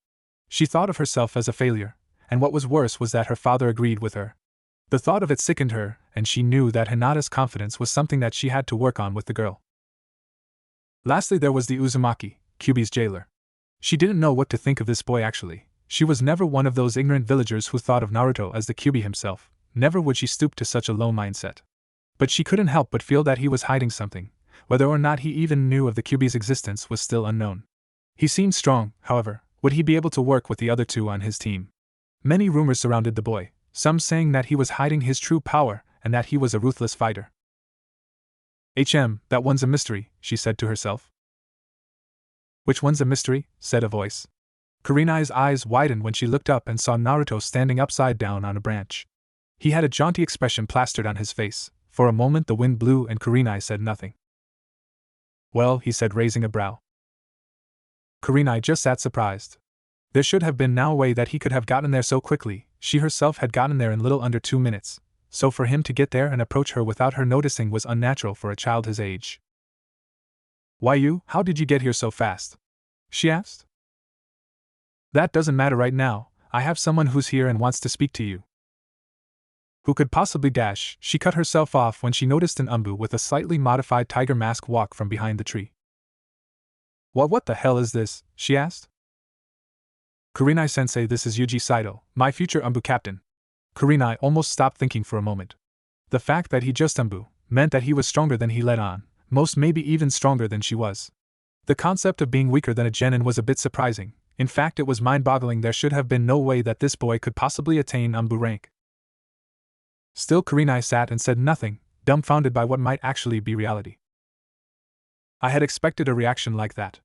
She thought of herself as a failure, and what was worse was that her father agreed with her. The thought of it sickened her, and she knew that Hinata's confidence was something that she had to work on with the girl. Lastly, there was the Uzumaki, Kyuubi's jailer. She didn't know what to think of this boy actually. She was never one of those ignorant villagers who thought of Naruto as the Kyuubi himself. Never would she stoop to such a low mindset. But she couldn't help but feel that he was hiding something. Whether or not he even knew of the Kyuubi's existence was still unknown. He seemed strong, however. Would he be able to work with the other two on his team? Many rumors surrounded the boy, some saying that he was hiding his true power and that he was a ruthless fighter. That one's a mystery, she said to herself. Which one's a mystery? Said a voice. Kurenai's eyes widened when she looked up and saw Naruto standing upside down on a branch. He had a jaunty expression plastered on his face. For a moment the wind blew and Kurenai said nothing. Well, he said, raising a brow. Kurenai just sat surprised. There should have been no way that he could have gotten there so quickly. She herself had gotten there in little under 2 minutes, so for him to get there and approach her without her noticing was unnatural for a child his age. Why you? How did you get here so fast? She asked. That doesn't matter right now. I have someone who's here and wants to speak to you. Who could possibly dash? She cut herself off when she noticed an Umbu with a slightly modified tiger mask walk from behind the tree. What the hell is this? She asked. Kurenai-sensei, this is Yuji Saito, my future Umbu captain. Kurenai almost stopped thinking for a moment. The fact that he just Umbu meant that he was stronger than he let on, most maybe even stronger than she was. The concept of being weaker than a genin was a bit surprising. In fact, it was mind-boggling. There should have been no way that this boy could possibly attain Umbu rank. Still, Kurenai sat and said nothing, dumbfounded by what might actually be reality. I had expected a reaction like that.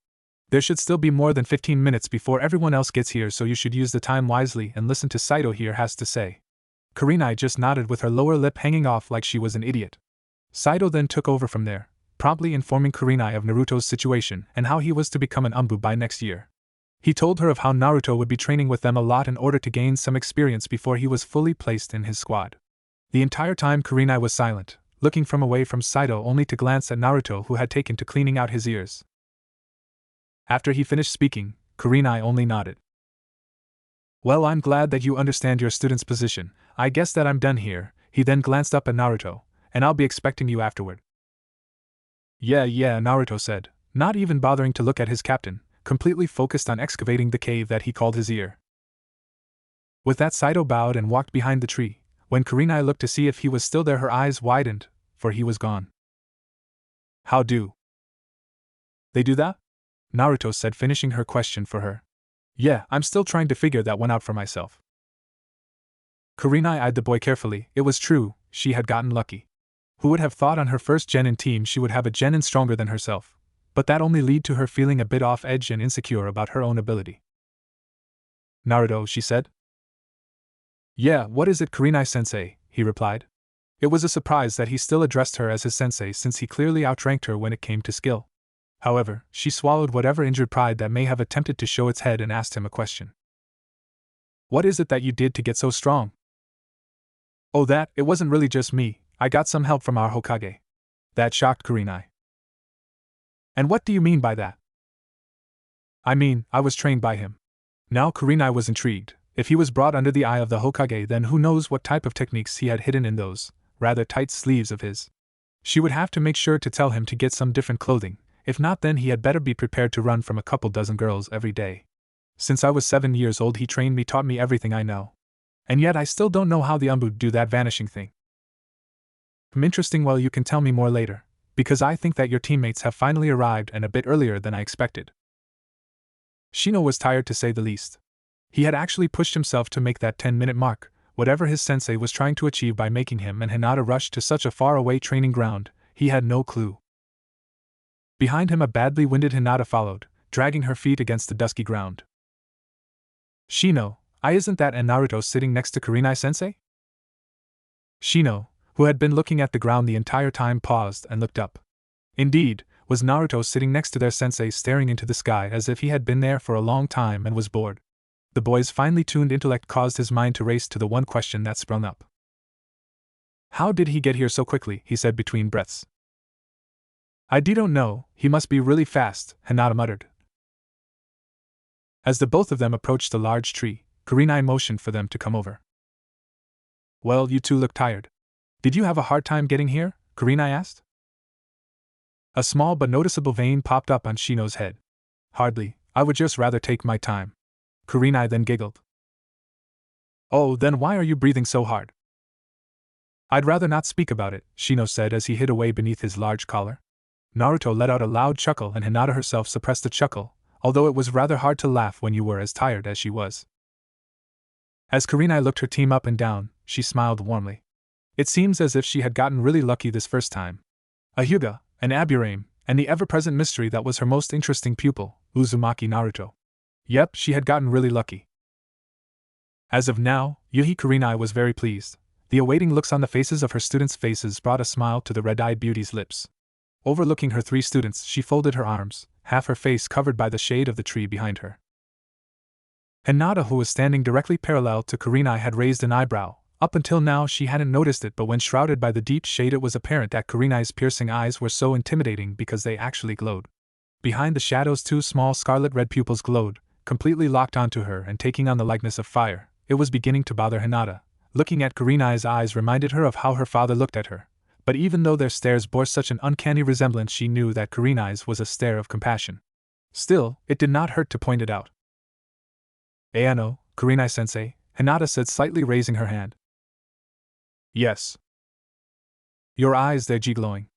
There should still be more than 15 minutes before everyone else gets here, so you should use the time wisely and listen to Saito here has to say. Kurenai just nodded with her lower lip hanging off like she was an idiot. Saito then took over from there, promptly informing Kurenai of Naruto's situation and how he was to become an Umbu by next year. He told her of how Naruto would be training with them a lot in order to gain some experience before he was fully placed in his squad. The entire time Kurenai was silent, looking away from Saito only to glance at Naruto, who had taken to cleaning out his ears. After he finished speaking, Kurenai only nodded. Well, I'm glad that you understand your student's position. I guess that I'm done here. He then glanced up at Naruto, and I'll be expecting you afterward. Yeah, Naruto said, not even bothering to look at his captain, completely focused on excavating the cave that he called his ear. With that, Saito bowed and walked behind the tree. When Kurenai looked to see if he was still there, her eyes widened, for he was gone. How do they do that? Naruto said, finishing her question for her. Yeah, I'm still trying to figure that one out for myself. Kurenai eyed the boy carefully. It was true, she had gotten lucky. Who would have thought on her first genin team she would have a genin stronger than herself? But that only led to her feeling a bit off edge and insecure about her own ability. Naruto, she said. Yeah, what is it, Kurenai-sensei? He replied. It was a surprise that he still addressed her as his sensei, since he clearly outranked her when it came to skill. However, she swallowed whatever injured pride that may have attempted to show its head and asked him a question. What is it that you did to get so strong? Oh, it wasn't really just me. I got some help from our Hokage. That shocked Kurenai. And what do you mean by that? I mean, I was trained by him. Now Kurenai was intrigued. If he was brought under the eye of the Hokage, then who knows what type of techniques he had hidden in those rather tight sleeves of his. She would have to make sure to tell him to get some different clothing. If not, then he had better be prepared to run from a couple dozen girls every day. Since I was 7 years old, he trained me, taught me everything I know. And yet I still don't know how the Umbu do that vanishing thing. Interesting. Well, you can tell me more later, because I think that your teammates have finally arrived, and a bit earlier than I expected. Shino was tired, to say the least. He had actually pushed himself to make that 10-minute mark, whatever his sensei was trying to achieve by making him and Hinata rush to such a far-away training ground. He had no clue. Behind him, a badly winded Hinata followed, dragging her feet against the dusky ground. Shino, isn't that Naruto sitting next to Kurenai-sensei? Shino, who had been looking at the ground the entire time, paused and looked up. Indeed, was Naruto sitting next to their sensei, staring into the sky as if he had been there for a long time and was bored. The boy's finely tuned intellect caused his mind to race to the one question that sprung up. How did he get here so quickly? He said between breaths. I don't know, he must be really fast, Hinata muttered. As the both of them approached the large tree, Kurenai motioned for them to come over. Well, you two look tired. Did you have a hard time getting here? Kurenai asked. A small but noticeable vein popped up on Shino's head. Hardly, I would just rather take my time. Kurenai then giggled. Oh, then why are you breathing so hard? I'd rather not speak about it, Shino said as he hid away beneath his large collar. Naruto let out a loud chuckle and Hinata herself suppressed a chuckle, although it was rather hard to laugh when you were as tired as she was. As Kurenai looked her team up and down, she smiled warmly. It seems as if she had gotten really lucky this first time. A Hyuga, an Aburame, and the ever-present mystery that was her most interesting pupil, Uzumaki Naruto. Yep, she had gotten really lucky. As of now, Yuhi Kurenai was very pleased. The awaiting looks on the faces of her students' faces brought a smile to the red-eyed beauty's lips. Overlooking her three students, she folded her arms, half her face covered by the shade of the tree behind her. Hinata, who was standing directly parallel to Kurenai, had raised an eyebrow. Up until now she hadn't noticed it, but when shrouded by the deep shade it was apparent that Kurenai's piercing eyes were so intimidating because they actually glowed. Behind the shadows 2 small scarlet-red pupils glowed, completely locked onto her and taking on the likeness of fire. It was beginning to bother Hinata. Looking at Kurenai's eyes reminded her of how her father looked at her. But even though their stares bore such an uncanny resemblance, she knew that Kurenai's was a stare of compassion. Still, it did not hurt to point it out. Ayano, Kurenai-sensei, Hinata said, slightly raising her hand. Yes. Your eyes, they're glowing,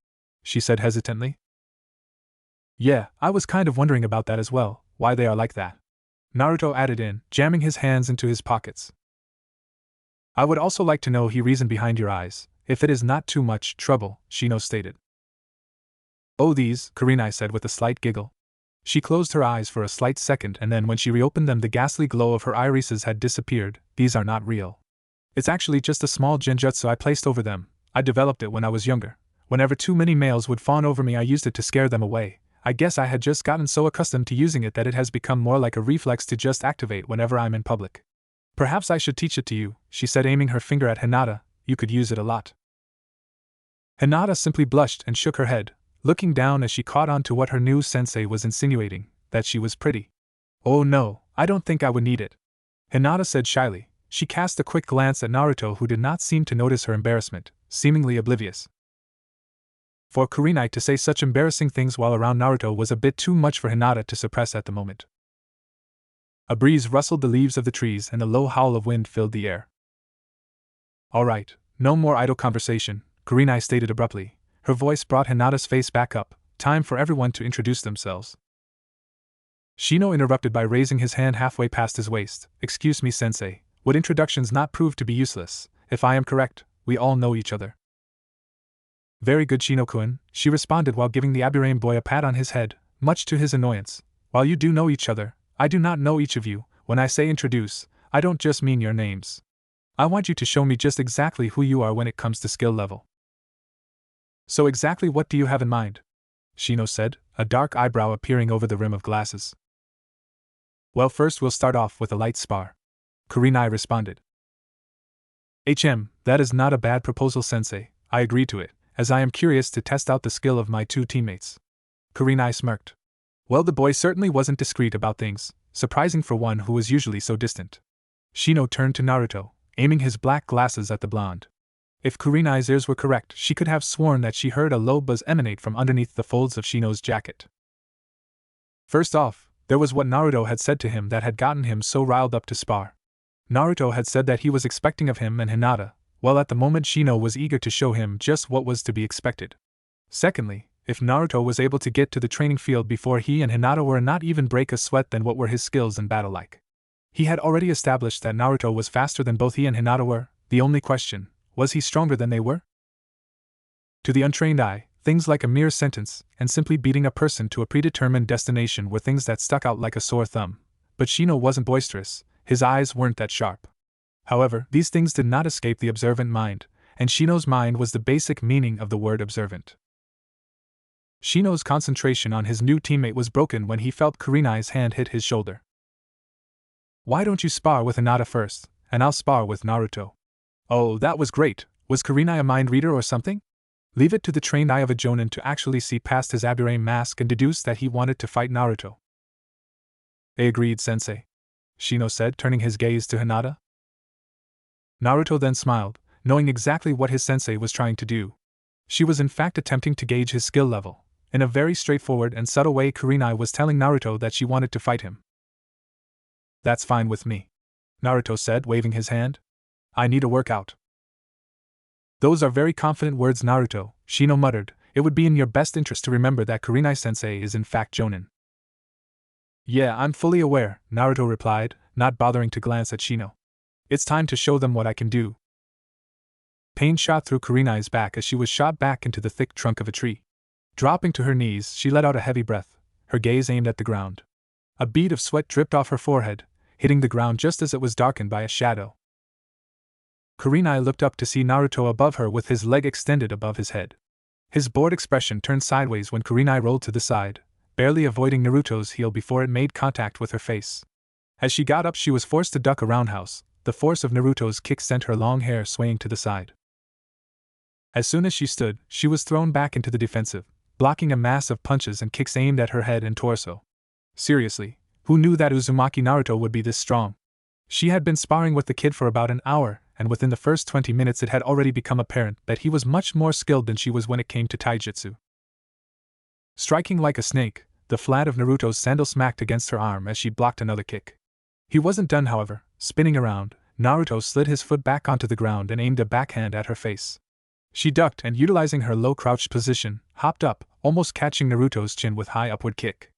she said hesitantly. Yeah, I was kind of wondering about that as well, why they are like that. Naruto added in, jamming his hands into his pockets. I would also like to know the reason behind your eyes, if it is not too much trouble, Shino stated. Oh, these, Kurenai said with a slight giggle. She closed her eyes for a slight second and then when she reopened them the ghastly glow of her irises had disappeared. These are not real. It's actually just a small genjutsu I placed over them. I developed it when I was younger. Whenever too many males would fawn over me I used it to scare them away. I guess I had just gotten so accustomed to using it that it has become more like a reflex to just activate whenever I'm in public. Perhaps I should teach it to you, she said, aiming her finger at Hinata. You could use it a lot. Hinata simply blushed and shook her head, looking down as she caught on to what her new sensei was insinuating, that she was pretty. Oh no, I don't think I would need it, Hinata said shyly. She cast a quick glance at Naruto, who did not seem to notice her embarrassment, seemingly oblivious. For Kurenai to say such embarrassing things while around Naruto was a bit too much for Hinata to suppress at the moment. A breeze rustled the leaves of the trees and a low howl of wind filled the air. All right, no more idle conversation, Kurenai stated abruptly. Her voice brought Hinata's face back up. Time for everyone to introduce themselves. Shino interrupted by raising his hand halfway past his waist. Excuse me, sensei, would introductions not prove to be useless? If I am correct, we all know each other. Very good, Shino-kun, she responded while giving the Aburame boy a pat on his head, much to his annoyance. While you do know each other, I do not know each of you. When I say introduce, I don't just mean your names. I want you to show me just exactly who you are when it comes to skill level. So exactly what do you have in mind? Shino said, a dark eyebrow appearing over the rim of glasses. Well, first we'll start off with a light spar, Kurenai responded. That is not a bad proposal, sensei. I agree to it, as I am curious to test out the skill of my two teammates. Kurenai smirked. Well, the boy certainly wasn't discreet about things, surprising for one who was usually so distant. Shino turned to Naruto, aiming his black glasses at the blonde. If Kurenai's ears were correct, she could have sworn that she heard a low buzz emanate from underneath the folds of Shino's jacket. First off, there was what Naruto had said to him that had gotten him so riled up to spar. Naruto had said that he was expecting of him and Hinata, while at the moment Shino was eager to show him just what was to be expected. Secondly, if Naruto was able to get to the training field before he and Hinata were not even break a sweat, then what were his skills in battle like? He had already established that Naruto was faster than both he and Hinata were. The only question, was he stronger than they were? To the untrained eye, things like a mere sentence and simply beating a person to a predetermined destination were things that stuck out like a sore thumb. But Shino wasn't boisterous, his eyes weren't that sharp. However, these things did not escape the observant mind, and Shino's mind was the basic meaning of the word observant. Shino's concentration on his new teammate was broken when he felt Kurenai's hand hit his shoulder. Why don't you spar with Hinata first, and I'll spar with Naruto? Oh, that was great. Was Kurenai a mind reader or something? Leave it to the trained eye of a jonin to actually see past his Aburame mask and deduce that he wanted to fight Naruto. I agreed, sensei, Shino said, turning his gaze to Hinata. Naruto then smiled, knowing exactly what his sensei was trying to do. She was in fact attempting to gauge his skill level. In a very straightforward and subtle way, Kurenai was telling Naruto that she wanted to fight him. That's fine with me, Naruto said, waving his hand. I need a workout. Those are very confident words, Naruto, Shino muttered. It would be in your best interest to remember that Kurenai-sensei is in fact jonin. Yeah, I'm fully aware, Naruto replied, not bothering to glance at Shino. It's time to show them what I can do. Pain shot through Kurenai's back as she was shot back into the thick trunk of a tree. Dropping to her knees, she let out a heavy breath, her gaze aimed at the ground. A bead of sweat dripped off her forehead, hitting the ground just as it was darkened by a shadow. Kurenai looked up to see Naruto above her with his leg extended above his head. His bored expression turned sideways when Kurenai rolled to the side, barely avoiding Naruto's heel before it made contact with her face. As she got up, she was forced to duck a roundhouse. The force of Naruto's kick sent her long hair swaying to the side. As soon as she stood, she was thrown back into the defensive, blocking a mass of punches and kicks aimed at her head and torso. Seriously, who knew that Uzumaki Naruto would be this strong? She had been sparring with the kid for about an hour, and within the first 20 minutes it had already become apparent that he was much more skilled than she was when it came to taijutsu. Striking like a snake, the flat of Naruto's sandal smacked against her arm as she blocked another kick. He wasn't done, however. Spinning around, Naruto slid his foot back onto the ground and aimed a backhand at her face. She ducked and, utilizing her low crouched position, hopped up, almost catching Naruto's chin with high upward kick.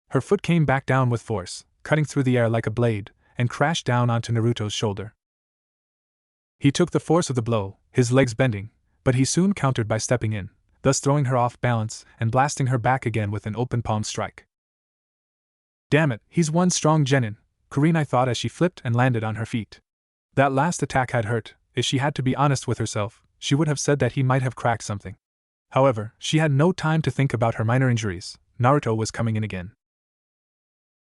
Her foot came back down with force, cutting through the air like a blade, and crashed down onto Naruto's shoulder. He took the force of the blow, his legs bending, but he soon countered by stepping in, thus throwing her off balance and blasting her back again with an open palm strike. Damn it, he's one strong genin, Kurenai thought as she flipped and landed on her feet. That last attack had hurt. If she had to be honest with herself, she would have said that he might have cracked something. However, she had no time to think about her minor injuries. Naruto was coming in again.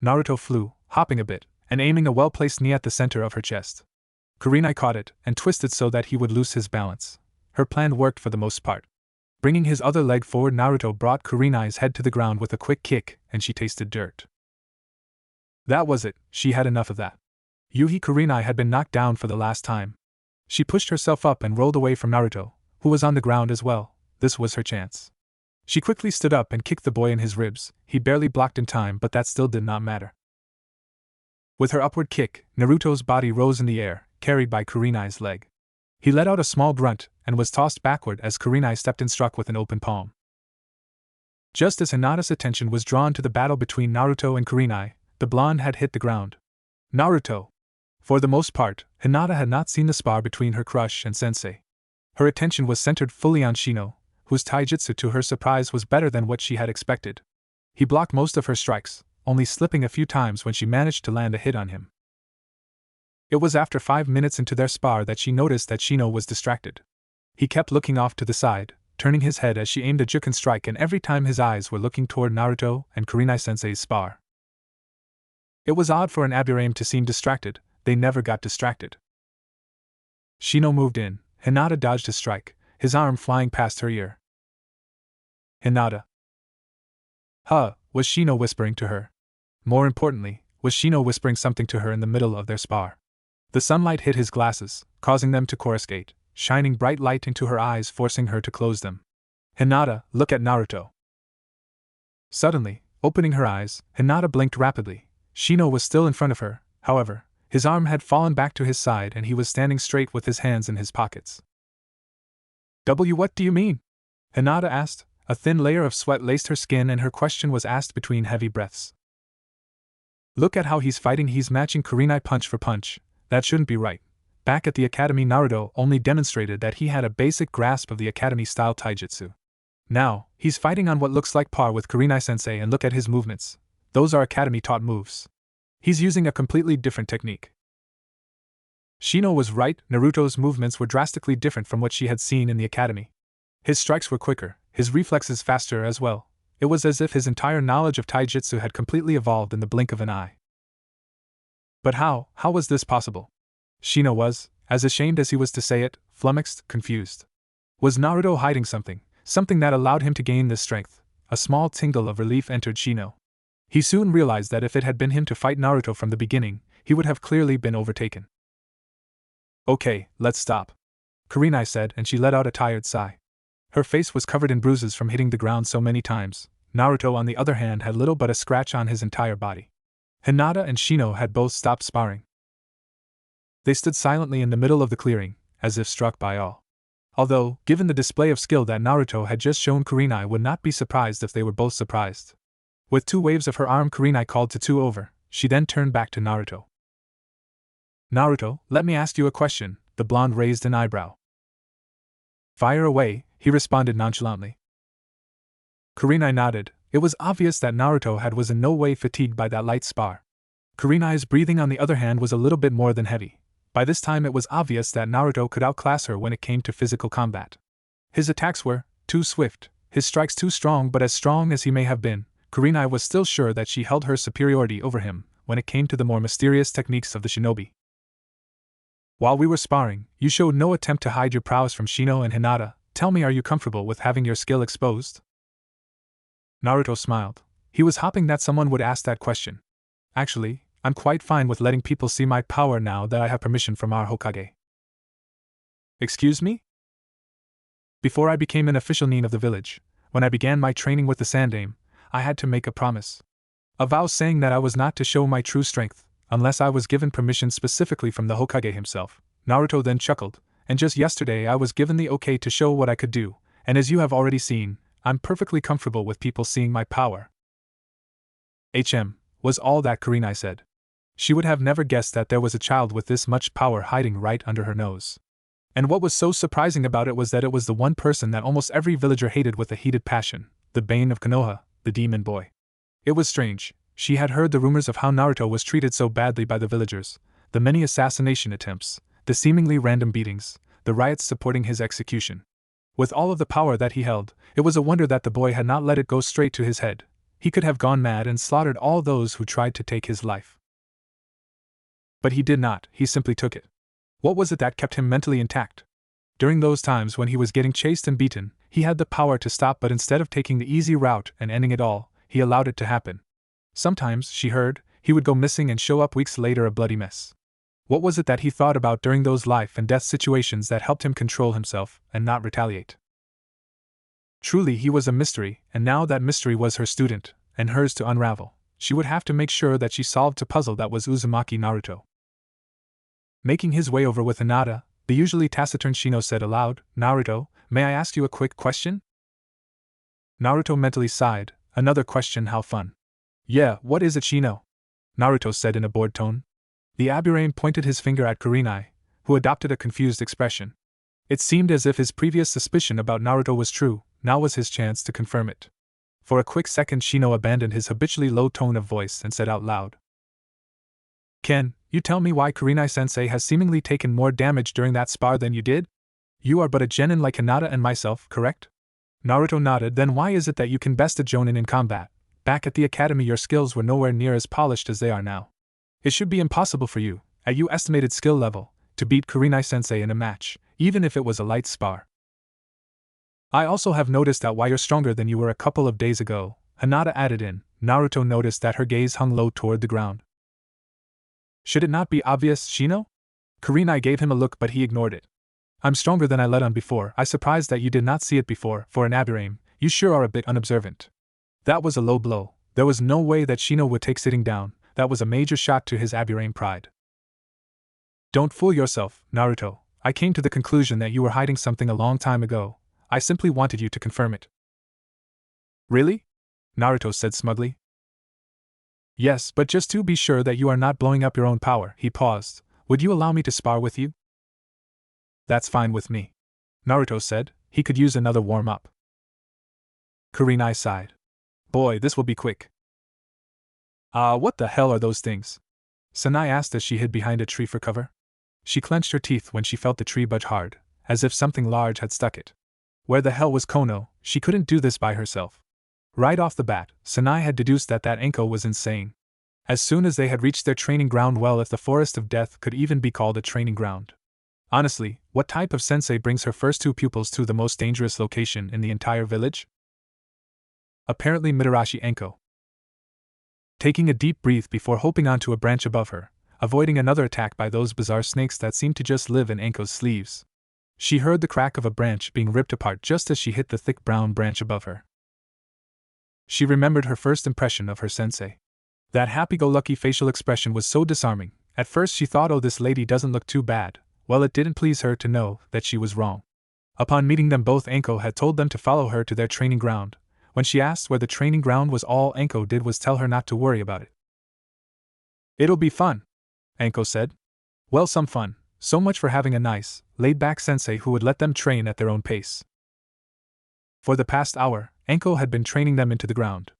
Naruto flew, hopping a bit, and aiming a well-placed knee at the center of her chest. Kurenai caught it and twisted so that he would lose his balance. Her plan worked for the most part. Bringing his other leg forward, Naruto brought Kurenai's head to the ground with a quick kick, and she tasted dirt. That was it, she had enough of that. Kurenai had been knocked down for the last time. She pushed herself up and rolled away from Naruto, who was on the ground as well. This was her chance. She quickly stood up and kicked the boy in his ribs. He barely blocked in time, but that still did not matter. With her upward kick, Naruto's body rose in the air, carried by Kurenai's leg. He let out a small grunt and was tossed backward as Kurenai stepped and struck with an open palm. Just as Hinata's attention was drawn to the battle between Naruto and Kurenai, the blonde had hit the ground. Naruto! For the most part, Hinata had not seen the spar between her crush and sensei. Her attention was centered fully on Shino, whose taijutsu to her surprise was better than what she had expected. He blocked most of her strikes, only slipping a few times when she managed to land a hit on him. It was after 5 minutes into their spar that she noticed that Shino was distracted. He kept looking off to the side, turning his head as she aimed a juken strike, and every time his eyes were looking toward Naruto and Kurenai-sensei's spar. It was odd for an Aburame to seem distracted. They never got distracted. Shino moved in. Hinata dodged a strike, his arm flying past her ear. Hinata. Huh, was Shino whispering to her? More importantly, was Shino whispering something to her in the middle of their spar? The sunlight hit his glasses, causing them to coruscate, shining bright light into her eyes, forcing her to close them. Hinata, look at Naruto. Suddenly, opening her eyes, Hinata blinked rapidly. Shino was still in front of her, however. His arm had fallen back to his side and he was standing straight with his hands in his pockets. What do you mean? Hinata asked. A thin layer of sweat laced her skin and her question was asked between heavy breaths. Look at how he's fighting, he's matching Kurenai punch for punch. That shouldn't be right. Back at the academy, Naruto only demonstrated that he had a basic grasp of the academy-style taijutsu. Now, he's fighting on what looks like par with Kurenai-sensei, and look at his movements. Those are academy-taught moves. He's using a completely different technique. Shino was right, Naruto's movements were drastically different from what she had seen in the academy. His strikes were quicker, his reflexes faster as well. It was as if his entire knowledge of taijutsu had completely evolved in the blink of an eye. But how was this possible? Shino was, as ashamed as he was to say it, flummoxed, confused. Was Naruto hiding something that allowed him to gain this strength? A small tingle of relief entered Shino. He soon realized that if it had been him to fight Naruto from the beginning, he would have clearly been overtaken. Okay, let's stop, Kurenai said, and she let out a tired sigh. Her face was covered in bruises from hitting the ground so many times. Naruto, on the other hand, had little but a scratch on his entire body. Hinata and Shino had both stopped sparring. They stood silently in the middle of the clearing, as if struck by awe. Although, given the display of skill that Naruto had just shown, Kurenai would not be surprised if they were both surprised. With two waves of her arm, Kurenai called Tetsuo over. She then turned back to Naruto. Naruto, let me ask you a question, the blonde raised an eyebrow. Fire away, he responded nonchalantly. Kurenai nodded. It was obvious that Naruto was in no way fatigued by that light spar. Kurenai's breathing, on the other hand, was a little bit more than heavy. By this time it was obvious that Naruto could outclass her when it came to physical combat. His attacks were too swift, his strikes too strong, but as strong as he may have been, Kurenai was still sure that she held her superiority over him when it came to the more mysterious techniques of the shinobi. While we were sparring, you showed no attempt to hide your prowess from Shino and Hinata. Tell me, are you comfortable with having your skill exposed? Naruto smiled. He was hoping that someone would ask that question. Actually, I'm quite fine with letting people see my power now that I have permission from our Hokage. Excuse me? Before I became an official nin of the village, when I began my training with the Sandaime, I had to make a promise. A vow saying that I was not to show my true strength, unless I was given permission specifically from the Hokage himself. Naruto then chuckled, and just yesterday I was given the okay to show what I could do, and as you have already seen, I'm perfectly comfortable with people seeing my power. Was all that Kurenai said. She would have never guessed that there was a child with this much power hiding right under her nose. And what was so surprising about it was that it was the one person that almost every villager hated with a heated passion, the bane of Konoha, the demon boy. It was strange. She had heard the rumors of how Naruto was treated so badly by the villagers, the many assassination attempts, the seemingly random beatings, the riots supporting his execution. With all of the power that he held, it was a wonder that the boy had not let it go straight to his head. He could have gone mad and slaughtered all those who tried to take his life. But he did not, he simply took it. What was it that kept him mentally intact? During those times when he was getting chased and beaten, he had the power to stop, but instead of taking the easy route and ending it all, he allowed it to happen. Sometimes, she heard, he would go missing and show up weeks later a bloody mess. What was it that he thought about during those life and death situations that helped him control himself and not retaliate? Truly, he was a mystery, and now that mystery was her student, and hers to unravel. She would have to make sure that she solved a puzzle that was Uzumaki Naruto. Making his way over with Hinata, the usually taciturn Shino said aloud, Naruto, may I ask you a quick question? Naruto mentally sighed. Another question, how fun. Yeah, what is it, Shino? Naruto said in a bored tone. The Aburame pointed his finger at Kurenai, who adopted a confused expression. It seemed as if his previous suspicion about Naruto was true. Now was his chance to confirm it. For a quick second, Shino abandoned his habitually low tone of voice and said out loud, Can you tell me why Kurenai-sensei has seemingly taken more damage during that spar than you did? You are but a genin like Hinata and myself, correct? Naruto nodded. Then why is it that you can best a jonin in combat? Back at the academy your skills were nowhere near as polished as they are now. It should be impossible for you, at your estimated skill level, to beat Kurenai-sensei in a match, even if it was a light spar. I also have noticed that why you're stronger than you were a couple of days ago, Hinata added in. Naruto noticed that her gaze hung low toward the ground. Should it not be obvious, Shino? Kurenai gave him a look, but he ignored it. I'm stronger than I let on before. I'm surprised that you did not see it before. For an Aburame, you sure are a bit unobservant. That was a low blow. There was no way that Shino would take sitting down. That was a major shot to his Aburame pride. Don't fool yourself, Naruto. I came to the conclusion that you were hiding something a long time ago. I simply wanted you to confirm it. Really? Naruto said smugly. Yes, but just to be sure that you are not blowing up your own power. He paused. Would you allow me to spar with you? That's fine with me, Naruto said. He could use another warm-up. Kurenai sighed. Boy, this will be quick. What the hell are those things? Sanai asked as she hid behind a tree for cover. She clenched her teeth when she felt the tree budge hard, as if something large had stuck it. Where the hell was Kono? She couldn't do this by herself. Right off the bat, Sanai had deduced that Anko was insane. As soon as they had reached their training ground, well, if the Forest of Death could even be called a training ground. Honestly, what type of sensei brings her first two pupils to the most dangerous location in the entire village? Apparently Mitarashi Anko. Taking a deep breath before hopping onto a branch above her, avoiding another attack by those bizarre snakes that seemed to just live in Anko's sleeves. She heard the crack of a branch being ripped apart just as she hit the thick brown branch above her. She remembered her first impression of her sensei. That happy-go-lucky facial expression was so disarming. At first she thought, oh, this lady doesn't look too bad. Well, it didn't please her to know that she was wrong. Upon meeting them both, Anko had told them to follow her to their training ground. When she asked where the training ground was, all Anko did was tell her not to worry about it. It'll be fun, Anko said. Well, some fun. So much for having a nice, laid-back sensei who would let them train at their own pace. For the past hour, Anko had been training them into the ground.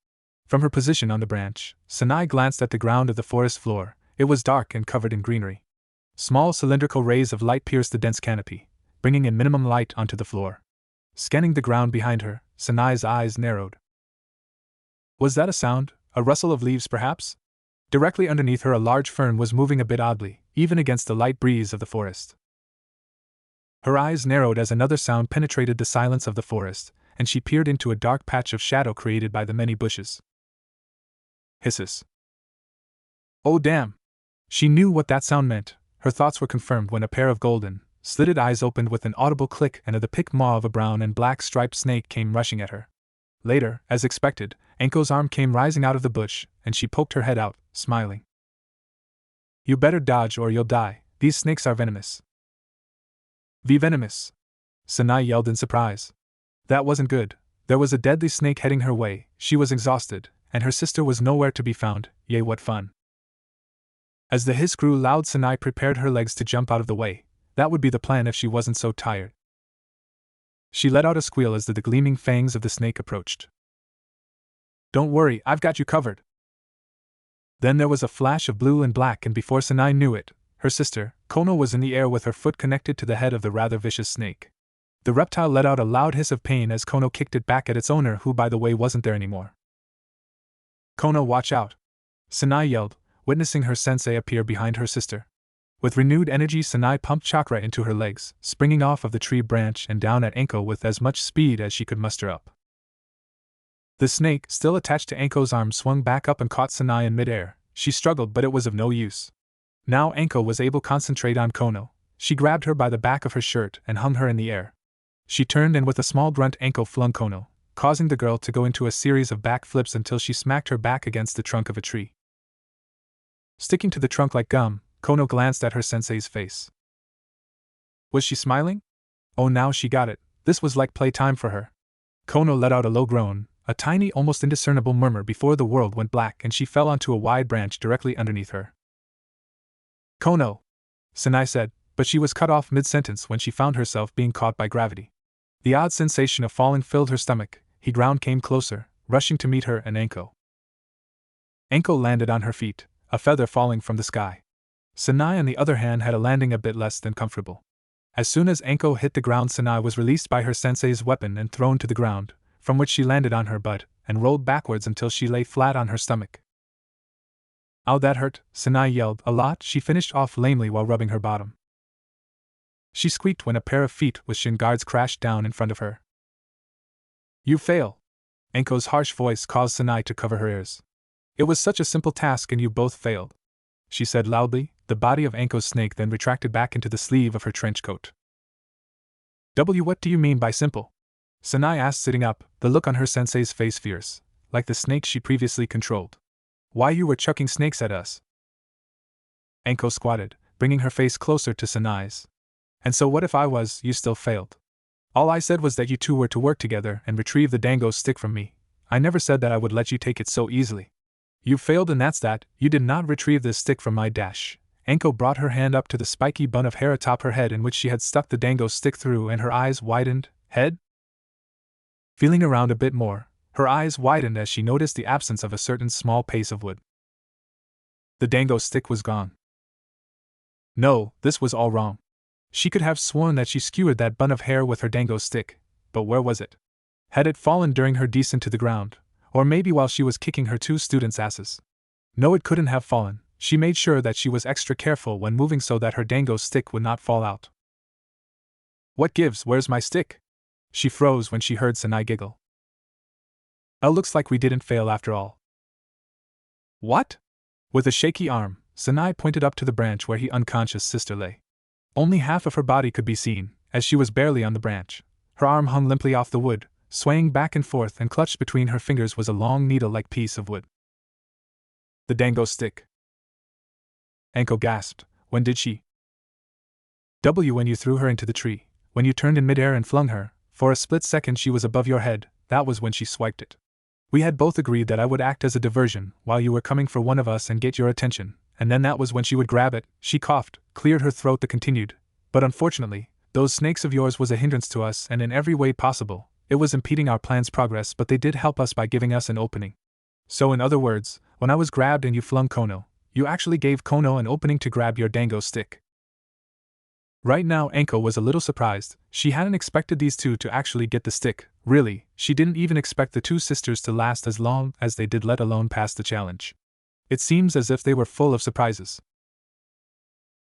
From her position on the branch, Sanai glanced at the ground of the forest floor. It was dark and covered in greenery. Small cylindrical rays of light pierced the dense canopy, bringing in minimum light onto the floor. Scanning the ground behind her, Sanai's eyes narrowed. Was that a sound? A rustle of leaves, perhaps? Directly underneath her, a large fern was moving a bit oddly, even against the light breeze of the forest. Her eyes narrowed as another sound penetrated the silence of the forest, and she peered into a dark patch of shadow created by the many bushes. Hisses. Oh damn! She knew what that sound meant. Her thoughts were confirmed when a pair of golden, slitted eyes opened with an audible click, and the pick maw of a brown and black striped snake came rushing at her. Later, as expected, Anko's arm came rising out of the bush, and she poked her head out, smiling. You better dodge or you'll die. These snakes are venomous. Venomous! Sanai yelled in surprise. That wasn't good. There was a deadly snake heading her way. She was exhausted, and her sister was nowhere to be found. Yay, what fun! As the hiss grew loud, Sanai prepared her legs to jump out of the way. That would be the plan if she wasn't so tired. She let out a squeal as the gleaming fangs of the snake approached. Don't worry, I've got you covered. Then there was a flash of blue and black, and before Sanai knew it, her sister, Kono, was in the air with her foot connected to the head of the rather vicious snake. The reptile let out a loud hiss of pain as Kono kicked it back at its owner, who, by the way, wasn't there anymore. Kono, watch out! Sanai yelled, witnessing her sensei appear behind her sister. With renewed energy, Sanai pumped chakra into her legs, springing off of the tree branch and down at Anko with as much speed as she could muster up. The snake, still attached to Anko's arm, swung back up and caught Sanai in midair. She struggled, but it was of no use. Now Anko was able to concentrate on Kono. She grabbed her by the back of her shirt and hung her in the air. She turned, and with a small grunt, Anko flung Kono, causing the girl to go into a series of backflips until she smacked her back against the trunk of a tree. Sticking to the trunk like gum, Kono glanced at her sensei's face. Was she smiling? Oh, now she got it. This was like playtime for her. Kono let out a low groan, a tiny, almost indiscernible murmur before the world went black and she fell onto a wide branch directly underneath her. Kono! Sanai said, but she was cut off mid-sentence when she found herself being caught by gravity. The odd sensation of falling filled her stomach. The ground came closer, rushing to meet her and Anko. Anko landed on her feet, a feather falling from the sky. Sanai, on the other hand, had a landing a bit less than comfortable. As soon as Anko hit the ground, Sanai was released by her sensei's weapon and thrown to the ground, from which she landed on her butt and rolled backwards until she lay flat on her stomach. Ow, that hurt, Sanai yelled. A lot, she finished off lamely while rubbing her bottom. She squeaked when a pair of feet with shin guards crashed down in front of her. You fail! Anko's harsh voice caused Sanai to cover her ears. It was such a simple task and you both failed, she said loudly. The body of Anko's snake then retracted back into the sleeve of her trench coat. What do you mean by simple? Sanai asked, sitting up, the look on her sensei's face fierce, like the snake she previously controlled. Why, you were chucking snakes at us? Anko squatted, bringing her face closer to Sanai's. And so what if I was, you still failed? All I said was that you two were to work together and retrieve the dango stick from me. I never said that I would let you take it so easily. You failed, and that's that. You did not retrieve this stick from my dash. Anko brought her hand up to the spiky bun of hair atop her head in which she had stuck the dango stick through, and her eyes widened. Head? Feeling around a bit more, her eyes widened as she noticed the absence of a certain small piece of wood. The dango stick was gone. No, this was all wrong. She could have sworn that she skewered that bun of hair with her dango stick, but where was it? Had it fallen during her descent to the ground, or maybe while she was kicking her two students' asses? No, it couldn't have fallen. She made sure that she was extra careful when moving so that her dango stick would not fall out. What gives? Where's my stick? She froze when she heard Sanai giggle. Oh, looks like we didn't fail after all. What? With a shaky arm, Sanai pointed up to the branch where her unconscious sister lay. Only half of her body could be seen, as she was barely on the branch. Her arm hung limply off the wood, swaying back and forth, and clutched between her fingers was a long needle-like piece of wood. The dango stick. Anko gasped. When did she? When you threw her into the tree. When you turned in midair and flung her, for a split second she was above your head, that was when she swiped it. We had both agreed that I would act as a diversion while you were coming for one of us and get your attention, and then that was when she would grab it. She coughed, cleared her throat, then continued. But unfortunately, those snakes of yours was a hindrance to us, and in every way possible, it was impeding our plan's progress, but they did help us by giving us an opening. So in other words, when I was grabbed and you flung Kono, you actually gave Kono an opening to grab your dango stick. Right now Anko was a little surprised. She hadn't expected these two to actually get the stick. Really, she didn't even expect the two sisters to last as long as they did, let alone pass the challenge. It seems as if they were full of surprises.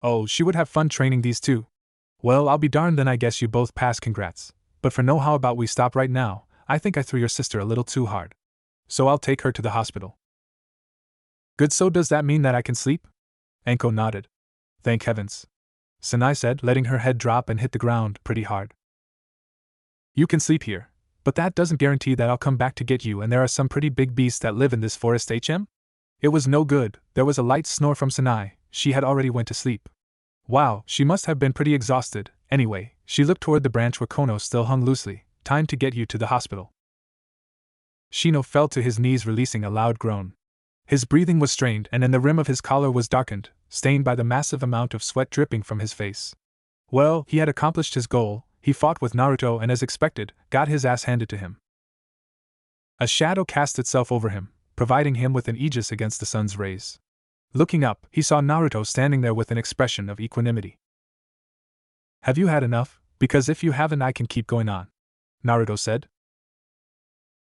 Oh, she would have fun training these two. Well, I'll be darned, then I guess you both pass. Congrats. But for no, how about we stop right now? I think I threw your sister a little too hard. So I'll take her to the hospital. Good, so does that mean that I can sleep? Anko nodded. Thank heavens, Sanai said, letting her head drop and hit the ground pretty hard. You can sleep here, but that doesn't guarantee that I'll come back to get you, and there are some pretty big beasts that live in this forest. It was no good. There was a light snore from Sanai. She had already went to sleep. Wow, she must have been pretty exhausted. Anyway, she looked toward the branch where Kono still hung loosely. Time to get you to the hospital. Shino fell to his knees, releasing a loud groan. His breathing was strained, and then the rim of his collar was darkened, stained by the massive amount of sweat dripping from his face. Well, he had accomplished his goal. He fought with Naruto and, as expected, got his ass handed to him. A shadow cast itself over him, providing him with an aegis against the sun's rays. Looking up, he saw Naruto standing there with an expression of equanimity. Have you had enough? Because if you haven't, I can keep going on, Naruto said.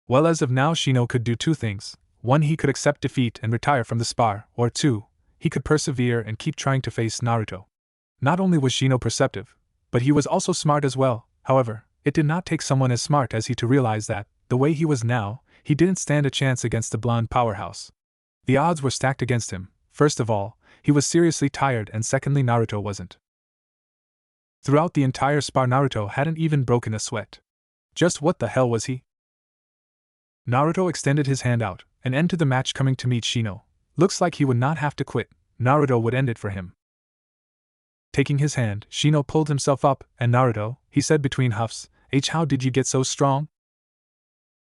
Well, as of now, Shino could do two things. One, he could accept defeat and retire from the spar, or two, he could persevere and keep trying to face Naruto. Not only was Shino perceptive, but he was also smart as well. However, it did not take someone as smart as he to realize that, the way he was now, he didn't stand a chance against the blonde powerhouse. The odds were stacked against him. First of all, he was seriously tired, and secondly, Naruto wasn't. Throughout the entire spar, Naruto hadn't even broken a sweat. Just what the hell was he? Naruto extended his hand out, an end to the match coming to meet Shino. Looks like he would not have to quit. Naruto would end it for him. Taking his hand, Shino pulled himself up, and Naruto, he said between huffs, how did you get so strong?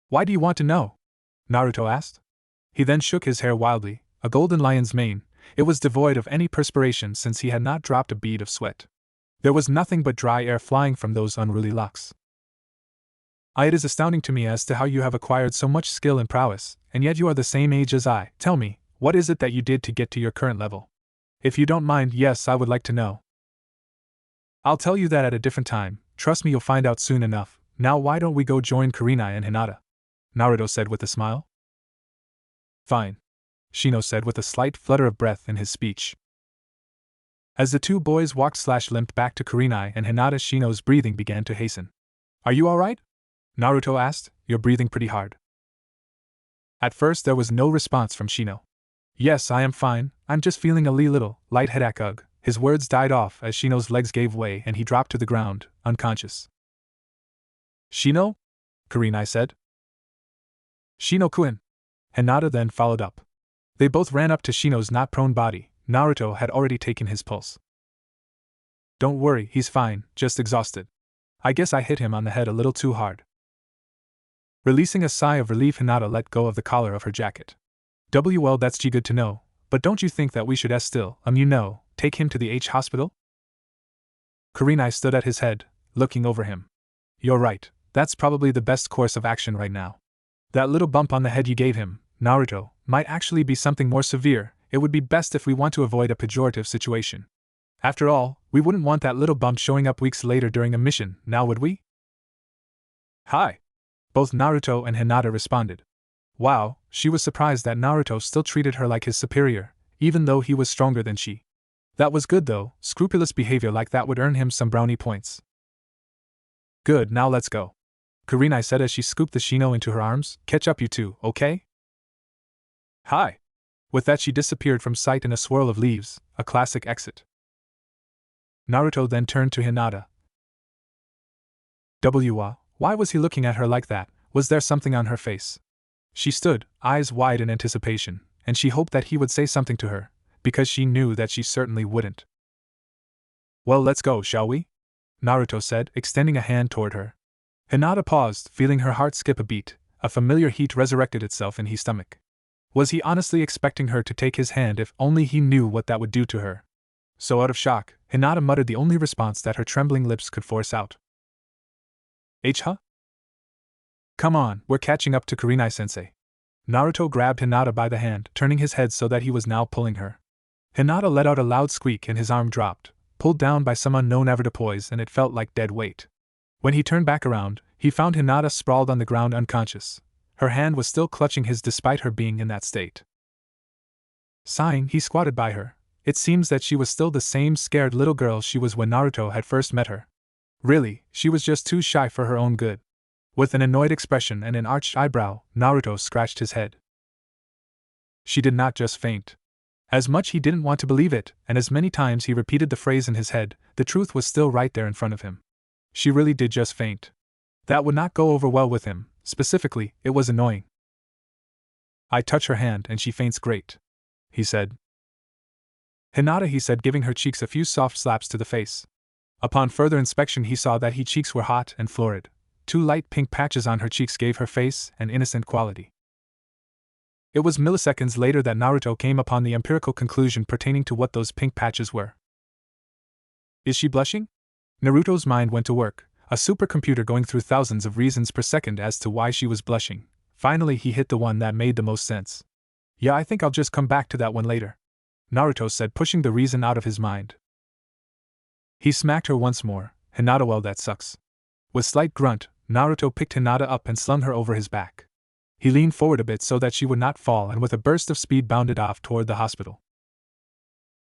Why do you want to know? Naruto asked. He then shook his hair wildly, a golden lion's mane. It was devoid of any perspiration since he had not dropped a bead of sweat. There was nothing but dry air flying from those unruly locks. It is astounding to me as to how you have acquired so much skill and prowess, and yet you are the same age as I. Tell me, what is it that you did to get to your current level? If you don't mind, yes, I would like to know. I'll tell you that at a different time. Trust me, you'll find out soon enough. Now why don't we go join Kurenai and Hinata? Naruto said with a smile. Fine, Shino said with a slight flutter of breath in his speech. As the two boys walked/limped back to Kurenai and Hinata, Shino's breathing began to hasten. Are you alright? Naruto asked. You're breathing pretty hard. At first there was no response from Shino. Yes, I am fine, I'm just feeling a little lightheaded. Ugh. His words died off as Shino's legs gave way and he dropped to the ground, unconscious. Shino? Kurenai said. Shino-kun. Hinata then followed up. They both ran up to Shino's not prone body. Naruto had already taken his pulse. Don't worry, he's fine, just exhausted. I guess I hit him on the head a little too hard. Releasing a sigh of relief, Hinata let go of the collar of her jacket. Well, that's good to know, but don't you think that we should take him to the hospital? Kurenai stood at his head, looking over him. You're right, that's probably the best course of action right now. That little bump on the head you gave him, Naruto, might actually be something more severe. It would be best if we want to avoid a pejorative situation. After all, we wouldn't want that little bump showing up weeks later during a mission, now would we? Hi! Both Naruto and Hinata responded. Wow, she was surprised that Naruto still treated her like his superior, even though he was stronger than she. That was good though, scrupulous behavior like that would earn him some brownie points. Good, now let's go. Kurenai said as she scooped the Shino into her arms. Catch up you two, okay? Hi. With that she disappeared from sight in a swirl of leaves, a classic exit. Naruto then turned to Hinata. Why was he looking at her like that? Was there something on her face? She stood, eyes wide in anticipation, and she hoped that he would say something to her, because she knew that she certainly wouldn't. Well, let's go, shall we? Naruto said, extending a hand toward her. Hinata paused, feeling her heart skip a beat. A familiar heat resurrected itself in his stomach. Was he honestly expecting her to take his hand? If only he knew what that would do to her. So out of shock, Hinata muttered the only response that her trembling lips could force out. Huh? Come on, we're catching up to Kurenai-sensei. Naruto grabbed Hinata by the hand, turning his head so that he was now pulling her. Hinata let out a loud squeak and his arm dropped, pulled down by some unknown avoirdupois, and it felt like dead weight. When he turned back around, he found Hinata sprawled on the ground unconscious. Her hand was still clutching his despite her being in that state. Sighing, he squatted by her. It seems that she was still the same scared little girl she was when Naruto had first met her. Really, she was just too shy for her own good. With an annoyed expression and an arched eyebrow, Naruto scratched his head. She did not just faint. As much he didn't want to believe it, and as many times he repeated the phrase in his head, the truth was still right there in front of him. She really did just faint. That would not go over well with him. Specifically, it was annoying. I touch her hand and she faints. Great, he said. Hinata, he said, giving her cheeks a few soft slaps to the face. Upon further inspection he saw that her cheeks were hot and florid. 2 light pink patches on her cheeks gave her face an innocent quality. It was milliseconds later that Naruto came upon the empirical conclusion pertaining to what those pink patches were. Is she blushing? Naruto's mind went to work, a supercomputer going through thousands of reasons per second as to why she was blushing. Finally he hit the one that made the most sense. Yeah, I think I'll just come back to that one later, Naruto said, pushing the reason out of his mind. He smacked her once more. Hinata, well, that sucks. With slight grunt, Naruto picked Hinata up and slung her over his back. He leaned forward a bit so that she would not fall and with a burst of speed bounded off toward the hospital.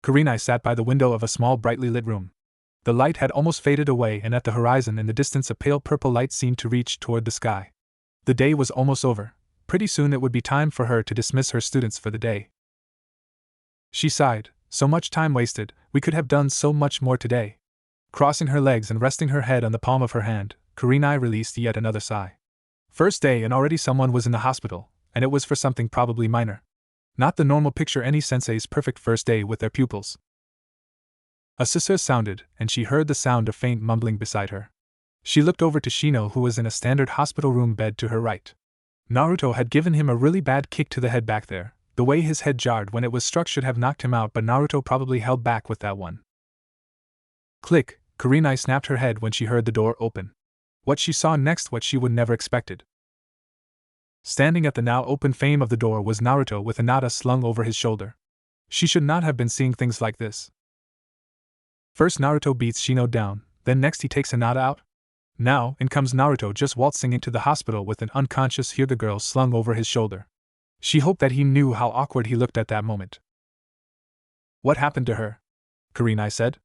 Kurenai sat by the window of a small brightly lit room. The light had almost faded away and at the horizon in the distance a pale purple light seemed to reach toward the sky. The day was almost over. Pretty soon it would be time for her to dismiss her students for the day. She sighed. So much time wasted, we could have done so much more today. Crossing her legs and resting her head on the palm of her hand, Kurenai released yet another sigh. First day and already someone was in the hospital, and it was for something probably minor. Not the normal picture any sensei's perfect first day with their pupils. A susurr sounded, and she heard the sound of faint mumbling beside her. She looked over to Shino, who was in a standard hospital room bed to her right. Naruto had given him a really bad kick to the head back there. The way his head jarred when it was struck should have knocked him out, but Naruto probably held back with that one. Click, Kurenai snapped her head when she heard the door open. What she saw next, what she would never expected. Standing at the now open frame of the door was Naruto with Hinata slung over his shoulder. She should not have been seeing things like this. First Naruto beats Shino down, then next he takes Hinata out. Now, in comes Naruto just waltzing into the hospital with an unconscious Hyuga girl slung over his shoulder. She hoped that he knew how awkward he looked at that moment. What happened to her? Kurenai said.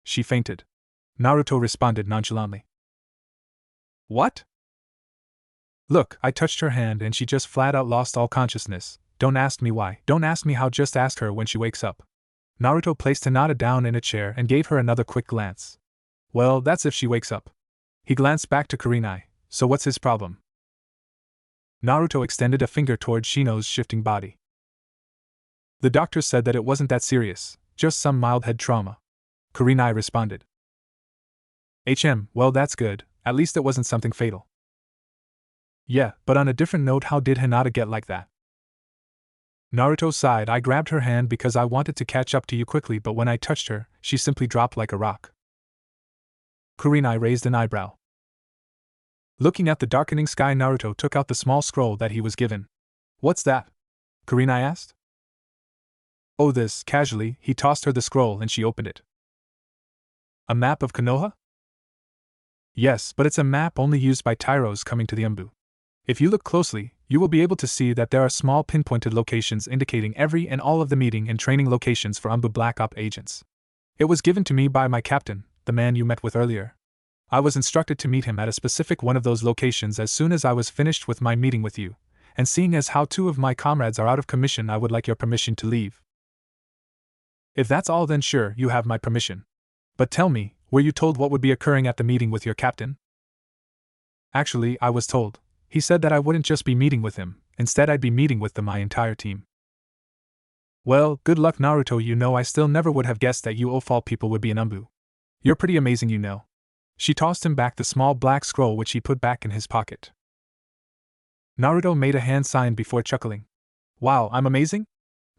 She fainted. Naruto responded nonchalantly. What? Look, I touched her hand and she just flat out lost all consciousness. Don't ask me why, don't ask me how, just ask her when she wakes up. Naruto placed Hinata down in a chair and gave her another quick glance. Well, that's if she wakes up. He glanced back to Kurenai. So what's his problem? Naruto extended a finger toward Shino's shifting body. The doctor said that it wasn't that serious, just some mild head trauma. Kurenai responded. Well, that's good, at least it wasn't something fatal. Yeah, but on a different note, how did Hinata get like that? Naruto sighed. I grabbed her hand because I wanted to catch up to you quickly, but when I touched her, she simply dropped like a rock. Kurenai raised an eyebrow. Looking at the darkening sky, Naruto took out the small scroll that he was given. What's that? Kurenai asked. Oh, this, casually, he tossed her the scroll and she opened it. A map of Konoha? Yes, but it's a map only used by tyros coming to the Embu. If you look closely, You will be able to see that there are small pinpointed locations indicating every and all of the meeting and training locations for Umbu Black Op agents. It was given to me by my captain, the man you met with earlier. I was instructed to meet him at a specific one of those locations as soon as I was finished with my meeting with you, and seeing as how 2 of my comrades are out of commission, I would like your permission to leave. If that's all, then sure, you have my permission. But tell me, were you told what would be occurring at the meeting with your captain? Actually, I was told. He said that I wouldn't just be meeting with him, instead I'd be meeting with my entire team. Well, good luck, Naruto. You know, I still never would have guessed that you Ofal people would be an Umbu. You're pretty amazing, you know. She tossed him back the small black scroll which he put back in his pocket. Naruto made a hand sign before chuckling. Wow, I'm amazing?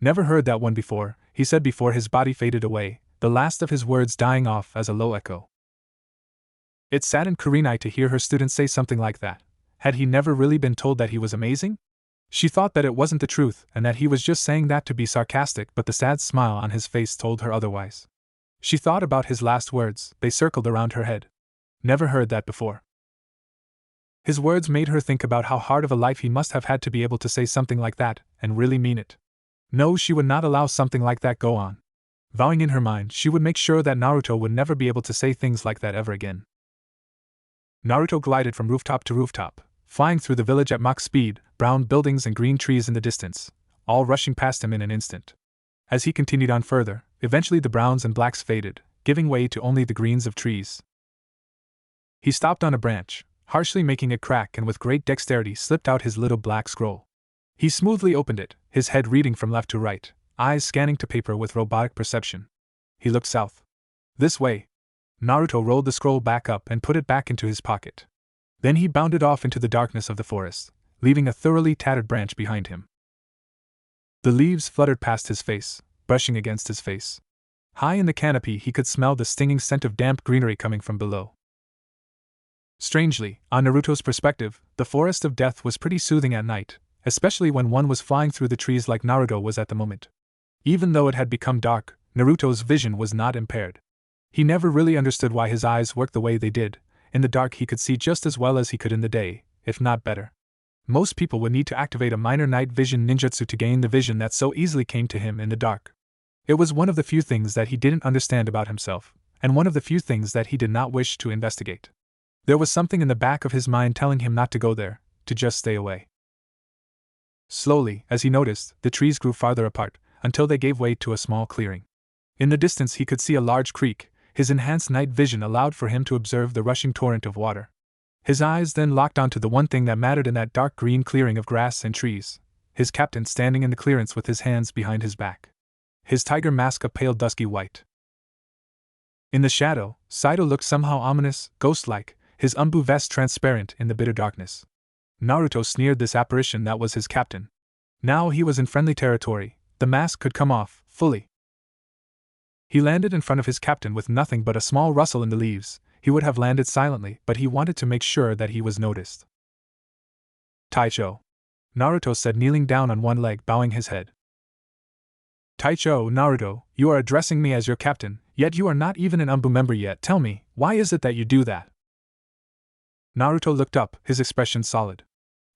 Never heard that one before, he said before his body faded away, the last of his words dying off as a low echo. It saddened Kurenai to hear her student say something like that. Had he never really been told that he was amazing? She thought that it wasn't the truth and that he was just saying that to be sarcastic, but the sad smile on his face told her otherwise. She thought about his last words, they circled around her head. Never heard that before. His words made her think about how hard of a life he must have had to be able to say something like that, and really mean it. No, she would not allow something like that go on. Vowing in her mind, she would make sure that Naruto would never be able to say things like that ever again. Naruto glided from rooftop to rooftop, flying through the village at Mach speed, brown buildings and green trees in the distance, all rushing past him in an instant. As he continued on further, eventually the browns and blacks faded, giving way to only the greens of trees. He stopped on a branch, harshly making it crack, and with great dexterity slipped out his little black scroll. He smoothly opened it, his head reading from left to right, eyes scanning to paper with robotic perception. He looked south. This way. Naruto rolled the scroll back up and put it back into his pocket. Then he bounded off into the darkness of the forest, leaving a thoroughly tattered branch behind him. The leaves fluttered past his face, brushing against his face. High in the canopy he could smell the stinging scent of damp greenery coming from below. Strangely, on Naruto's perspective, the forest of death was pretty soothing at night, especially when one was flying through the trees like Naruto was at the moment. Even though it had become dark, Naruto's vision was not impaired. He never really understood why his eyes worked the way they did. In the dark he could see just as well as he could in the day, if not better. Most people would need to activate a minor night vision ninjutsu to gain the vision that so easily came to him in the dark. It was one of the few things that he didn't understand about himself, and one of the few things that he did not wish to investigate. There was something in the back of his mind telling him not to go there, to just stay away. Slowly, as he noticed, the trees grew farther apart, until they gave way to a small clearing. In the distance he could see a large creek. His enhanced night vision allowed for him to observe the rushing torrent of water. His eyes then locked onto the one thing that mattered in that dark green clearing of grass and trees, his captain standing in the clearance with his hands behind his back. His tiger mask a pale dusky white. In the shadow, Saito looked somehow ominous, ghost-like, his umbu vest transparent in the bitter darkness. Naruto sneered this apparition that was his captain. Now he was in friendly territory, the mask could come off, fully. He landed in front of his captain with nothing but a small rustle in the leaves. He would have landed silently, but he wanted to make sure that he was noticed. Taicho. Naruto said, kneeling down on one leg, bowing his head. Taicho, Naruto, you are addressing me as your captain, yet you are not even an Umbu member yet. Tell me, why is it that you do that? Naruto looked up, his expression solid.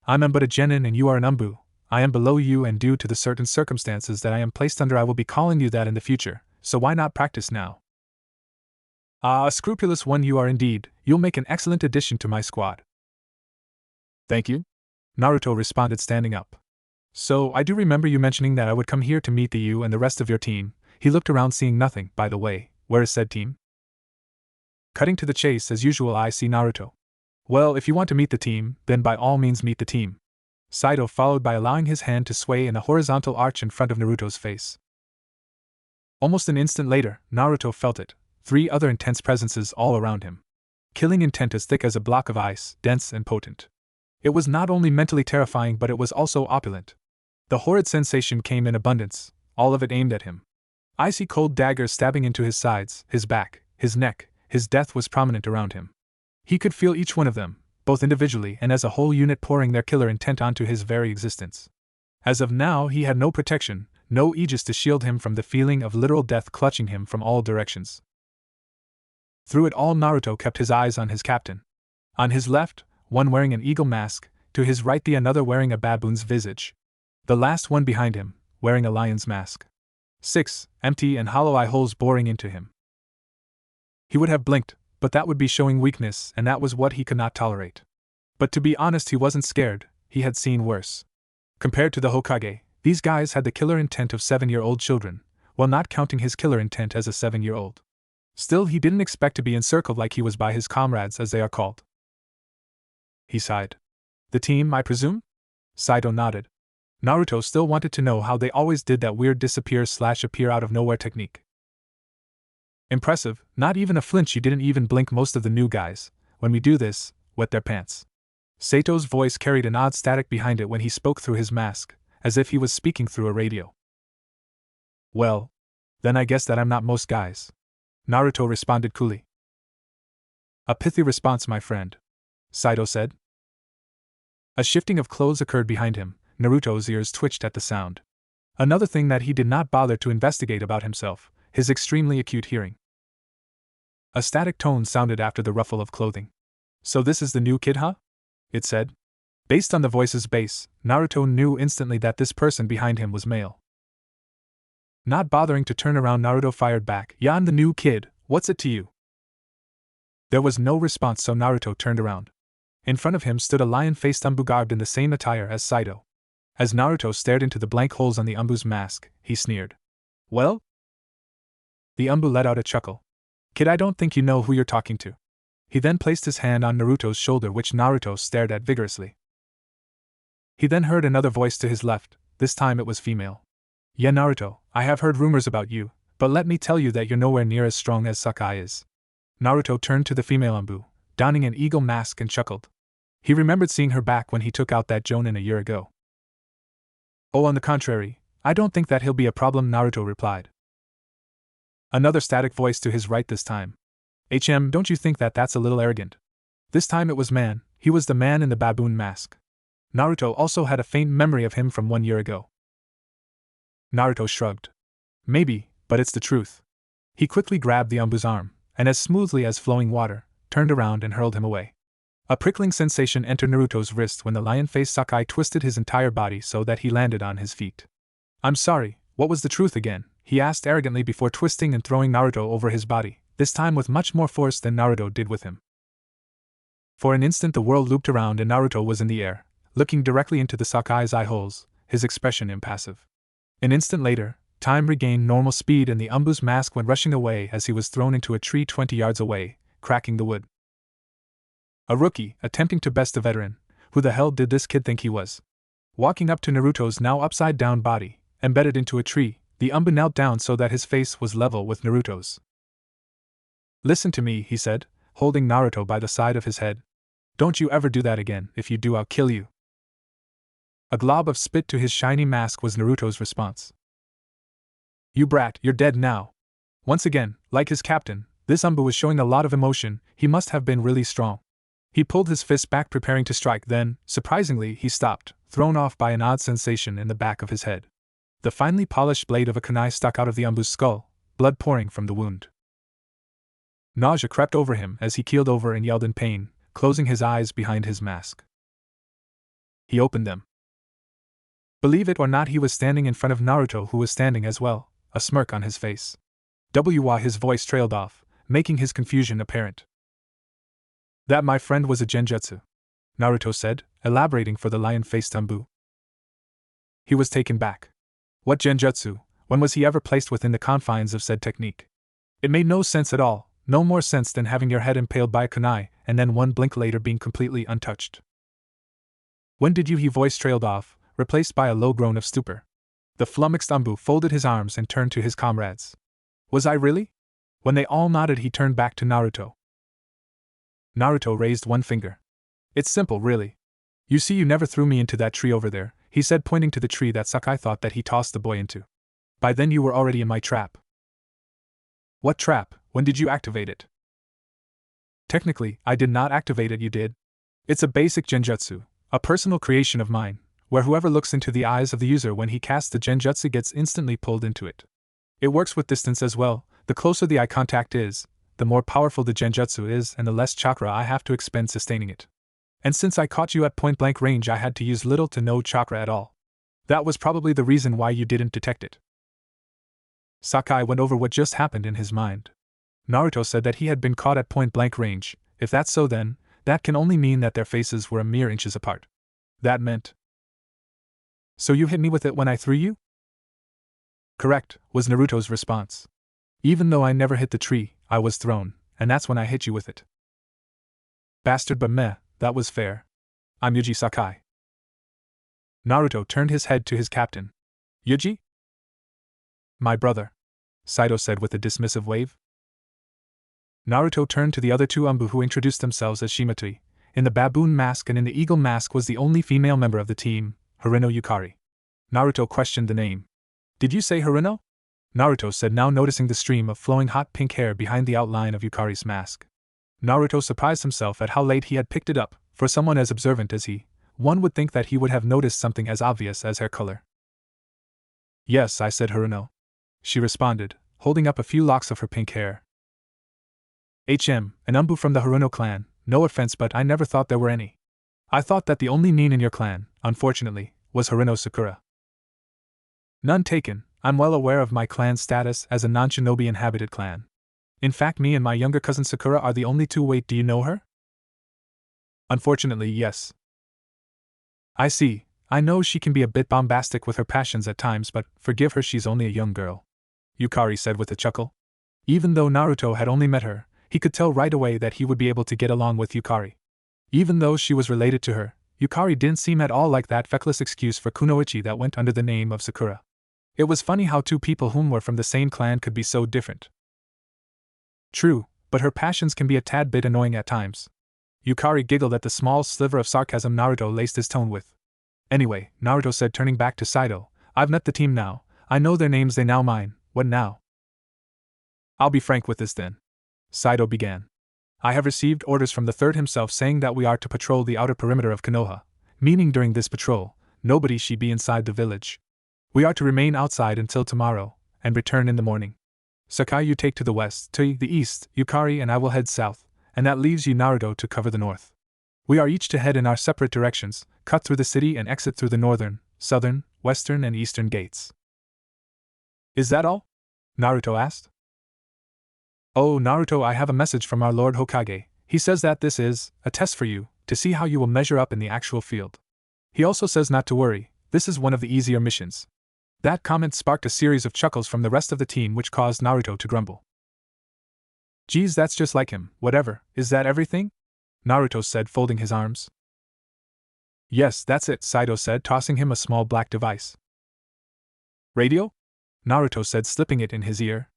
I am but a genin and you are an Umbu. I am below you, and due to the certain circumstances that I am placed under, I will be calling you that in the future, so why not practice now? Ah, a scrupulous one you are indeed. You'll make an excellent addition to my squad. Thank you, Naruto responded, standing up. So, I do remember you mentioning that I would come here to meet you and the rest of your team. He looked around, seeing nothing. By the way, where is said team? Cutting to the chase as usual, I see Naruto. Well, if you want to meet the team, then by all means meet the team. Saito followed by allowing his hand to sway in a horizontal arch in front of Naruto's face. Almost an instant later, Naruto felt it, 3 other intense presences all around him. Killing intent as thick as a block of ice, dense and potent. It was not only mentally terrifying, but it was also opulent. The horrid sensation came in abundance, all of it aimed at him. Icy cold daggers stabbing into his sides, his back, his neck, his death was prominent around him. He could feel each one of them, both individually and as a whole unit, pouring their killer intent onto his very existence. As of now, he had no protection, no aegis to shield him from the feeling of literal death clutching him from all directions. Through it all, Naruto kept his eyes on his captain. On his left, one wearing an eagle mask, To his right, the another wearing a baboon's visage. The last one behind him, wearing a lion's mask. 6. Empty and hollow eye holes boring into him. He would have blinked, but that would be showing weakness, and that was what he could not tolerate. But to be honest, he wasn't scared, he had seen worse. Compared to the Hokage, these guys had the killer intent of 7-year-old children, while not counting his killer intent as a 7-year-old. Still, he didn't expect to be encircled like he was by his comrades, as they are called. He sighed. The team, I presume? Saito nodded. Naruto still wanted to know how they always did that weird disappear/appear out of nowhere technique. Impressive, not even a flinch. You didn't even blink. Most of the new guys, when we do this, wet their pants. Sato's voice carried an odd static behind it when he spoke through his mask, as if he was speaking through a radio. Well, then I guess that I'm not most guys, Naruto responded coolly. A pithy response, my friend, Saito said. A shifting of clothes occurred behind him. Naruto's ears twitched at the sound. Another thing that he did not bother to investigate about himself, his extremely acute hearing. A static tone sounded after the ruffle of clothing. So this is the new kid, huh? It said. Based on the voice's bass, Naruto knew instantly that this person behind him was male. Not bothering to turn around, Naruto fired back, "Yeah, I'm the new kid, what's it to you?" There was no response, so Naruto turned around. In front of him stood a lion-faced Umbu garbed in the same attire as Saito. As Naruto stared into the blank holes on the Umbu's mask, he sneered. Well? The Umbu let out a chuckle. Kid, I don't think you know who you're talking to. He then placed his hand on Naruto's shoulder, which Naruto stared at vigorously. He then heard another voice to his left. This time it was female. Yeah, Naruto, I have heard rumors about you, but let me tell you that you're nowhere near as strong as Sakai is. Naruto turned to the female Umbu, donning an eagle mask, and chuckled. He remembered seeing her back when he took out that Jonin a year ago. Oh, on the contrary, I don't think that he'll be a problem, Naruto replied. Another static voice to his right this time. Don't you think that that's a little arrogant? This time it was man. He was the man in the baboon mask. Naruto also had a faint memory of him from 1 year ago. Naruto shrugged. Maybe, but it's the truth. He quickly grabbed the Umbu's arm, and as smoothly as flowing water, turned around and hurled him away. A prickling sensation entered Naruto's wrist when the lion-faced Sakai twisted his entire body so that he landed on his feet. I'm sorry, what was the truth again? He asked arrogantly before twisting and throwing Naruto over his body, this time with much more force than Naruto did with him. For an instant the world looped around and Naruto was in the air, looking directly into the Sakai's eye holes, his expression impassive. An instant later, time regained normal speed and the Umbu's mask went rushing away as he was thrown into a tree 20 yards away, cracking the wood. A rookie, attempting to best a veteran. Who the hell did this kid think he was? Walking up to Naruto's now upside-down body, embedded into a tree, the Umbu knelt down so that his face was level with Naruto's. Listen to me, he said, holding Naruto by the side of his head. Don't you ever do that again. If you do, I'll kill you. A glob of spit to his shiny mask was Naruto's response. You brat, you're dead now. Once again, like his captain, this Umbu was showing a lot of emotion. He must have been really strong. He pulled his fist back, preparing to strike, then, surprisingly, he stopped, thrown off by an odd sensation in the back of his head. The finely polished blade of a kunai stuck out of the Umbu's skull, blood pouring from the wound. Nausea crept over him as he keeled over and yelled in pain, closing his eyes behind his mask. He opened them. Believe it or not, he was standing in front of Naruto, who was standing as well, a smirk on his face. His voice trailed off, making his confusion apparent. That, my friend, was a genjutsu, Naruto said, elaborating for the lion-faced Umbu. He was taken back. What genjutsu? When was he ever placed within the confines of said technique? It made no sense at all, no more sense than having your head impaled by a kunai, and then one blink later being completely untouched. When did you? His voice trailed off, replaced by a low groan of stupor. The flummoxed Umbu folded his arms and turned to his comrades. Was I really? When they all nodded, he turned back to Naruto. Naruto raised one finger. It's simple, really. You see, you never threw me into that tree over there, he said, pointing to the tree that Sakai thought that he tossed the boy into. By then you were already in my trap. What trap? When did you activate it? Technically, I did not activate it, you did. It's a basic genjutsu, a personal creation of mine, where whoever looks into the eyes of the user when he casts the genjutsu gets instantly pulled into it. It works with distance as well. The closer the eye contact is, the more powerful the genjutsu is and the less chakra I have to expend sustaining it. And since I caught you at point-blank range, I had to use little to no chakra at all. That was probably the reason why you didn't detect it. Sakai went over what just happened in his mind. Naruto said that he had been caught at point-blank range. If that's so, then that can only mean that their faces were a mere inches apart. That meant... So you hit me with it when I threw you? Correct, was Naruto's response. Even though I never hit the tree, I was thrown, and that's when I hit you with it. Bastard, but meh, that was fair. I'm Yuji Sakai. Naruto turned his head to his captain. Yuji? My brother, Saito said with a dismissive wave. Naruto turned to the other two Umbu, who introduced themselves as Shimatui. In the baboon mask and in the eagle mask was the only female member of the team, Haruno Yukari. Naruto questioned the name. Did you say Haruno? Naruto said, now noticing the stream of flowing hot pink hair behind the outline of Yukari's mask. Naruto surprised himself at how late he had picked it up. For someone as observant as he, one would think that he would have noticed something as obvious as hair color. Yes, I said Haruno. She responded, holding up a few locks of her pink hair. An Umbu from the Haruno clan, no offense, but I never thought there were any. I thought that the only nin in your clan, unfortunately, was Haruno Sakura. None taken. I'm well aware of my clan's status as a non-shinobi inhabited clan. In fact, me and my younger cousin Sakura are the only two. Wait, do you know her? Unfortunately, yes. I see. I know she can be a bit bombastic with her passions at times, but forgive her, she's only a young girl, Yukari said with a chuckle. Even though Naruto had only met her, he could tell right away that he would be able to get along with Yukari. Even though she was related to her, Yukari didn't seem at all like that feckless excuse for kunoichi that went under the name of Sakura. It was funny how two people whom were from the same clan could be so different. True, but her passions can be a tad bit annoying at times. Yukari giggled at the small sliver of sarcasm Naruto laced his tone with. Anyway, Naruto said, turning back to Saito, I've met the team now. I know their names, they now mine. What now? I'll be frank with this then. Saito began. I have received orders from the third himself saying that we are to patrol the outer perimeter of Konoha, meaning during this patrol, nobody should be inside the village. We are to remain outside until tomorrow, and return in the morning. Sakai, you take to the west, to the east, Yukari and I will head south, and that leaves you, Naruto, to cover the north. We are each to head in our separate directions, cut through the city and exit through the northern, southern, western and eastern gates. Is that all? Naruto asked. Oh, Naruto, I have a message from our Lord Hokage. He says that this is a test for you, to see how you will measure up in the actual field. He also says not to worry, this is one of the easier missions. That comment sparked a series of chuckles from the rest of the team, which caused Naruto to grumble. Geez, that's just like him. Whatever, is that everything? Naruto said, folding his arms. Yes, that's it, Saito said, tossing him a small black device. Radio? Naruto said, slipping it in his ear.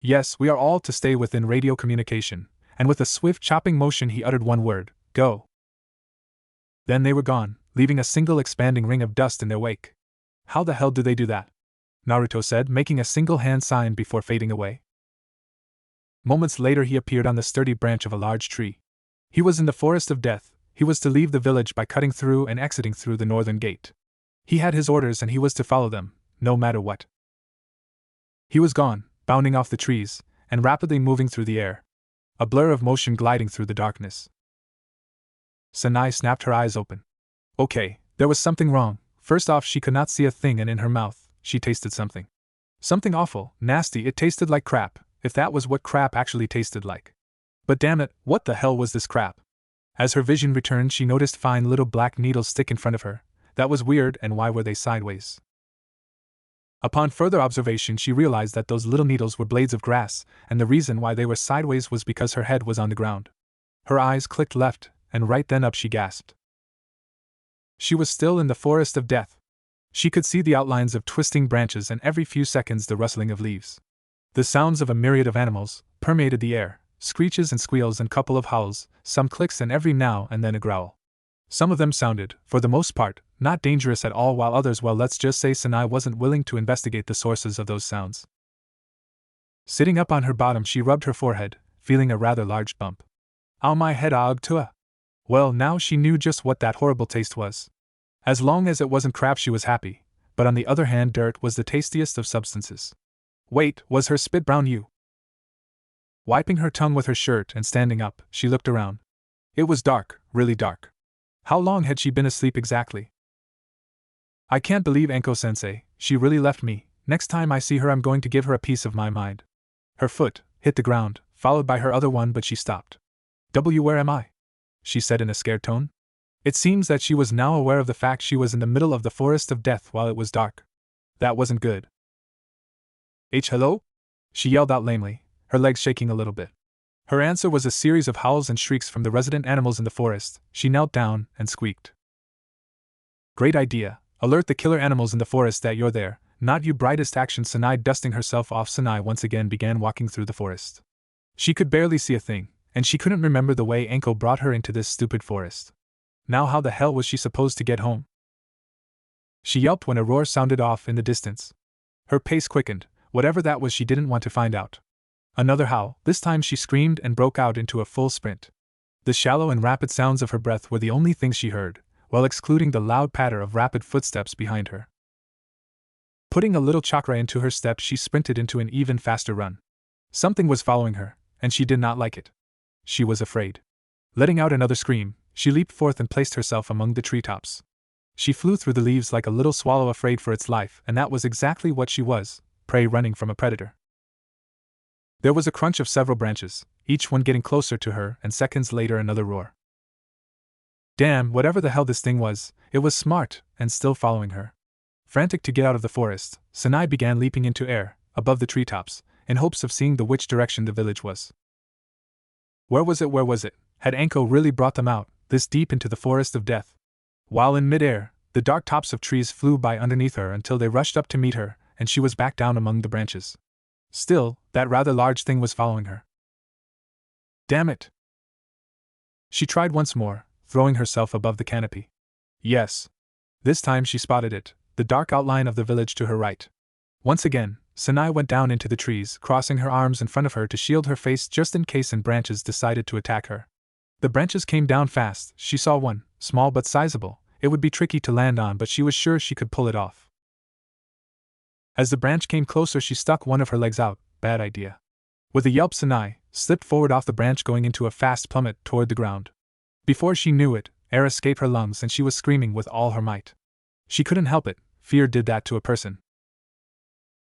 Yes, we are all to stay within radio communication, and with a swift chopping motion he uttered one word, go. Then they were gone, leaving a single expanding ring of dust in their wake. How the hell do they do that? Naruto said, making a single hand sign before fading away. Moments later he appeared on the sturdy branch of a large tree. He was in the forest of death. He was to leave the village by cutting through and exiting through the northern gate. He had his orders and he was to follow them, no matter what. He was gone, bounding off the trees, and rapidly moving through the air. A blur of motion gliding through the darkness. Sanai snapped her eyes open. Okay, there was something wrong. First off, she could not see a thing, and in her mouth, she tasted something. Something awful, nasty. It tasted like crap, if that was what crap actually tasted like. But damn it, what the hell was this crap? As her vision returned, she noticed fine little black needles stick in front of her. That was weird, and why were they sideways? Upon further observation, she realized that those little needles were blades of grass, and the reason why they were sideways was because her head was on the ground. Her eyes clicked left, and right then up she gasped. She was still in the forest of death. She could see the outlines of twisting branches and every few seconds the rustling of leaves. The sounds of a myriad of animals permeated the air, screeches and squeals and couple of howls, some clicks and every now and then a growl. Some of them sounded, for the most part, not dangerous at all, while others, well, let's just say Sanai wasn't willing to investigate the sources of those sounds. Sitting up on her bottom, she rubbed her forehead, feeling a rather large bump. Ow, my head, aug tua. Well, now she knew just what that horrible taste was. As long as it wasn't crap, she was happy, but on the other hand, dirt was the tastiest of substances. Wait, was her spit brown? Wiping her tongue with her shirt and standing up, she looked around. It was dark, really dark. How long had she been asleep exactly? I can't believe Anko-sensei, she really left me. Next time I see her I'm going to give her a piece of my mind. Her foot hit the ground, followed by her other one, but she stopped. Where am I? She said in a scared tone. It seems that she was now aware of the fact she was in the middle of the forest of death while it was dark. That wasn't good. Hello? She yelled out lamely, her legs shaking a little bit. Her answer was a series of howls and shrieks from the resident animals in the forest. She knelt down and squeaked. Great idea. Alert the killer animals in the forest that you're there. Not you. Brightest action. Sanai dusting herself off. Sanai once again began walking through the forest. She could barely see a thing, and she couldn't remember the way Anko brought her into this stupid forest. Now how the hell was she supposed to get home? She yelped when a roar sounded off in the distance. Her pace quickened. Whatever that was, she didn't want to find out. Another howl. This time she screamed and broke out into a full sprint. The shallow and rapid sounds of her breath were the only things she heard, while excluding the loud patter of rapid footsteps behind her. Putting a little chakra into her steps, she sprinted into an even faster run. Something was following her, and she did not like it. She was afraid. Letting out another scream, she leaped forth and placed herself among the treetops. She flew through the leaves like a little swallow afraid for its life, and that was exactly what she was, prey running from a predator. There was a crunch of several branches, each one getting closer to her, and seconds later another roar. Damn, whatever the hell this thing was, it was smart, and still following her. Frantic to get out of the forest, Sanai began leaping into air, above the treetops, in hopes of seeing which direction the village was. Where was it? Had Anko really brought them out, this deep into the forest of death? While in midair, the dark tops of trees flew by underneath her until they rushed up to meet her, and she was back down among the branches. Still, that rather large thing was following her. Damn it! She tried once more, throwing herself above the canopy. Yes. This time she spotted it, the dark outline of the village to her right. Once again, Sanai went down into the trees, crossing her arms in front of her to shield her face just in case branches decided to attack her. The branches came down fast. She saw one, small but sizable. It would be tricky to land on, but she was sure she could pull it off. As the branch came closer, she stuck one of her legs out. Bad idea. With a yelp, Sanai slipped forward off the branch, going into a fast plummet toward the ground. Before she knew it, air escaped her lungs and she was screaming with all her might. She couldn't help it. Fear did that to a person.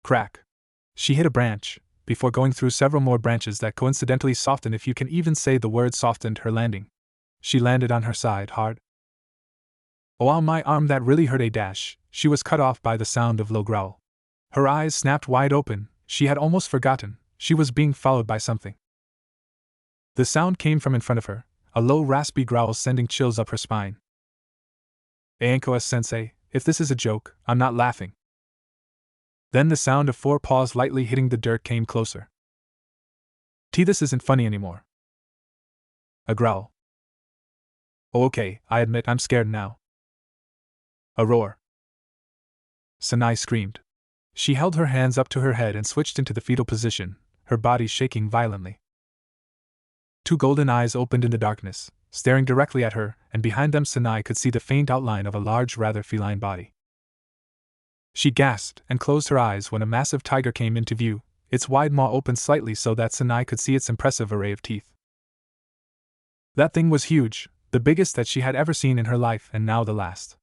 Crack. She hit a branch, before going through several more branches that coincidentally softened, if you can even say the word softened, her landing. She landed on her side hard. Oh, my arm, that really hurt a dash. She was cut off by the sound of low growl. Her eyes snapped wide open. She had almost forgotten she was being followed by something. The sound came from in front of her, a low raspy growl sending chills up her spine. Anko-sensei, if this is a joke, I'm not laughing. Then the sound of 4 paws lightly hitting the dirt came closer. This isn't funny anymore. A growl. Oh, okay, I admit I'm scared now. A roar. Sanai screamed. She held her hands up to her head and switched into the fetal position, her body shaking violently. 2 golden eyes opened in the darkness, staring directly at her, and behind them Sanai could see the faint outline of a large, rather feline body. She gasped and closed her eyes when a massive tiger came into view, its wide maw opened slightly so that Sanai could see its impressive array of teeth. That thing was huge, the biggest that she had ever seen in her life, and now the last.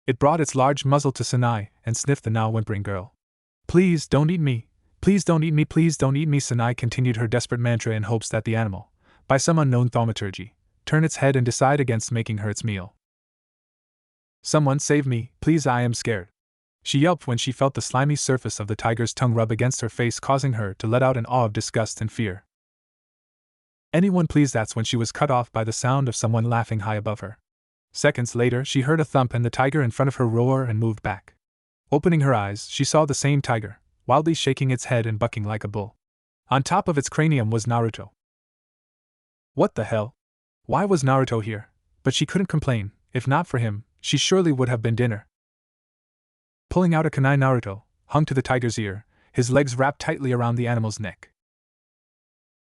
It brought its large muzzle to Sanai and sniffed the now whimpering girl. Please don't eat me. Please don't eat me. Please don't eat me. Sanai continued her desperate mantra in hopes that the animal, by some unknown thaumaturgy, turn its head and decide against making her its meal. Someone save me, please, I am scared. She yelped when she felt the slimy surface of the tiger's tongue rub against her face, causing her to let out an awe of disgust and fear. Anyone please. That's when she was cut off by the sound of someone laughing high above her. Seconds later, she heard a thump and the tiger in front of her roar and moved back. Opening her eyes, she saw the same tiger, wildly shaking its head and bucking like a bull. On top of its cranium was Naruto. What the hell? Why was Naruto here? But she couldn't complain. If not for him, she surely would have been dinner. Pulling out a kunai, Naruto hung to the tiger's ear, his legs wrapped tightly around the animal's neck.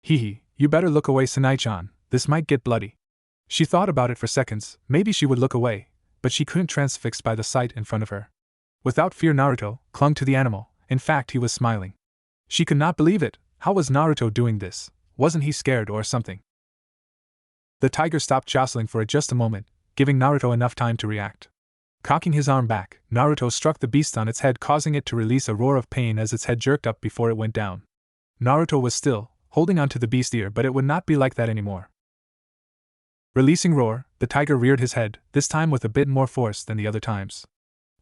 Hee, you better look away, Sanai-chan, this might get bloody. She thought about it for seconds. Maybe she would look away, but she couldn't, transfixed by the sight in front of her. Without fear, Naruto clung to the animal. In fact, he was smiling. She could not believe it. How was Naruto doing this? Wasn't he scared or something? The tiger stopped jostling for just a moment, giving Naruto enough time to react. Cocking his arm back, Naruto struck the beast on its head, causing it to release a roar of pain as its head jerked up before it went down. Naruto was still holding onto the beast ear, but it would not be like that anymore. Releasing roar, the tiger reared his head, this time with a bit more force than the other times.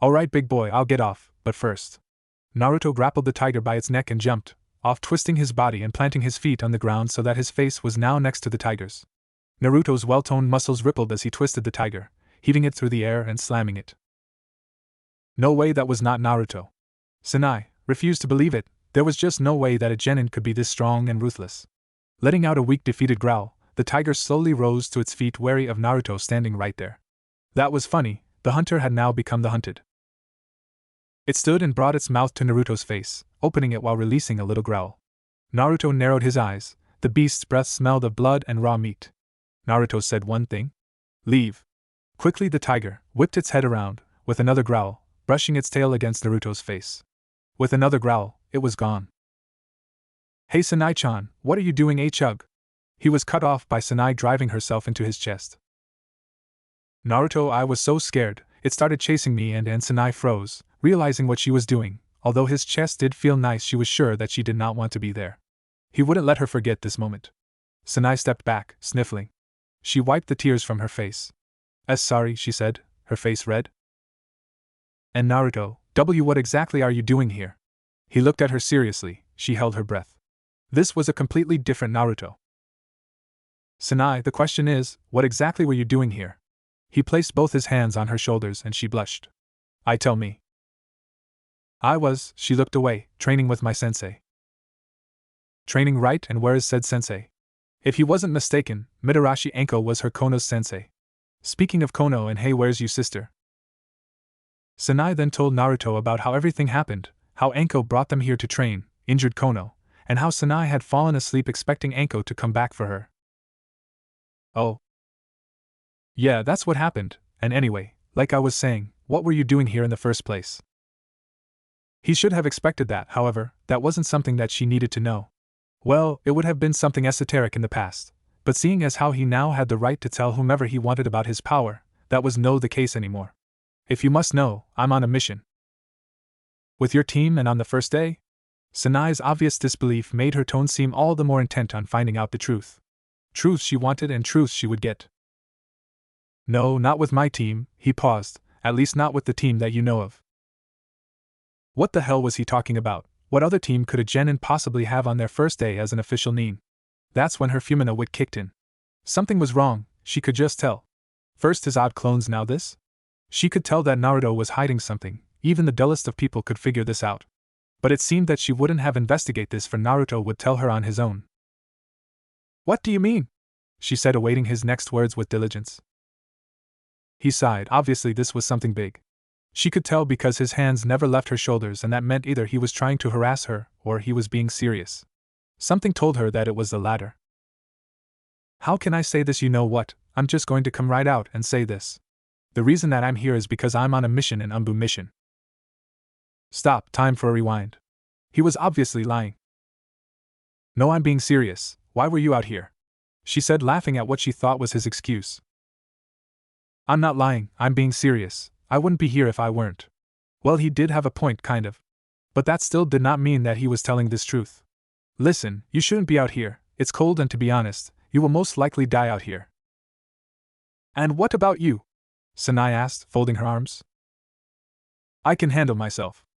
Alright big boy, I'll get off, but first. Naruto grappled the tiger by its neck and jumped off, twisting his body and planting his feet on the ground so that his face was now next to the tiger's. Naruto's well-toned muscles rippled as he twisted the tiger, heaving it through the air and slamming it. No way, that was not Naruto. Sanai refused to believe it. There was just no way that a genin could be this strong and ruthless. Letting out a weak, defeated growl, the tiger slowly rose to its feet, wary of Naruto standing right there. That was funny, the hunter had now become the hunted. It stood and brought its mouth to Naruto's face, opening it while releasing a little growl. Naruto narrowed his eyes. The beast's breath smelled of blood and raw meat. Naruto said one thing. Leave. Quickly the tiger whipped its head around, with another growl, brushing its tail against Naruto's face. With another growl, it was gone. Hey Sanai-chan, what are you doing, chug? He was cut off by Sanai driving herself into his chest. Naruto, I was so scared, it started chasing me and Sanai froze, realizing what she was doing. Although his chest did feel nice, she was sure that she did not want to be there. He wouldn't let her forget this moment. Sanai stepped back, sniffling. She wiped the tears from her face. Sorry, she said, her face red. And Naruto, what exactly are you doing here? He looked at her seriously. She held her breath. This was a completely different Naruto. Sanai, the question is, what exactly were you doing here? He placed both his hands on her shoulders and she blushed. Tell me. She looked away, training with my sensei. Training, right, and where is said sensei? If he wasn't mistaken, Mitarashi Anko was her Kono's sensei. Speaking of Kono, and hey, where's you sister? Sanai then told Naruto about how everything happened, how Anko brought them here to train, injured Kono, and how Sanai had fallen asleep expecting Anko to come back for her. Oh. Yeah, that's what happened, and anyway, like I was saying, what were you doing here in the first place? He should have expected that, however, that wasn't something that she needed to know. Well, it would have been something esoteric in the past, but seeing as how he now had the right to tell whomever he wanted about his power, that was no the case anymore. If you must know, I'm on a mission. With your team and on the first day? Sanai's obvious disbelief made her tone seem all the more intent on finding out the truth. Truth she wanted and truth she would get. No, not with my team, he paused, at least not with the team that you know of. What the hell was he talking about? What other team could a genin possibly have on their first day as an official nin? That's when her Fumina wit kicked in. Something was wrong, she could just tell. First his odd clones, now this? She could tell that Naruto was hiding something, even the dullest of people could figure this out. But it seemed that she wouldn't have investigated this, for Naruto would tell her on his own. What do you mean? She said, awaiting his next words with diligence. He sighed. Obviously this was something big. She could tell because his hands never left her shoulders, and that meant either he was trying to harass her, or he was being serious. Something told her that it was the latter. How can I say this? You know what, I'm just going to come right out and say this. The reason that I'm here is because I'm on a mission, an Umbu mission. Stop, time for a rewind. He was obviously lying. No, I'm being serious. Why were you out here? She said, laughing at what she thought was his excuse. I'm not lying, I'm being serious. I wouldn't be here if I weren't. Well, he did have a point, kind of. But that still did not mean that he was telling this truth. Listen, you shouldn't be out here, it's cold, and to be honest, you will most likely die out here. And what about you? Sanai asked, folding her arms. I can handle myself.